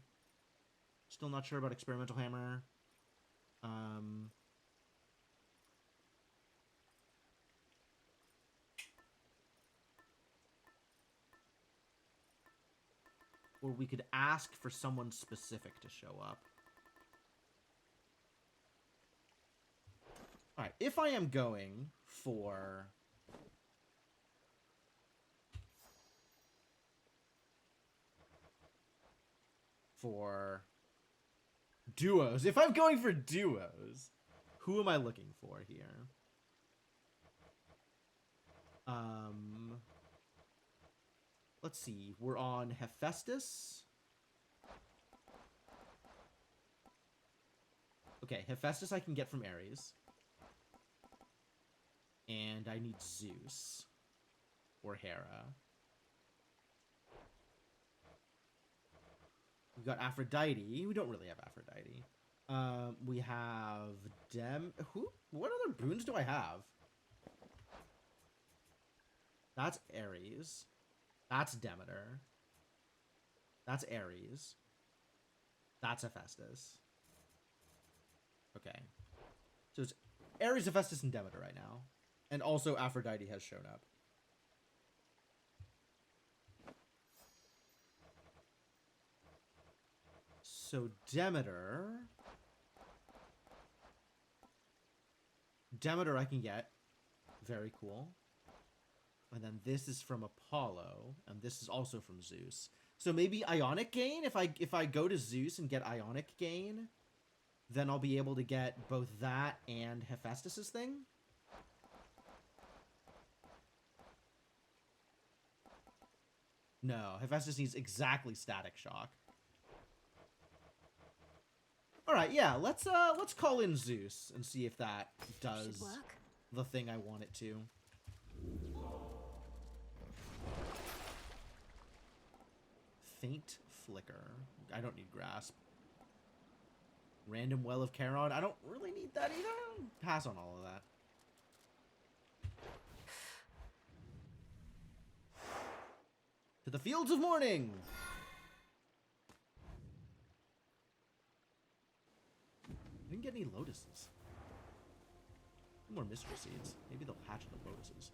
Still not sure about Experimental Hammer. Or we could ask for someone specific to show up. Alright, if I am going for... duos. If I'm going for duos, who am I looking for here? Let's see. We're on Hephaestus. Okay, Hephaestus I can get from Ares. And I need Zeus. Or Hera. We've got Aphrodite. We don't really have Aphrodite. We have What other boons do I have? That's Ares. That's Demeter. That's Ares. That's Hephaestus. Okay. So it's Ares, Hephaestus, and Demeter right now. And also Aphrodite has shown up. So Demeter I can get. Very cool. And then this is from Apollo, and this is also from Zeus. So maybe Ionic Gain? If I go to Zeus and get Ionic Gain, then I'll be able to get both that and Hephaestus's thing? No, Hephaestus needs exactly Static Shock. Alright, yeah, let's call in Zeus and see if that does the thing I want it to. Faint Flicker. I don't need Grasp. Random Well of Charon. I don't really need that either. Pass on all of that. To the Fields of Morning! I didn't get any lotuses. More mystery seeds. Maybe they'll hatch the lotuses.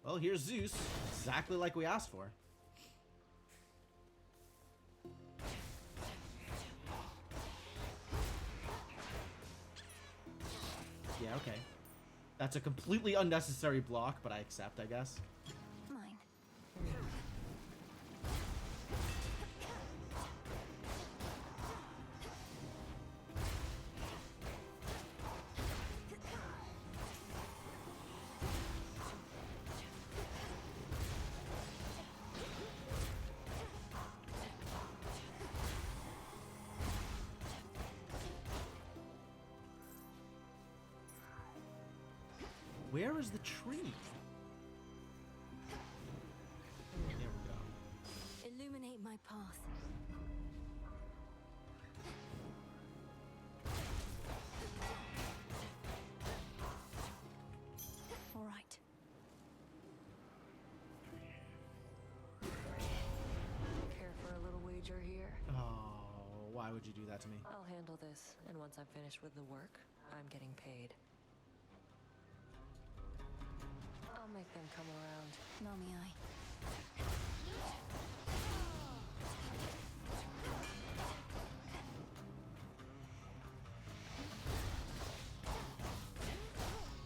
Well, here's Zeus. Exactly like we asked for. Yeah, okay. That's a completely unnecessary block, but I accept, I guess. Where is the tree? There we go. Illuminate my path. All right. Care for a little wager here? Oh, why would you do that to me? I'll handle this, and once I'm finished with the work, I'm getting paid. I'll make them come around. Nami,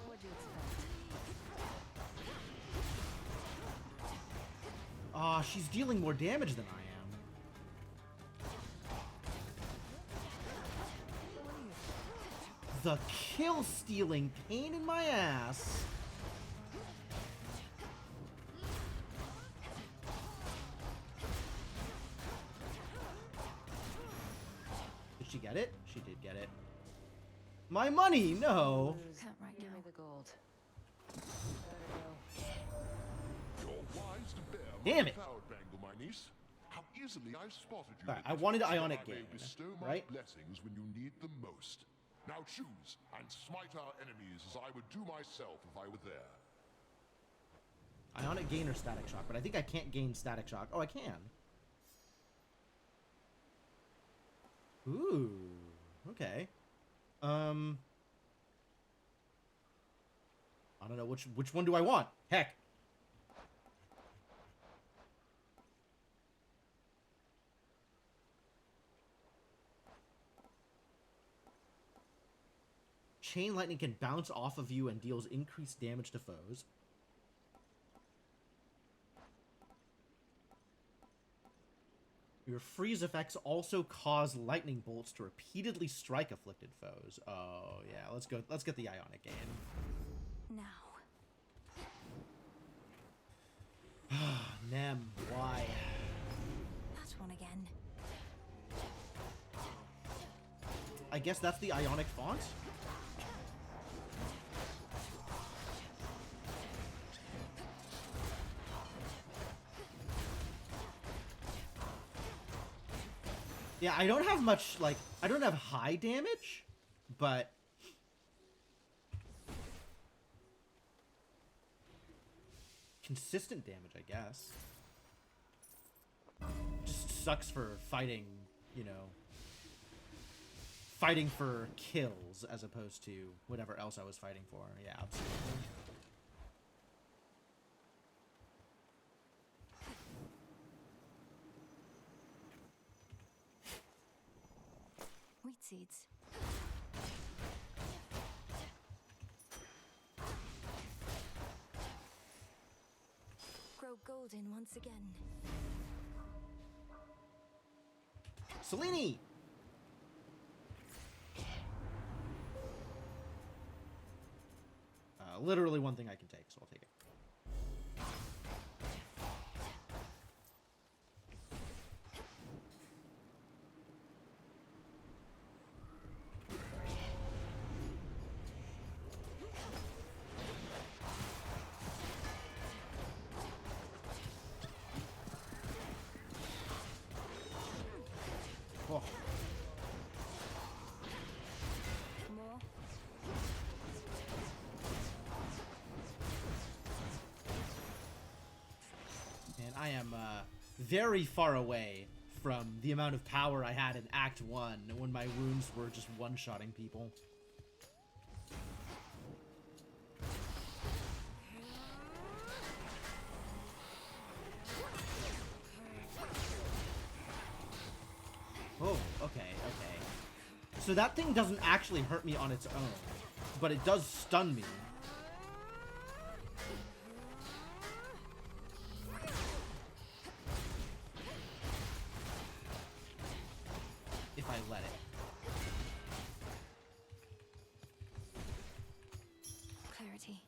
What'd you expect? Aw, she's dealing more damage than I am. The kill-stealing pain in my ass. she get it? She did get it. My money! No! Can't right Give now. me the gold. You're wise to bear Damn my it. cloud bangle, my niece. How easily I spotted you. Alright, with I it, wanted so that Ionic I may Gain, bestow my right? blessings when you need them most. Now choose and smite our enemies as I would do myself if I were there. Ionic Gain or Static Shock, but I think I can't gain Static Shock. Oh, I can. Ooh. Okay. I don't know which one do I want? Heck. Chain Lightning can bounce off of you and deals increased damage to foes. Your freeze effects also cause lightning bolts to repeatedly strike afflicted foes. Oh yeah, let's go. Let's get the Ionic Gain. Now. Nem, why? That one again. I guess that's the Ionic font? Yeah, I don't have much, like, I don't have high damage, but... consistent damage, I guess. Just sucks for fighting, you know... fighting for kills as opposed to whatever else I was fighting for. Yeah, absolutely. Wheat seeds. Grow golden once again. Selene! Literally one thing I can take, so I'll take it. Oh. More. And I am very far away from the amount of power I had in Act 1 when my wounds were just one-shotting people. Oh, okay. So that thing doesn't actually hurt me on its own, but it does stun me. If I let it. Clarity.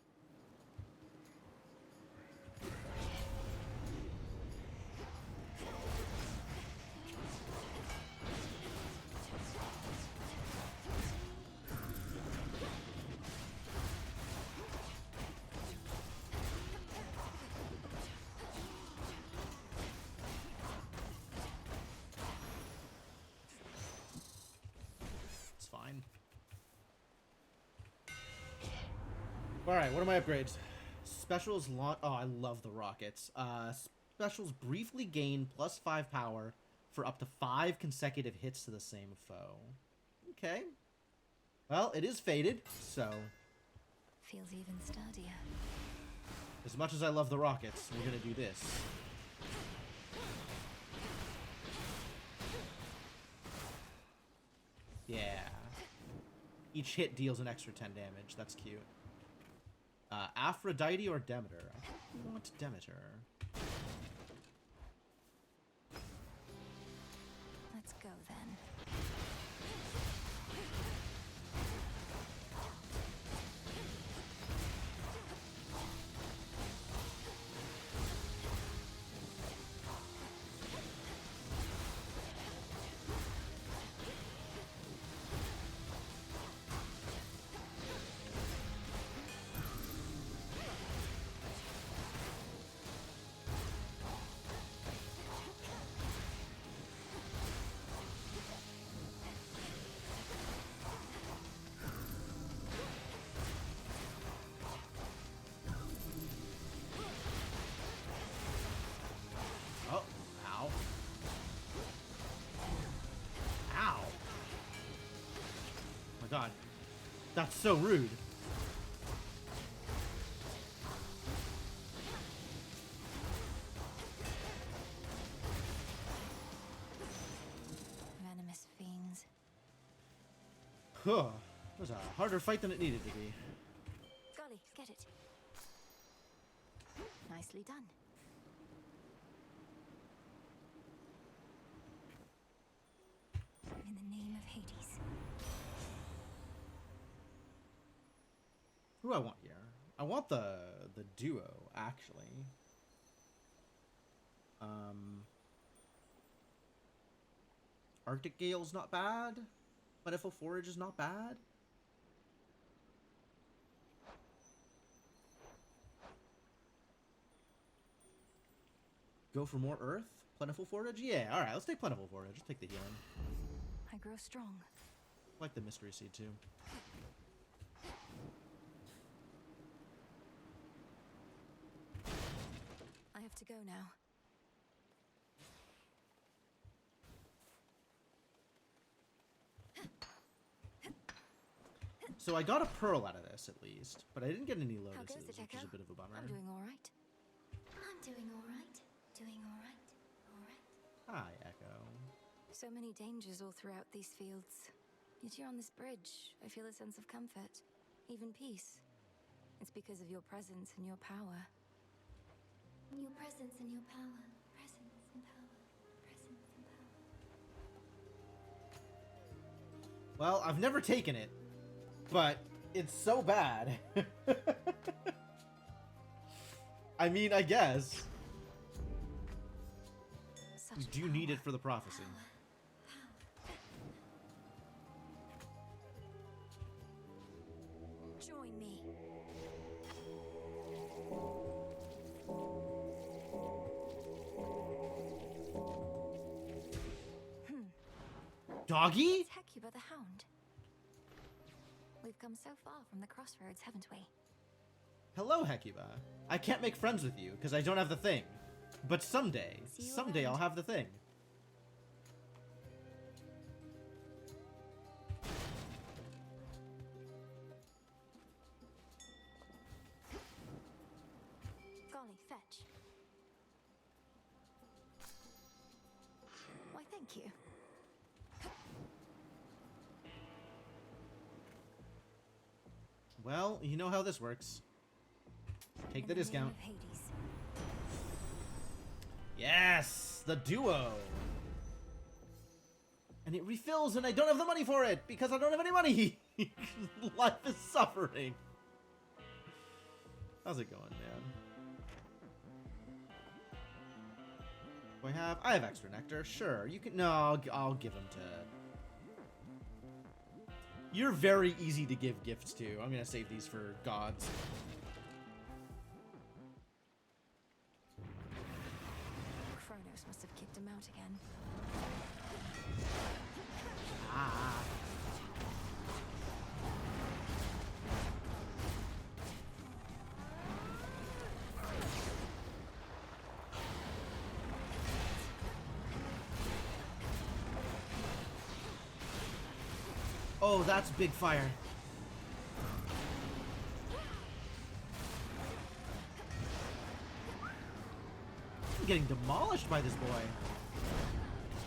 It's fine. Alright, what are my upgrades? Specials launch... Oh, I love the rockets. Specials briefly gain +5 power for up to 5 consecutive hits to the same foe. Okay. Well, it is faded, so... Feels even sturdier. as much as I love the rockets, we're gonna do this. Yeah. Each hit deals an extra 10 damage. That's cute. Aphrodite or Demeter? I think we want Demeter. Let's go then. That's so rude. Venomous fiends. Huh. It was a harder fight than it needed to be. Golly, get it. Nicely done. In the name of Hades. Who do I want here? I want the duo, actually. Arctic Gale's not bad. Plentiful Forage is not bad. Go for more Earth? Plentiful Forage? Yeah, alright, let's take Plentiful Forage. Let's take the healing. I grow strong. I like the Mystery Seed, too. I have to go now. So I got a pearl out of this, at least. But I didn't get any lotuses, which is Echo? a bit of a bummer. I'm doing all right. I'm doing alright. Doing alright. Alright. Hi, Echo. So many dangers all throughout these fields. Yet here on this bridge, I feel a sense of comfort, even peace. It's because of your presence and your power. Your presence and your power. Presence and power. Presence and power. Well, I've never taken it, but it's so bad. I mean, I guess. You do need it for the prophecy. Join me. Doggy? It's Hecuba the Hound. We've come so far from the crossroads, haven't we? Hello, Hecuba. I can't make friends with you because I don't have the thing. But someday, I'll have the thing. Golly, fetch. Why, thank you. Well, you know how this works. Take the discount. Yes! The duo! And it refills and I don't have the money for it because I don't have any money! Life is suffering. How's it going, man? Do I have extra nectar. Sure, you can... No, I'll give them to... You're very easy to give gifts to. I'm gonna save these for gods. Kronos must have kicked him out again. Ah. Oh, that's big fire. I'm getting demolished by this boy.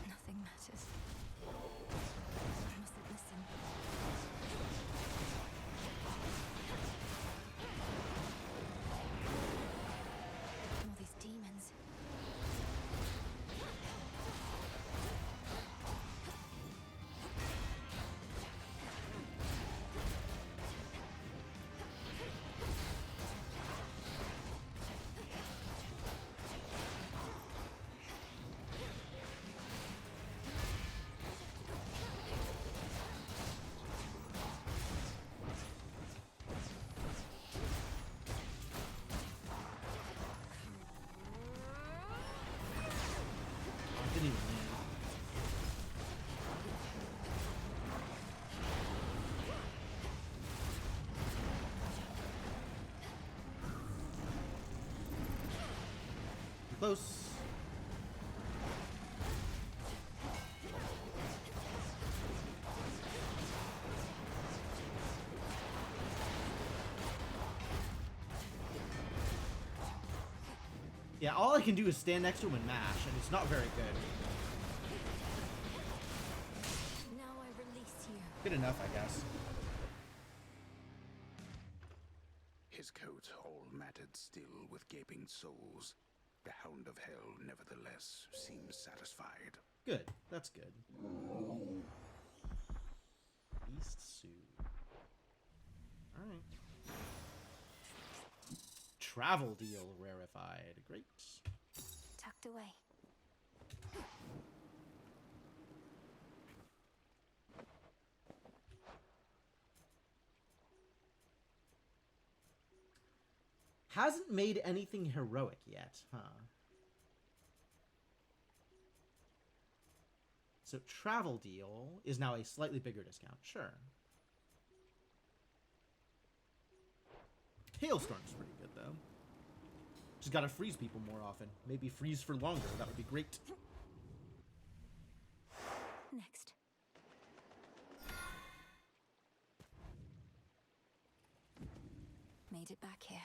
Nothing matters. I mustn't listen. All these demons. Didn't even land. Close. Yeah, all I can do is stand next to him and mash, and it's not very good. Now I release you. Good enough, I guess. His coat all matted still with gaping souls. The Hound of Hell, nevertheless, seems satisfied. Good. That's good. Beast suit. Alright. Travel deal rarefied. Great. Tucked away. Hasn't made anything heroic yet, huh? So travel deal is now a slightly bigger discount. Sure. Hailstorm's pretty good, though. Just gotta freeze people more often. Maybe freeze for longer. That would be great. Next. Made it back here.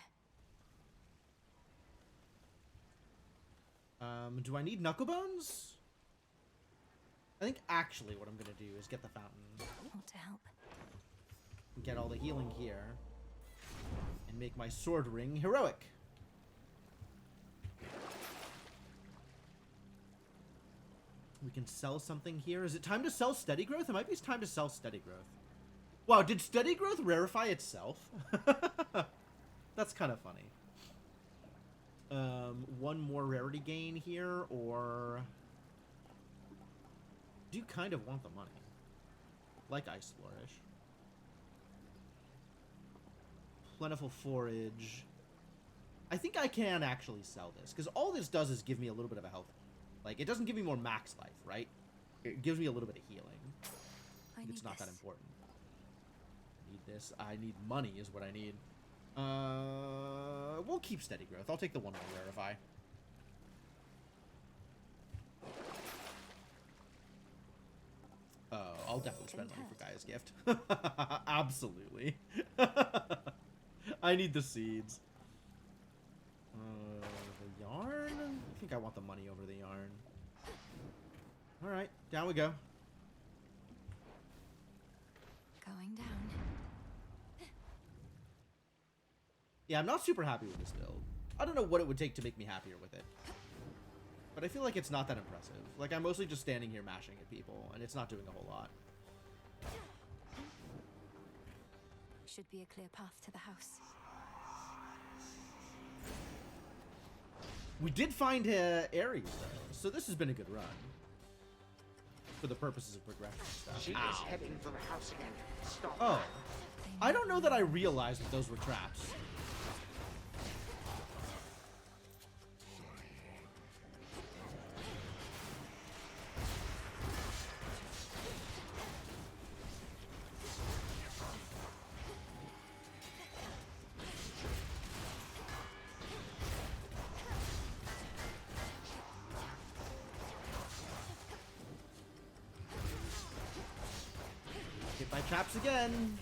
Do I need Knucklebones? I think actually what I'm gonna do is get the fountain. Want to help? Get all the healing here. And make my sword ring heroic. We can sell something here. Is it time to sell steady growth? It might be time to sell steady growth. Wow, did steady growth rarefy itself? That's kind of funny. One more rarity gain here, or... Do kind of want the money. Like Ice Flourish. Plentiful Forage. I think I can actually sell this, because all this does is give me a little bit of a health. Like, it doesn't give me more max life, right? It gives me a little bit of healing. It's not that important. I need this. I need money is what I need. We'll keep steady growth. I'll take the one more rarefy. Oh, I'll definitely spend money for Gaia's gift. Absolutely. I need the seeds. The yarn? I think I want the money over the yarn. Alright, down we go. Going down. Yeah, I'm not super happy with this build. I don't know what it would take to make me happier with it. But I feel like it's not that impressive. Like, I'm mostly just standing here mashing at people, and it's not doing a whole lot. Should be a clear path to the house. We did find Ares, though, so this has been a good run. For the purposes of progression stuff. She is heading for the house again. Stop. Oh. I don't know that I realized that those were traps. Hit by traps again.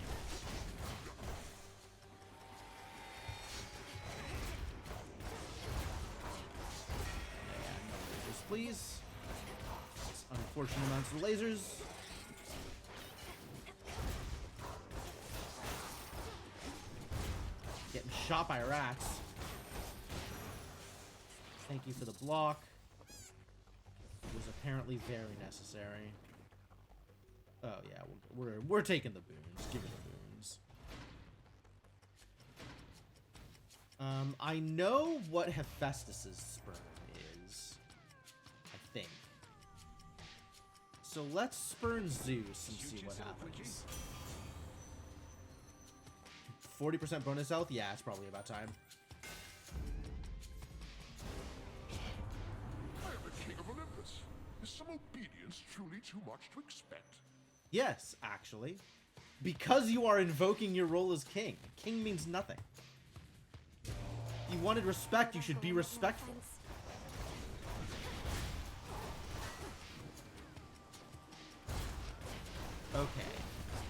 Please. It's unfortunate amounts of lasers. Getting shot by rats. Thank you for the block. It was apparently very necessary. Oh yeah, we're taking the boons. Give me the boons. I know what Hephaestus's sperm is. I think. So let's spurn Zeus and see what happens. 40% bonus health? Yeah, it's probably about time. I am the King of Olympus. Is some obedience truly too much to expect? Yes, actually. Because you are invoking your role as king. King means nothing. You wanted respect, you should be respectful. Okay.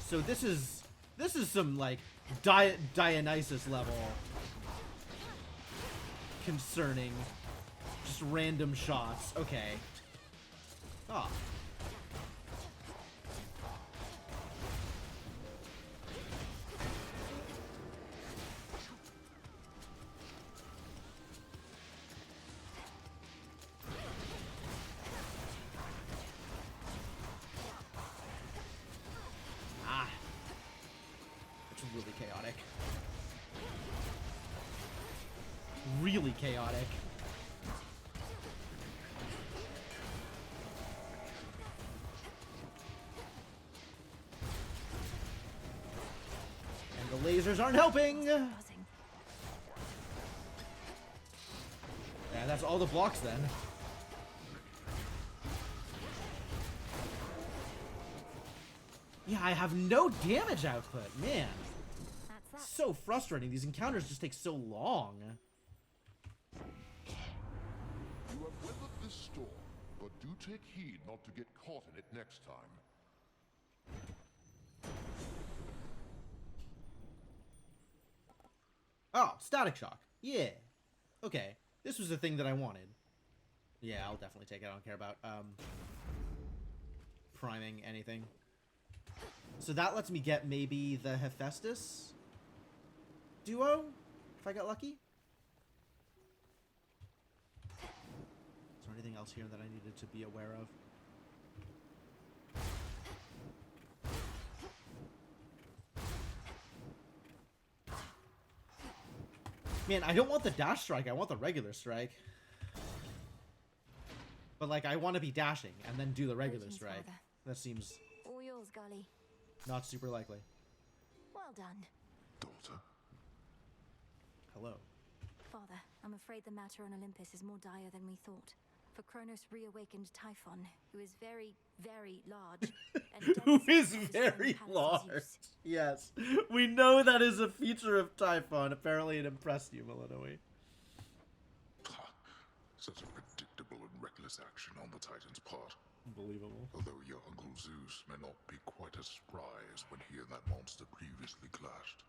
So this is some like Dionysus level concerning. Just random shots. Okay. Ah. Ah. It's really chaotic. Really chaotic. And the lasers aren't helping! Yeah, that's all the blocks then. Yeah, I have no damage output, man. So frustrating. These encounters just take so long. You have weathered this storm, but do take heed not to get caught in it next time. Oh, Static Shock. Yeah. Okay. This was the thing that I wanted. Yeah, I'll definitely take it. I don't care about priming anything. So that lets me get maybe the Hephaestus duo, if I get lucky. Is there anything else here that I needed to be aware of? Man, I don't want the dash strike. I want the regular strike. But, like, I want to be dashing and then do the regular strike. That seems All yours, Gully. not super likely. Well done. Daughter? Hello. Father, I'm afraid the matter on Olympus is more dire than we thought. For Kronos reawakened Typhon, who is very, very large. And Who is very large. Yes. We know that is a feature of Typhon. Apparently it impressed you, Milanoe. Such a predictable and reckless action on the Titan's part. Unbelievable. Although your Uncle Zeus may not be quite as spry as when he and that monster previously clashed.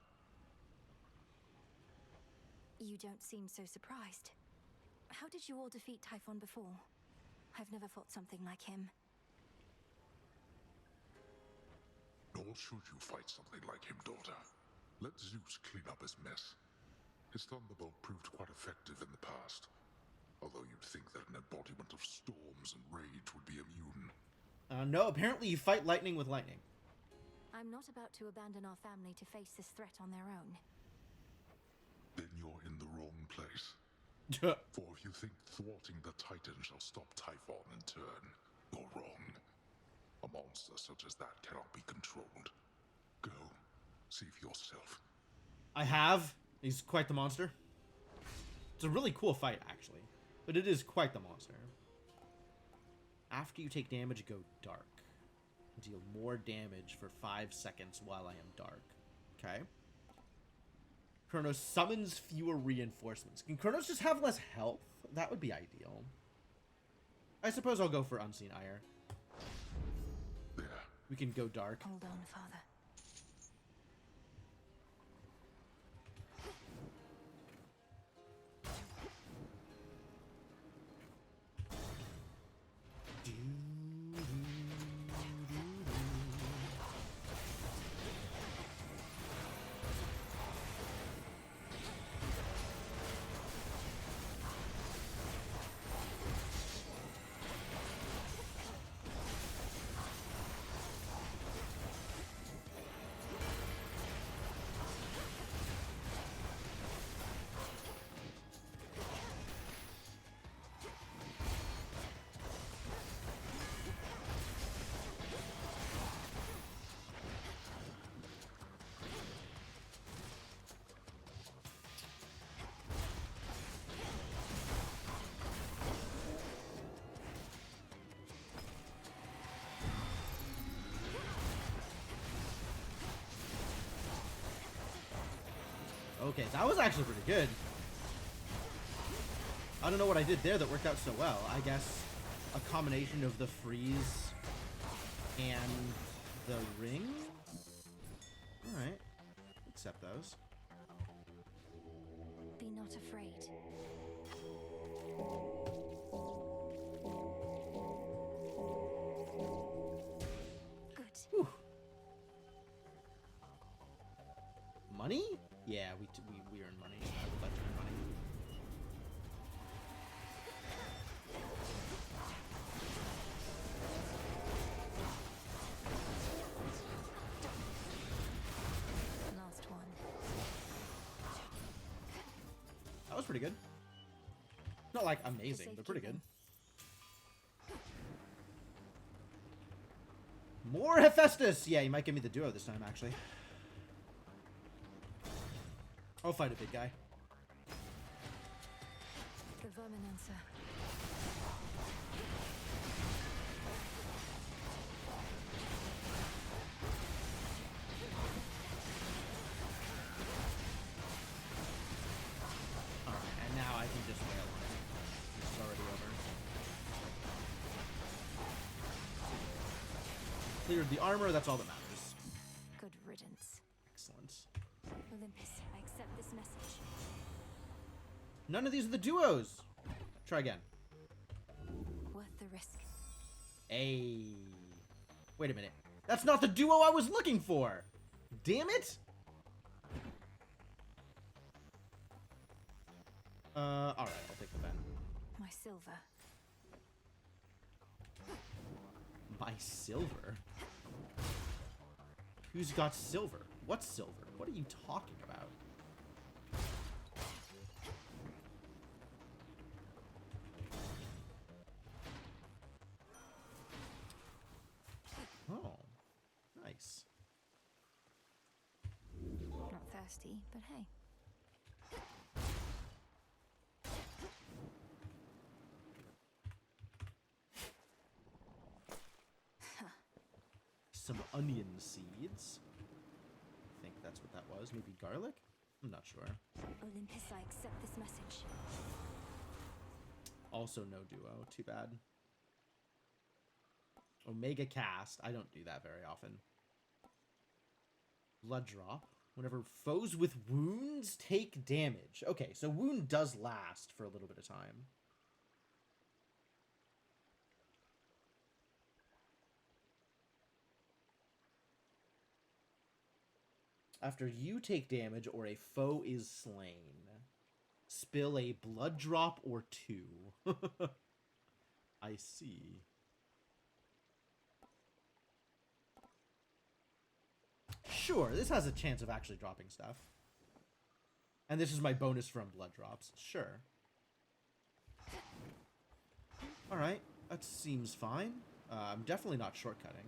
You don't seem so surprised. How did you all defeat Typhon before? I've never fought something like him. Nor should you fight something like him, daughter. Let Zeus clean up his mess. His thunderbolt proved quite effective in the past. Although you'd think that an embodiment of storms and rage would be immune. No, apparently you fight lightning with lightning. I'm not about to abandon our family to face this threat on their own. Then you're in the wrong place. For if you think thwarting the Titan shall stop Typhon in turn, you're wrong. A monster such as that cannot be controlled. Go, see for yourself. I have. He's quite the monster. It's a really cool fight, actually. But it is quite the monster. After you take damage, go dark. Deal more damage for 5 seconds while I am dark. Okay. Kronos summons fewer reinforcements. Can Kronos just have less health? That would be ideal. I suppose I'll go for Unseen Ire. We can go dark. Hold on, Father. Okay, that was actually pretty good. I don't know what I did there that worked out so well. I guess a combination of the freeze and the ring? Alright. Accept those. Be not afraid. money? Yeah, we earn money. I would like to earn money. Last one. That was pretty good. Not like amazing, but pretty good. More Hephaestus! Yeah, you might give me the duo this time, actually. I'll fight a big guy. The Verminancer. Alright, and now I can just wail on it. This is already over. Cleared the armor, that's all that matters. Good riddance. Excellent. Olympus, I accept this message. None of these are the duos! Try again. Worth the risk. Hey. Wait a minute. That's not the duo I was looking for! Damn it! Alright, I'll take the Ben. My silver. My silver? Who's got silver? What's silver? What are you talking about? Oh, nice. Not thirsty, but hey. Some onion seeds. I think that's what that was. Maybe garlic? I'm not sure. Olympus, I accept this message. Also no duo. Too bad. Omega cast. I don't do that very often. Blood drop. Whenever foes with wounds take damage. Okay, so wound does last for a little bit of time. After you take damage or a foe is slain, spill a blood drop or 2. I see. Sure, this has a chance of actually dropping stuff. And this is my bonus from blood drops. Sure. Alright, that seems fine. I'm definitely not shortcutting.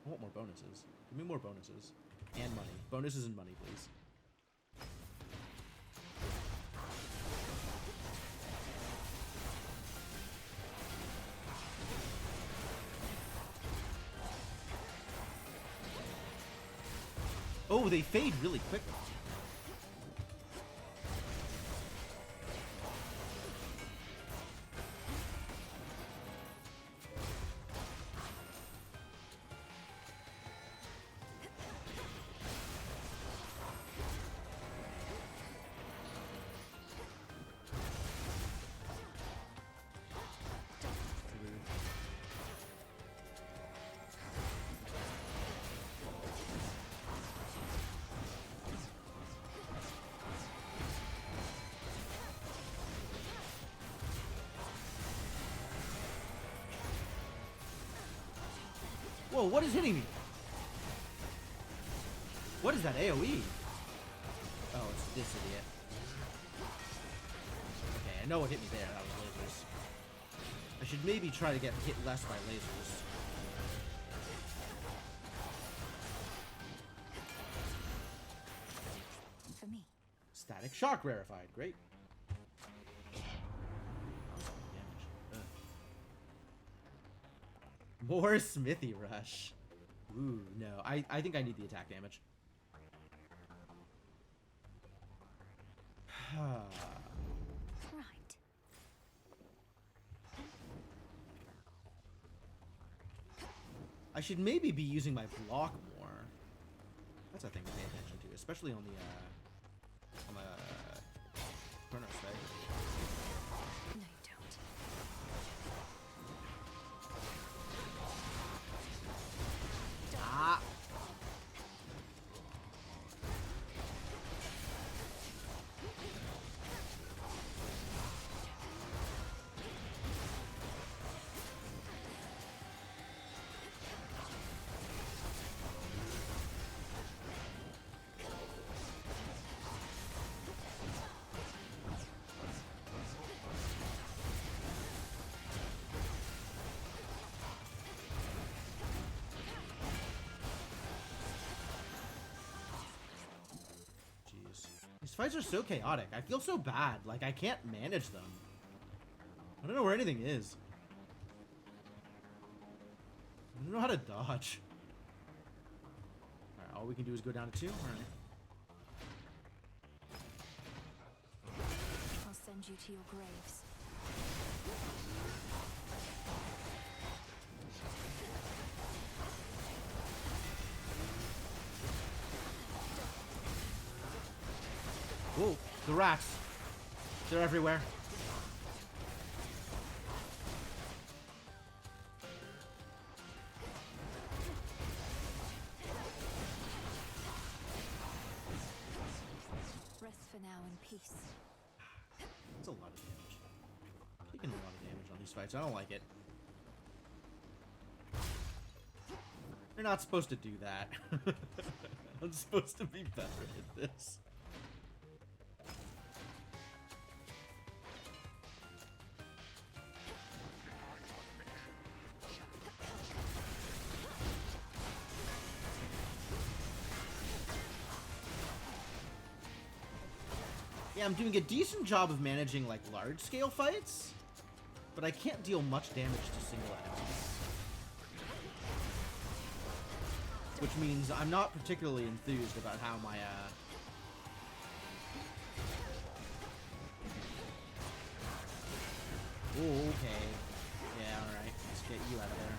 I want more bonuses. Give me more bonuses. And money. Bonuses and money, please. Oh, they fade really quickly. Whoa, what is hitting me? What is that AoE? Oh, it's this idiot. Okay, I know what hit me there. That was lasers. I should maybe try to get hit less by lasers. For me. Static shock rarefied. Great. More Smithy Rush. Ooh, no. I think I need the attack damage. Right. I should maybe be using my block more. That's a thing to pay attention to, especially on the Chronos side. No, you don't. Ah! fights are so chaotic. I feel so bad. Like, I can't manage them. I don't know where anything is. I don't know how to dodge. Alright, all we can do is go down to 2. Alright. I'll send you to your graves. Whoa, the rats. They're everywhere. Rest for now in peace. That's a lot of damage. Taking a lot of damage on these fights. I don't like it. You're not supposed to do that. I'm supposed to be better at this. Yeah, I'm doing a decent job of managing, like, large-scale fights, but I can't deal much damage to single enemies. Which means I'm not particularly enthused about how my, Oh, okay. Yeah, alright. Let's get you out of there.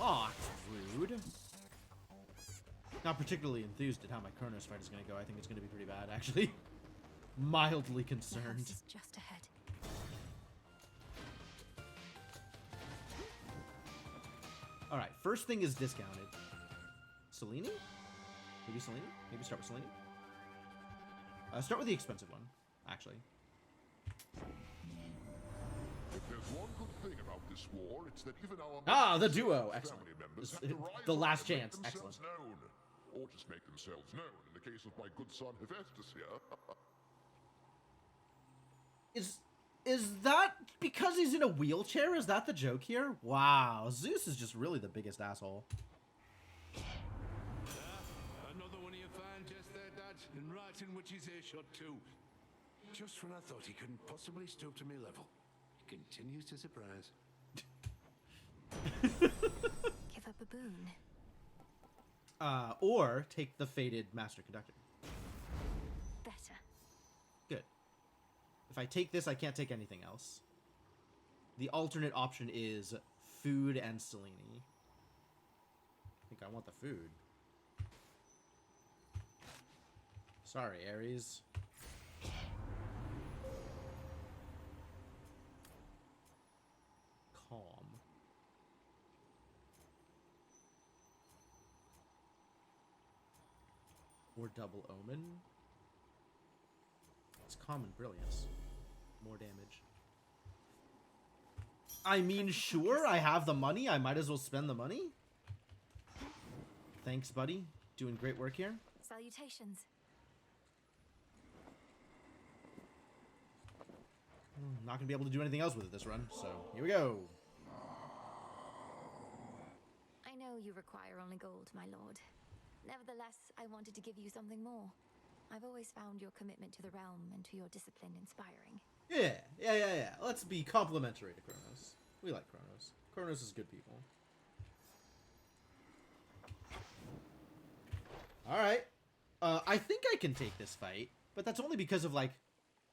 Locked. Rude. Not particularly enthused at how my Kronos fight is going to go. I think it's going to be pretty bad, actually. Mildly concerned. The house is just ahead. Alright, first thing is discounted. Selene? Maybe Selene? Maybe start with Selene? Start with the expensive one, actually. If there's one good thing about this war, it's that even our the duo! Excellent. The last chance. Excellent. Known, or just make themselves known, in the case of my good son Hephaestus here. Is that because he's in a wheelchair? Is that the joke here? Wow, Zeus is just really the biggest asshole. Another one of your fine just there, Dad, and right in which his earshot too. Just when I thought he couldn't possibly stoop to me level, he continues to surprise. Give up a boon. Or take the fated Master Conductor. Better. Good. If I take this, I can't take anything else. The alternate option is food and Selene. I think I want the food. Sorry, Ares. Calm. Or double omen. It's common brilliance. More damage. I mean, sure, I have the money. I might as well spend the money. Thanks, buddy. Doing great work here. Salutations. Not gonna be able to do anything else with it this run, so here we go. I know you require only gold, my lord. Nevertheless, I wanted to give you something more. I've always found your commitment to the realm and to your discipline inspiring. Yeah. Let's be complimentary to Kronos. We like Kronos. Kronos is good people. Alright. I think I can take this fight, but that's only because of, like,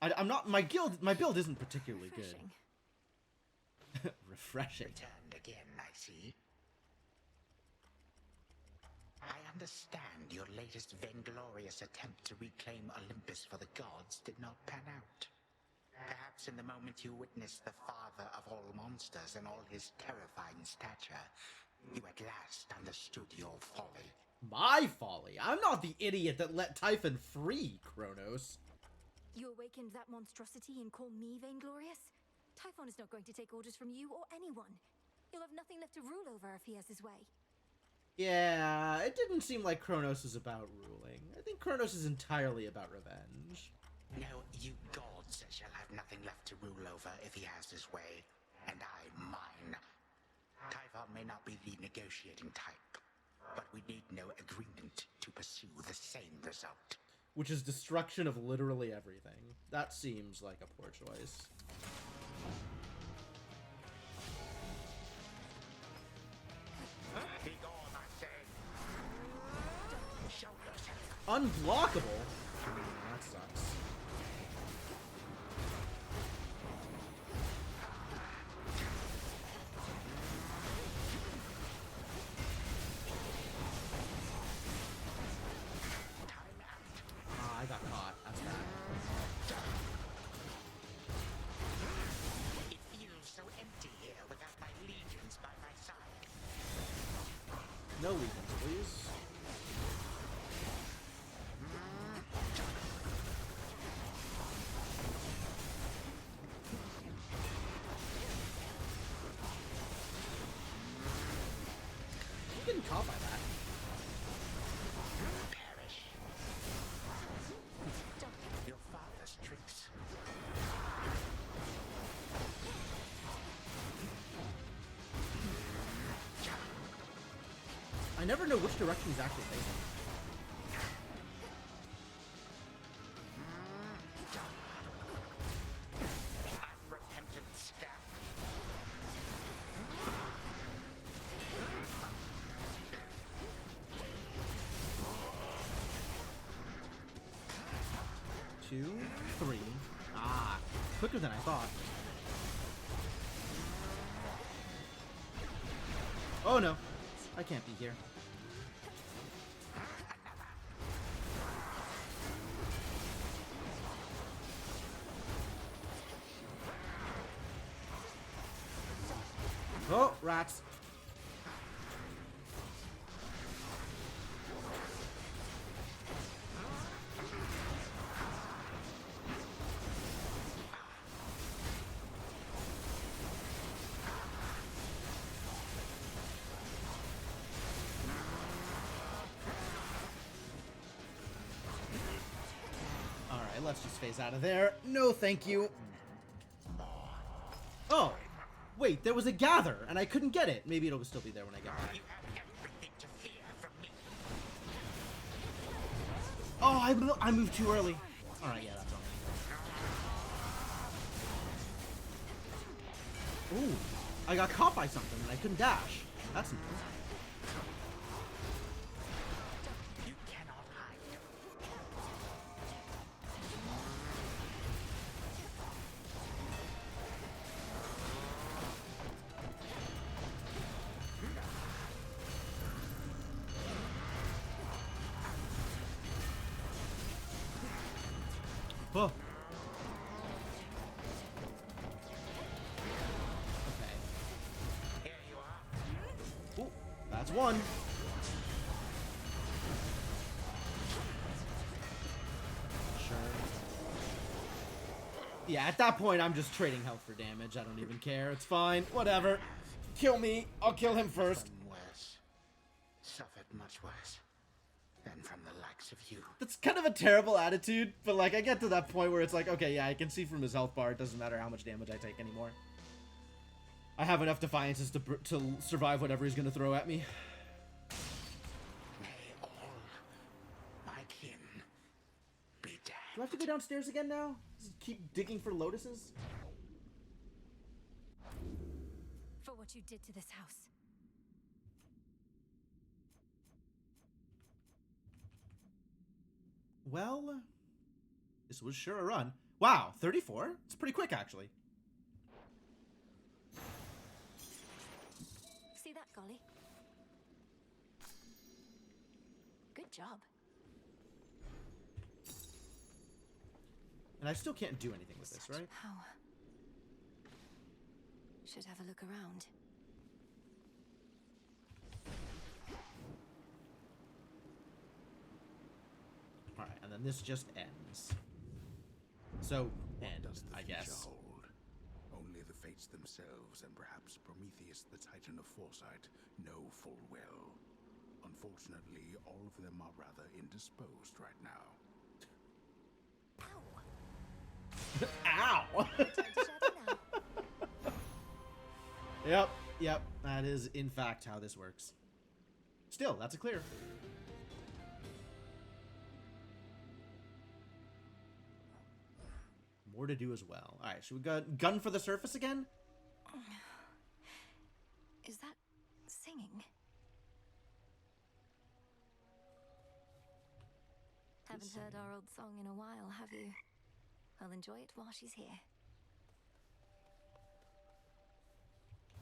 I'm not, my build isn't particularly good. Refreshing. Returned again, I see. I understand your latest vainglorious attempt to reclaim Olympus for the gods did not pan out. Perhaps in the moment you witnessed the father of all monsters in all his terrifying stature, you at last understood your folly. My folly? I'm not the idiot that let Typhon free, Kronos. You awakened that monstrosity and call me vainglorious? Typhon is not going to take orders from you or anyone. He'll have nothing left to rule over if he has his way. Yeah, it didn't seem like Kronos is about ruling. I think Kronos is entirely about revenge. No, you gods shall have nothing left to rule over if he has his way, and I mine. Typhon may not be the negotiating type, but we need no agreement to pursue the same result. Which is destruction of literally everything. That seems like a poor choice. Be gone, I say. Show yourself. Unblockable? That sucks. I got caught. That's bad. It feels so empty here without my legions by my side. No legions, please. I'm getting caught by that. Perish. Your father's tricks. I never know which direction he's actually facing. Unrepentant step. Two, three. Ah, quicker than I thought. Oh no, I can't be here. Oh, rats. Alright, let's just phase out of there. No, thank you. Oh, wait, there was a gather, and I couldn't get it. Maybe it'll still be there when I get back. Oh, I moved too early. Alright, yeah, that's all. Ooh, I got caught by something, and I couldn't dash. That's new. Oh. Okay. Here you are. Ooh, that's one. Sure. Yeah, at that point, I'm just trading health for damage. I don't even care. It's fine. Whatever. Kill me. I'll kill him first. Worse. Suffered much worse than from the likes of you. That's kind of a terrible attitude, but like I get to that point where it's like, okay, yeah, I can see from his health bar, it doesn't matter how much damage I take anymore. I have enough defiances to survive whatever he's gonna throw at me. May all my kin be dead. Do I have to go downstairs again now? Just keep digging for lotuses? For what you did to this house. Well, this was sure a run. Wow, 34? It's pretty quick, actually. See that, Golly? Good job. And I still can't do anything with this, right? Power. Should have a look around. Alright, and then this just ends. So, end, I guess. Hold? Only the fates themselves and perhaps Prometheus, the Titan of Foresight, know full well. Unfortunately, all of them are rather indisposed right now. Ow! Yep. Yep, that is in fact how this works. Still, that's a clear. More to do as well. Alright, should we go gun for the surface again? Is that singing? Haven't heard our old song in a while, have you? I'll enjoy it while she's here.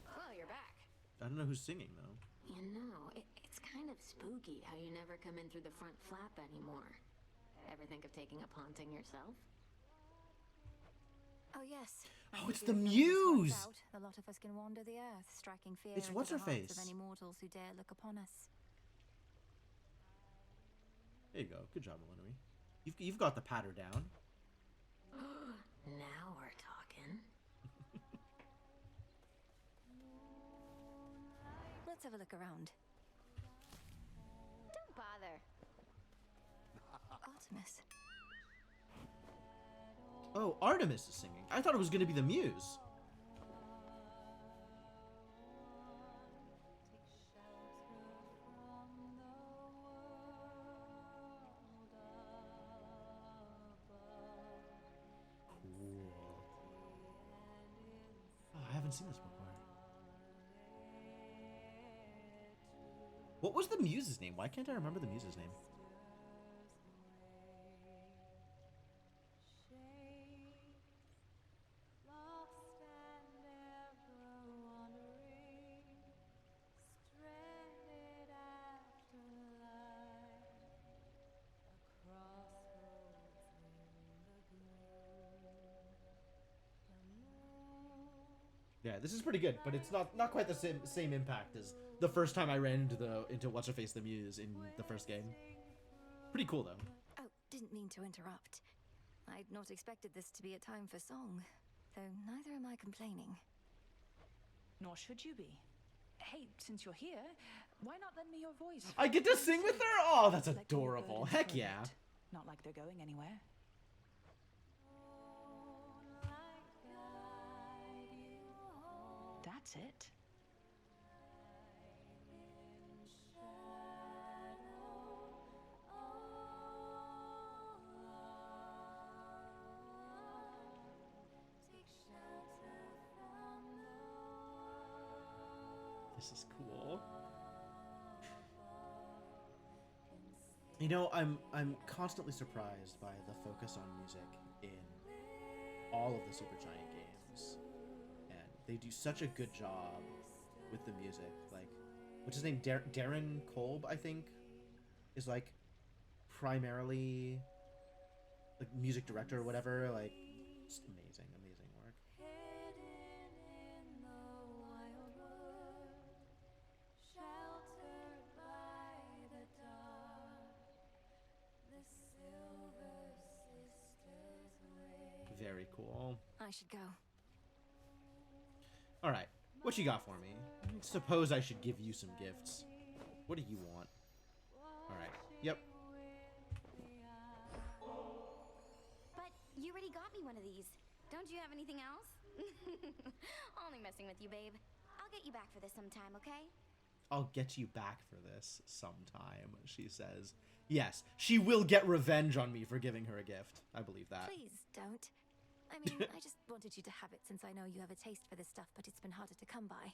Well, you're back. I don't know who's singing, though. You know, it's kind of spooky how you never come in through the front flap anymore. Ever think of taking up haunting yourself? Oh, yes. Oh, it's the Muse! Out, a lot of us can wander the earth, striking fear It's into the What's-Her-Face. hearts of any mortals who dare look upon us. There you go. Good job, Elenomy. You've got the patter down. Now we're talking. Let's have a look around. Don't bother. Artemis. Oh, Artemis is singing. I thought it was going to be the Muse. Cool. Oh, I haven't seen this before. What was the Muse's name? Why can't I remember the Muse's name? Yeah, this is pretty good, but it's not quite the same impact as the first time I ran into What's-Her-Face the Muse in the first game. Pretty cool though. Oh, didn't mean to interrupt. I'd not expected this to be a time for song, though neither am I complaining. Nor should you be. Hey, since you're here, why not lend me your voice? I get to sing with her? Oh, that's adorable. Heck yeah. Not like they're going anywhere. That's it. This is cool. You know, I'm constantly surprised by the focus on music in all of the Supergiant games. And they do such a good job with the music. Like, what's his name? Darren Kolb, I think, is like primarily like music director or whatever. Like, just amazing work. Very cool. I should go. All right, what you got for me? Suppose I should give you some gifts. What do you want? All right. Yep. But you already got me one of these. Don't you have anything else? Only messing with you, babe. I'll get you back for this sometime, okay? I'll get you back for this sometime, she says. Yes, she will get revenge on me for giving her a gift. I believe that. Please don't. I mean, I just wanted you to have it since I know you have a taste for this stuff, but it's been harder to come by.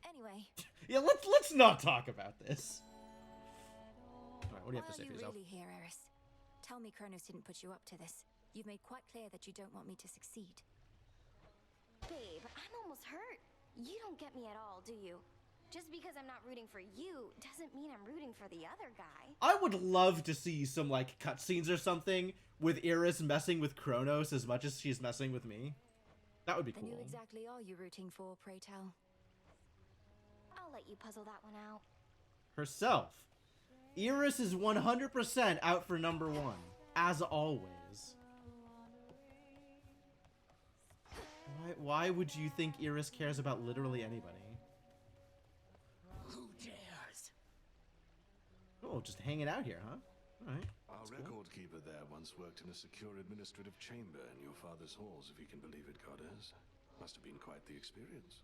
Anyway. Yeah, let's not talk about this. All right, what do you have to say for yourself? Really here, Eris? Tell me Kronos didn't put you up to this. You've made quite clear that you don't want me to succeed. Babe, I'm almost hurt. You don't get me at all, do you? Just because I'm not rooting for you doesn't mean I'm rooting for the other guy. I would love to see some, like, cutscenes or something with Iris messing with Kronos as much as she's messing with me. That would be cool. And who exactly are you rooting for, pray tell? I'll let you puzzle that one out. Herself. Iris is 100% out for number one, as always. Why would you think Iris cares about literally anybody? Who dares? Oh, just hanging out here, huh? All right. Our record keeper there once worked in a secure administrative chamber in your father's halls, if you can believe it, Goddess. Must have been quite the experience.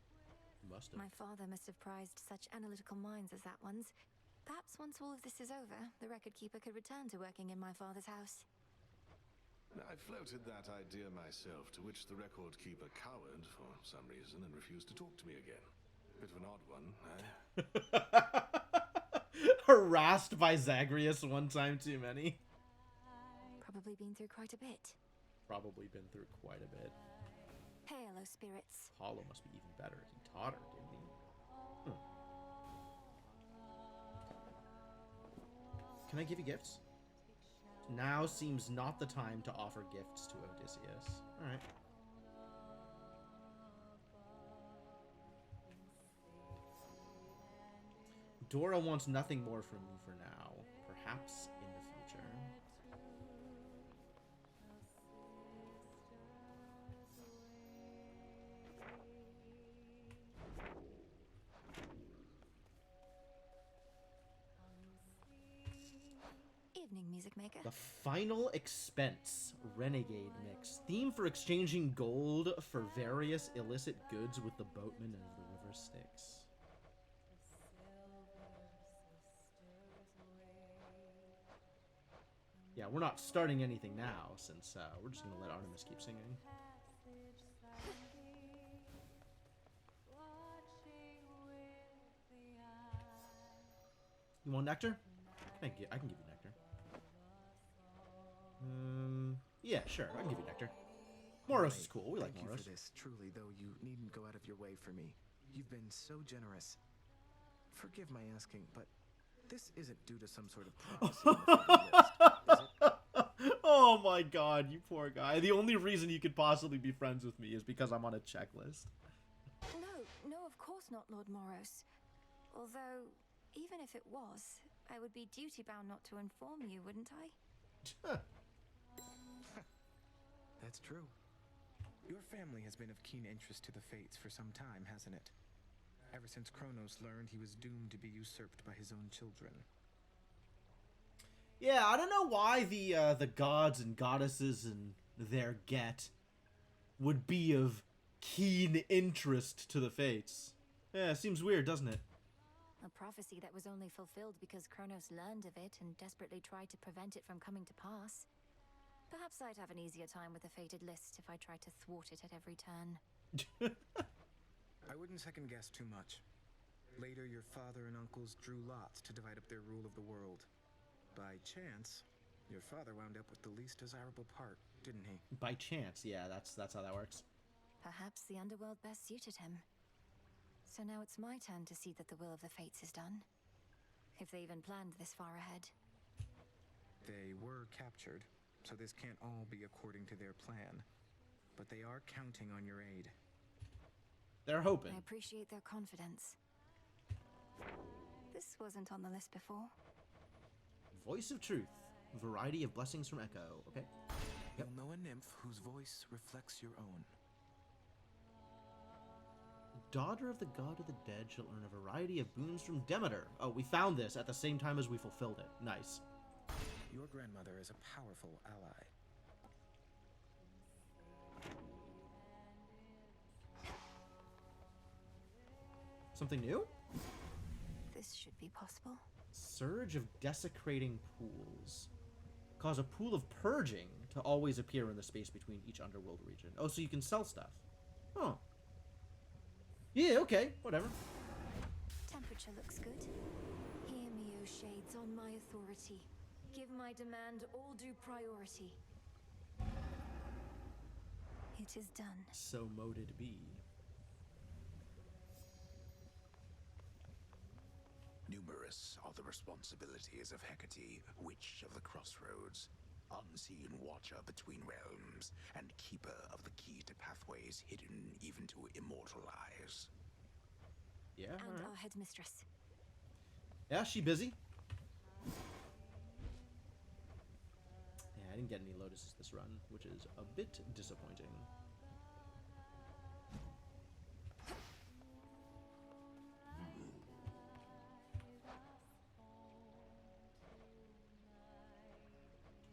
Must have. My father must have prized such analytical minds as that one's. Perhaps once all of this is over, the record keeper could return to working in my father's house. I floated that idea myself, to which the record keeper cowered for some reason and refused to talk to me again. Bit of an odd one, eh? Harassed by Zagreus one time too many. Probably been through quite a bit. Probably been through quite a bit. Hail, O spirits. Apollo must be even better. He taught her, didn't he? Can I give you gifts? Now seems not the time to offer gifts to Odysseus. Alright. Dora wants nothing more from me for now. Perhaps in the future. Evening, music maker. The Final Expense Renegade Mix. Theme for exchanging gold for various illicit goods with the boatmen of the River Styx. Yeah, we're not starting anything now, since we're just going to let Artemis keep singing. You want nectar? I can give you nectar. Yeah, sure. I can give you nectar. Moros is cool. We like Thank Moros. you for this, truly, though you needn't go out of your way for me. You've been so generous. Forgive my asking, but this isn't due to some sort of prophecy. Oh my god, you poor guy. The only reason you could possibly be friends with me is because I'm on a checklist. No, of course not, Lord Moros. Although, even if it was, I would be duty-bound not to inform you, wouldn't I? That's true. Your family has been of keen interest to the Fates for some time, hasn't it? Ever since Kronos learned he was doomed to be usurped by his own children. Yeah, I don't know why the gods and goddesses and their get would be of keen interest to the Fates. Yeah, it seems weird, doesn't it? A prophecy that was only fulfilled because Kronos learned of it and desperately tried to prevent it from coming to pass. Perhaps I'd have an easier time with the fated list if I tried to thwart it at every turn. I wouldn't second guess too much. Later, your father and uncles drew lots to divide up their rule of the world. By chance, your father wound up with the least desirable part, didn't he? By chance, yeah, that's how that works. Perhaps the underworld best suited him. So now it's my turn to see that the will of the Fates is done. If they even planned this far ahead. They were captured, so this can't all be according to their plan. But they are counting on your aid. They're hoping. I appreciate their confidence. This wasn't on the list before. Voice of Truth. Variety of blessings from Echo. Okay. You'll know a nymph whose voice reflects your own. Daughter of the god of the dead shall earn a variety of boons from Demeter. Oh, we found this at the same time as we fulfilled it. Nice. Your grandmother is a powerful ally. Something new? This should be possible. Surge of desecrating pools. Cause a pool of purging to always appear in the space between each underworld region. Oh, so you can sell stuff. Oh. Yeah, okay, whatever. Temperature looks good. Hear me, O shades, on my authority. Give my demand all due priority. It is done. So moted be. Numerous are the responsibilities of Hecate, Witch of the Crossroads, unseen watcher between realms, and keeper of the key to pathways hidden even to immortal eyes. Yeah, and our headmistress. Yeah, she busy. Yeah, I didn't get any lotuses this run, which is a bit disappointing.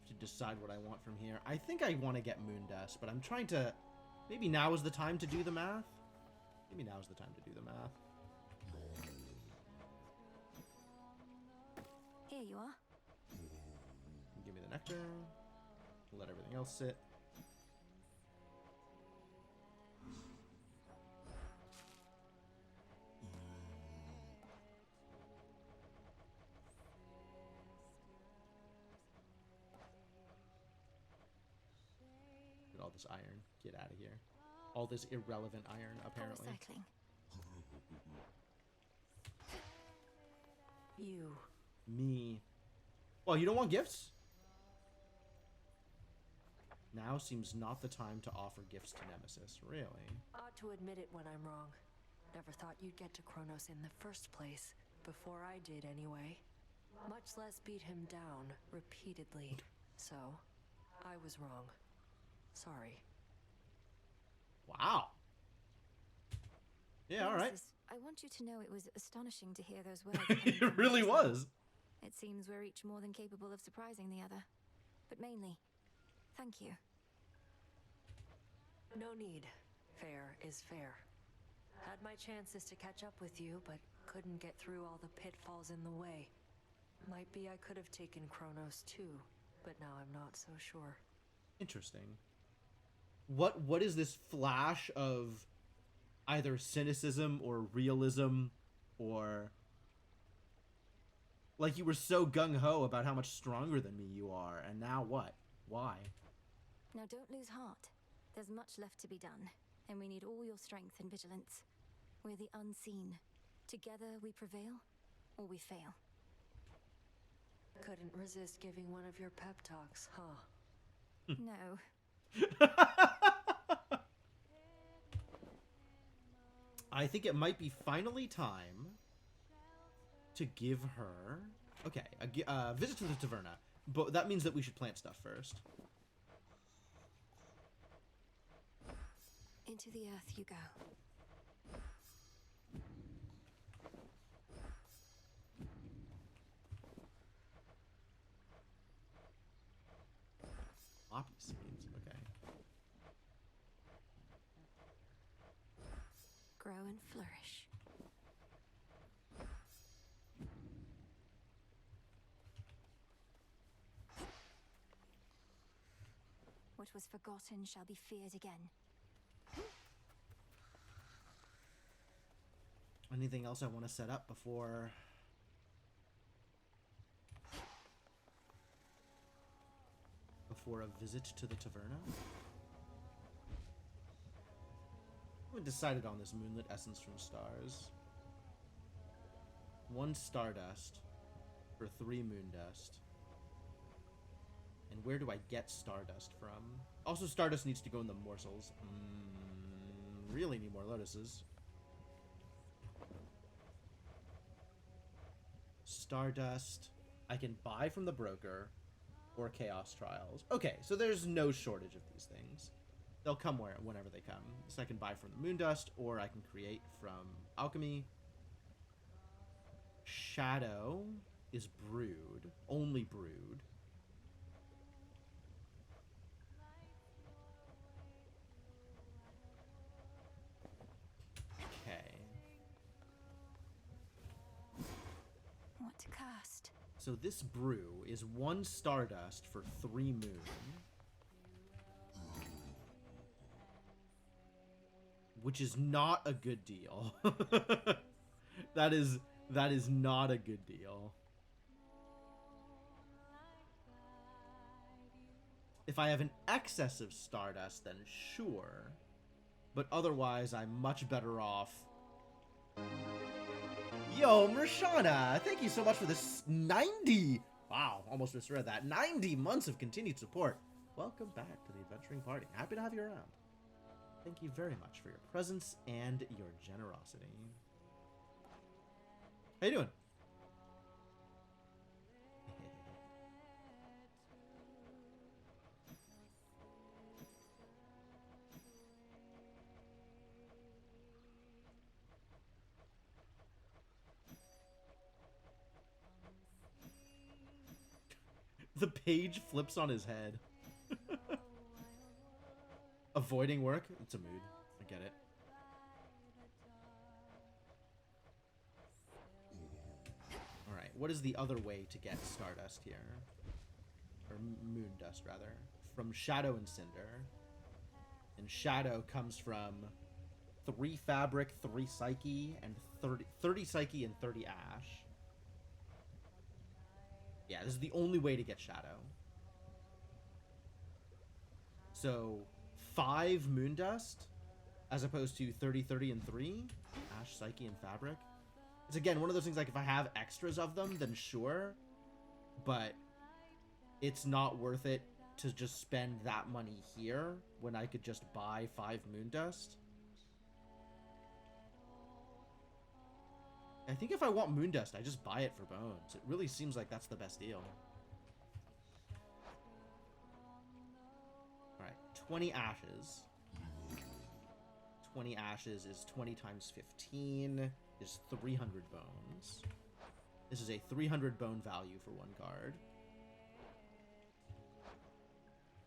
To decide what I want from here. I think I want to get Moondust, but I'm trying to... Maybe now is the time to do the math? Maybe now's the time to do the math. Here you are. Give me the nectar. Let everything else sit. Get all this iron. Get out of here. All this irrelevant iron, apparently. Recycling. You. Me. Well, you don't want gifts? Now seems not the time to offer gifts to Nemesis, really. Ought to admit it when I'm wrong. Never thought you'd get to Kronos in the first place. Before I did, anyway. Much less beat him down repeatedly. So, I was wrong. Sorry. Wow. Yeah, alright. Nemesis, I want you to know it was astonishing to hear those words. It really was. It seems we're each more than capable of surprising the other. But mainly, thank you. No need. Fair is fair. Had my chances to catch up with you, but couldn't get through all the pitfalls in the way. Might be I could have taken Kronos too, but now I'm not so sure. Interesting. What is this flash of either cynicism or realism, or like you were so gung-ho about how much stronger than me you are, and now what? Why? Now don't lose heart. There's much left to be done, and we need all your strength and vigilance. We're the unseen. Together we prevail, or we fail. Couldn't resist giving one of your pep talks, huh? No. I think it might be finally time to give her... Okay, a visit to the Taverna. But that means that we should plant stuff first. Into the earth you go. Poppy seeds, okay. Grow and flourish. What was forgotten shall be feared again. Anything else I want to set up before... before a visit to the Taverna? I haven't decided on this Moonlit Essence from Stars. 1 Stardust for 3 Moondust. And where do I get Stardust from? Also, Stardust needs to go in the morsels. Really need more lotuses. Stardust I can buy from the broker or Chaos Trials. Okay, so there's no shortage of these things. They'll come whenever they come. So I can buy from the Moondust, or I can create from Alchemy. Shadow is brewed. Only brewed. Okay. What to cast? So this brew is 1 Stardust for 3 Moon. Which is not a good deal. That is not a good deal. If I have an excess of Stardust, then sure. But otherwise, I'm much better off. Yo, Mershana, thank you so much for this 90. Wow, almost misread that. 90 months of continued support. Welcome back to the Adventuring Party. Happy to have you around. Thank you very much for your presence and your generosity. How you doing? The page flips on his head. Avoiding work? It's a mood. I get it. what is the other way to get Stardust here? Or Moondust, rather. From Shadow and Cinder. And Shadow comes from 3 Fabric, 3 Psyche, and 30 Psyche and 30 Ash. Yeah, this is the only way to get Shadow. So, 5 Moondust, as opposed to 30, 30, and 3. Ash, Psyche, and Fabric. It's, again, one of those things, like, if I have extras of them, then sure. But it's not worth it to just spend that money here when I could just buy 5 Moondust. I think if I want Moondust, I just buy it for bones. It really seems like that's the best deal. Alright, 20 ashes. 20 ashes is 20 times 15 is 300 bones. This is a 300 bone value for 1 card.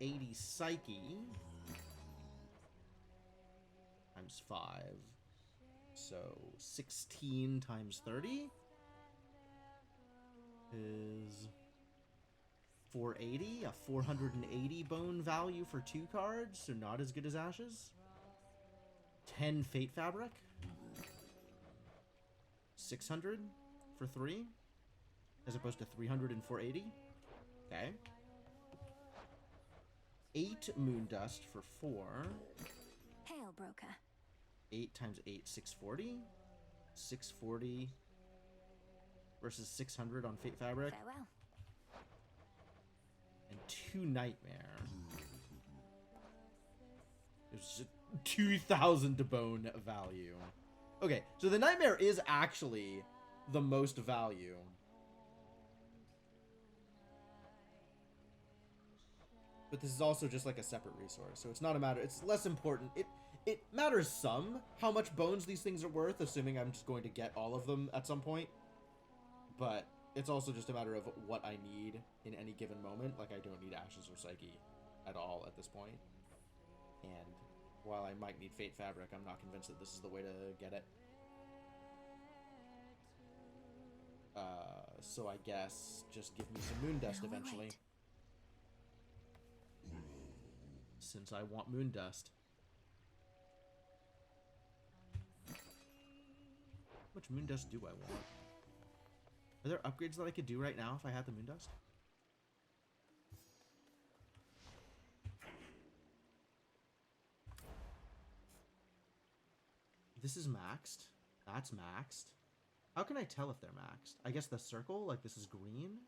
80 Psyche times 5. So 16 times 30 is 480, a 480 bone value for 2 cards, so not as good as Ashes. 10 Fate Fabric. 600 for 3, as opposed to 300 and 480. Okay. 8 Moondust for 4. Hail, broker. 8 times 8, 640. 640 versus 600 on Fate Fabric. Farewell. And 2 Nightmare. There's 2,000 bone value. Okay, so the Nightmare is actually the most value. But this is also just like a separate resource, so it's not a matter. It's less important. It matters some how much bones these things are worth, assuming I'm just going to get all of them at some point. But it's also just a matter of what I need in any given moment. Like, I don't need Ashes or Psyche at all at this point. And while I might need Fate Fabric, I'm not convinced that this is the way to get it. So I guess just give me some Moondust eventually. Since I want Moondust. How much Moondust do I want? Are there upgrades that I could do right now if I had the Moondust? This is maxed. That's maxed. How can I tell if they're maxed? I guess the circle, like this is green.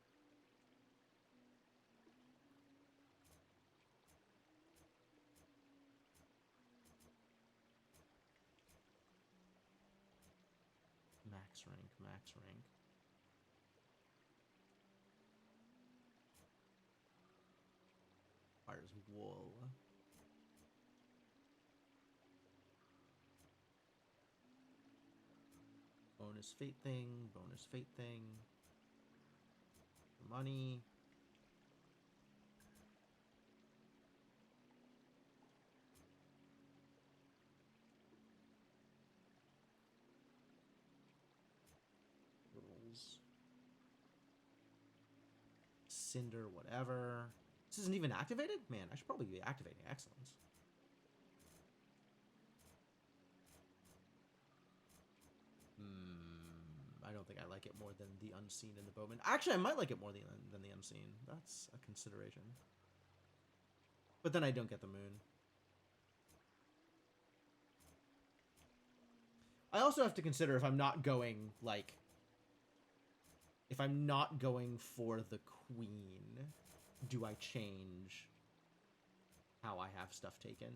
Max rank, max rank. Requires wool. Bonus fate thing, bonus fate thing. Money. Rules. Cinder, whatever. This isn't even activated? Man, I should probably be activating Excellence. I don't think I like it more than the Unseen and the Bowman. Actually, I might like it more than the Unseen. That's a consideration. But then I don't get the Moon. I also have to consider if I'm not going, like... If I'm not going for the Queen, do I change how I have stuff taken?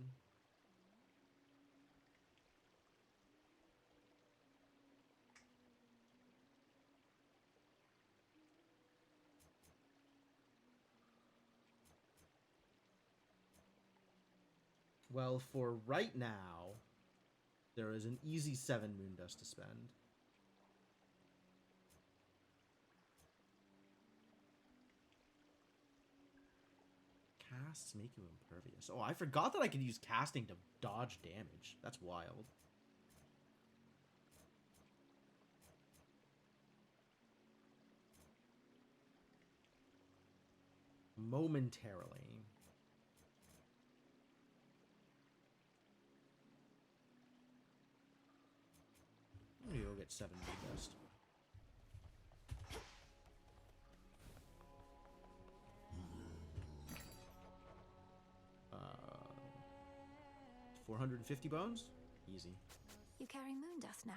Well, for right now, there is an easy 7 Moondust to spend. Casts make you impervious. Oh, I forgot that I could use casting to dodge damage. That's wild. momentarily. Maybe we'll get 7 Moondust. Uh, 450 bones? Easy. You carry Moondust now.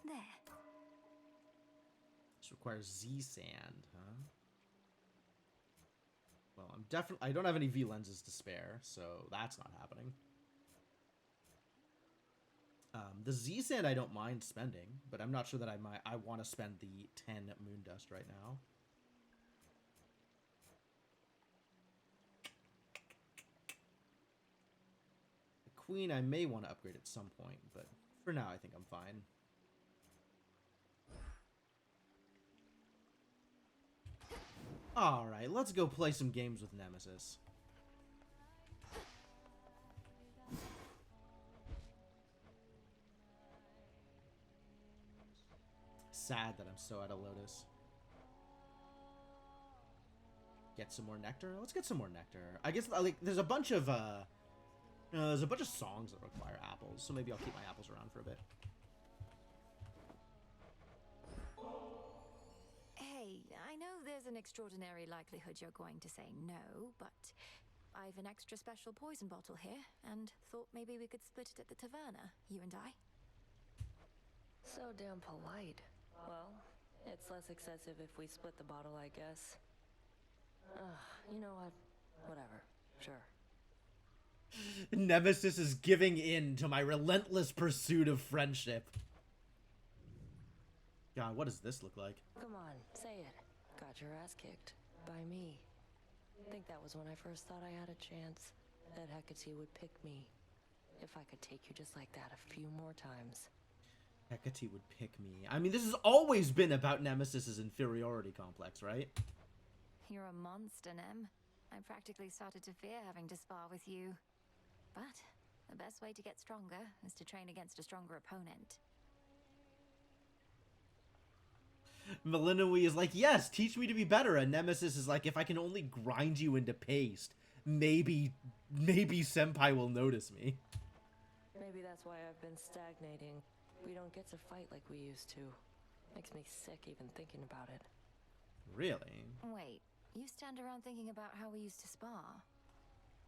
There. This requires Z sand, huh? Well, I don't have any V lenses to spare, so that's not happening. The Z sand I don't mind spending, but I'm not sure that I want to spend the 10 Moondust right now. The Queen I may want to upgrade at some point, but for now I think I'm fine. Alright, let's go play some games with Nemesis. Sad that I'm so out of Lotus. Get some more nectar? Let's get some more nectar. I guess, like, there's a bunch of songs that require apples, so maybe I'll keep my apples around for a bit. Hey, I know there's an extraordinary likelihood you're going to say no, but I've an extra special poison bottle here, and thought maybe we could split it at the taverna, you and I. So damn polite. Well, it's less excessive if we split the bottle, I guess. You know what? Whatever. Sure. Nemesis is giving in to my relentless pursuit of friendship. God, what does this look like? Come on, say it. Got your ass kicked. By me. I think that was when I first thought I had a chance. That Hecate would pick me. If I could take you just like that a few more times. Hecate would pick me. I mean, this has always been about Nemesis's inferiority complex, right? You're a monster, Nem. I practically started to fear having to spar with you. But the best way to get stronger is to train against a stronger opponent. Melinoi is like, yes, teach me to be better. And Nemesis is like, if I can only grind you into paste, maybe Senpai will notice me. Maybe that's why I've been stagnating. We don't get to fight like we used to. Makes me sick even thinking about it. Really? Wait, you stand around thinking about how we used to spar?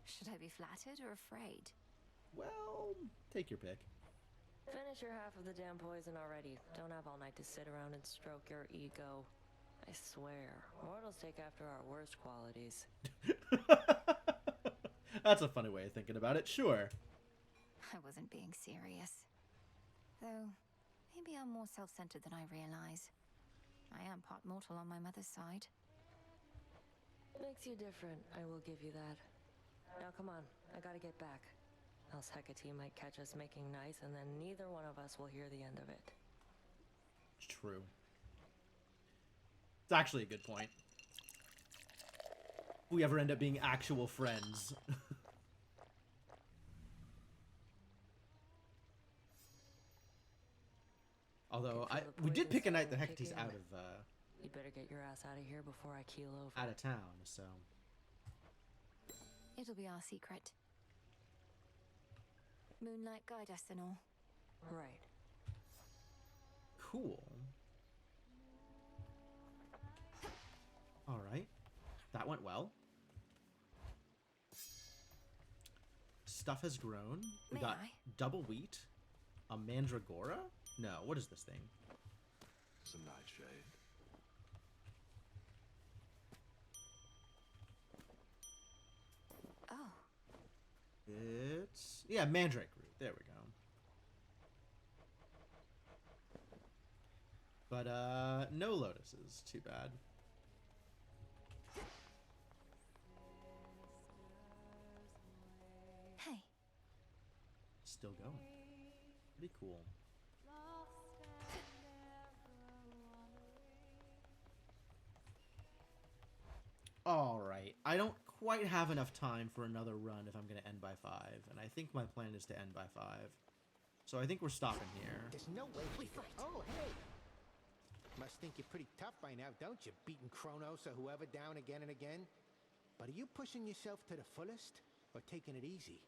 Should I be flattered or afraid? Well, take your pick. Finish your half of the damn poison already. Don't have all night to sit around and stroke your ego. I swear, mortals take after our worst qualities. That's a funny way of thinking about it, sure. I wasn't being serious. Though, maybe I'm more self-centered than I realize. I am part mortal on my mother's side. Makes you different, I will give you that. Now come on, I gotta get back. Else Hecate might catch us making nice, and then neither one of us will hear the end of it. It's true. It's actually a good point. If we ever end up being actual friends. Although, we did pick a night that Hecate's out of, You better get your ass out of here before I keel over. out of town, so... It'll be our secret. Moonlight guide us and all. Right. Cool. Alright. That went well. Stuff has grown. We got double wheat. A mandragora? No, what is this thing? Some nightshade. Oh. It's... yeah, mandrake root. There we go. But, no lotuses. Too bad. Hey. Still going. Pretty cool. Alright, I don't quite have enough time for another run if I'm going to end by 5, and I think my plan is to end by 5. So I think we're stopping here. There's no way we fight. Oh, hey! Must think you're pretty tough by now, don't you? Beating Kronos or whoever down again and again. But are you pushing yourself to the fullest, or taking it easy?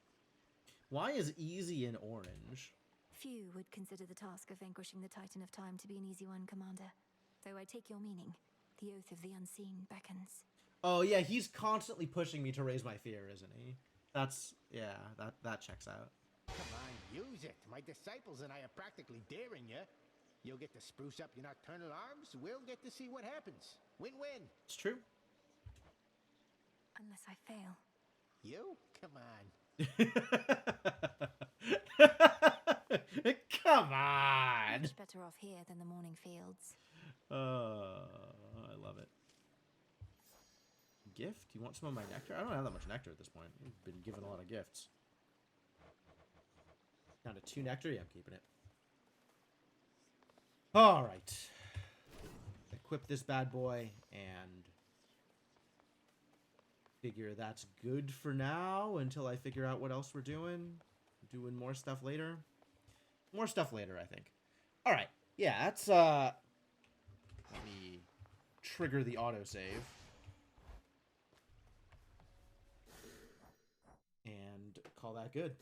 Why is easy in orange? Few would consider the task of vanquishing the Titan of Time to be an easy one, Commander. Though I take your meaning. The Oath of the Unseen beckons. Oh yeah, he's constantly pushing me to raise my fear, isn't he? That's, yeah, that checks out. Come on, use it. My disciples and I are practically daring you. You'll get to spruce up your nocturnal arms. We'll get to see what happens. Win-win. It's true. Unless I fail. You? Come on. Come on! Much better off here than the morning fields. I love it. Gift? You want some of my nectar? I don't have that much nectar at this point. I've been given a lot of gifts. Down to 2 nectar? Yeah, I'm keeping it. Alright. Equip this bad boy and figure that's good for now until I figure out what else we're doing. Doing more stuff later. More stuff later, I think. Alright. Yeah, that's, let me trigger the autosave. And call that good.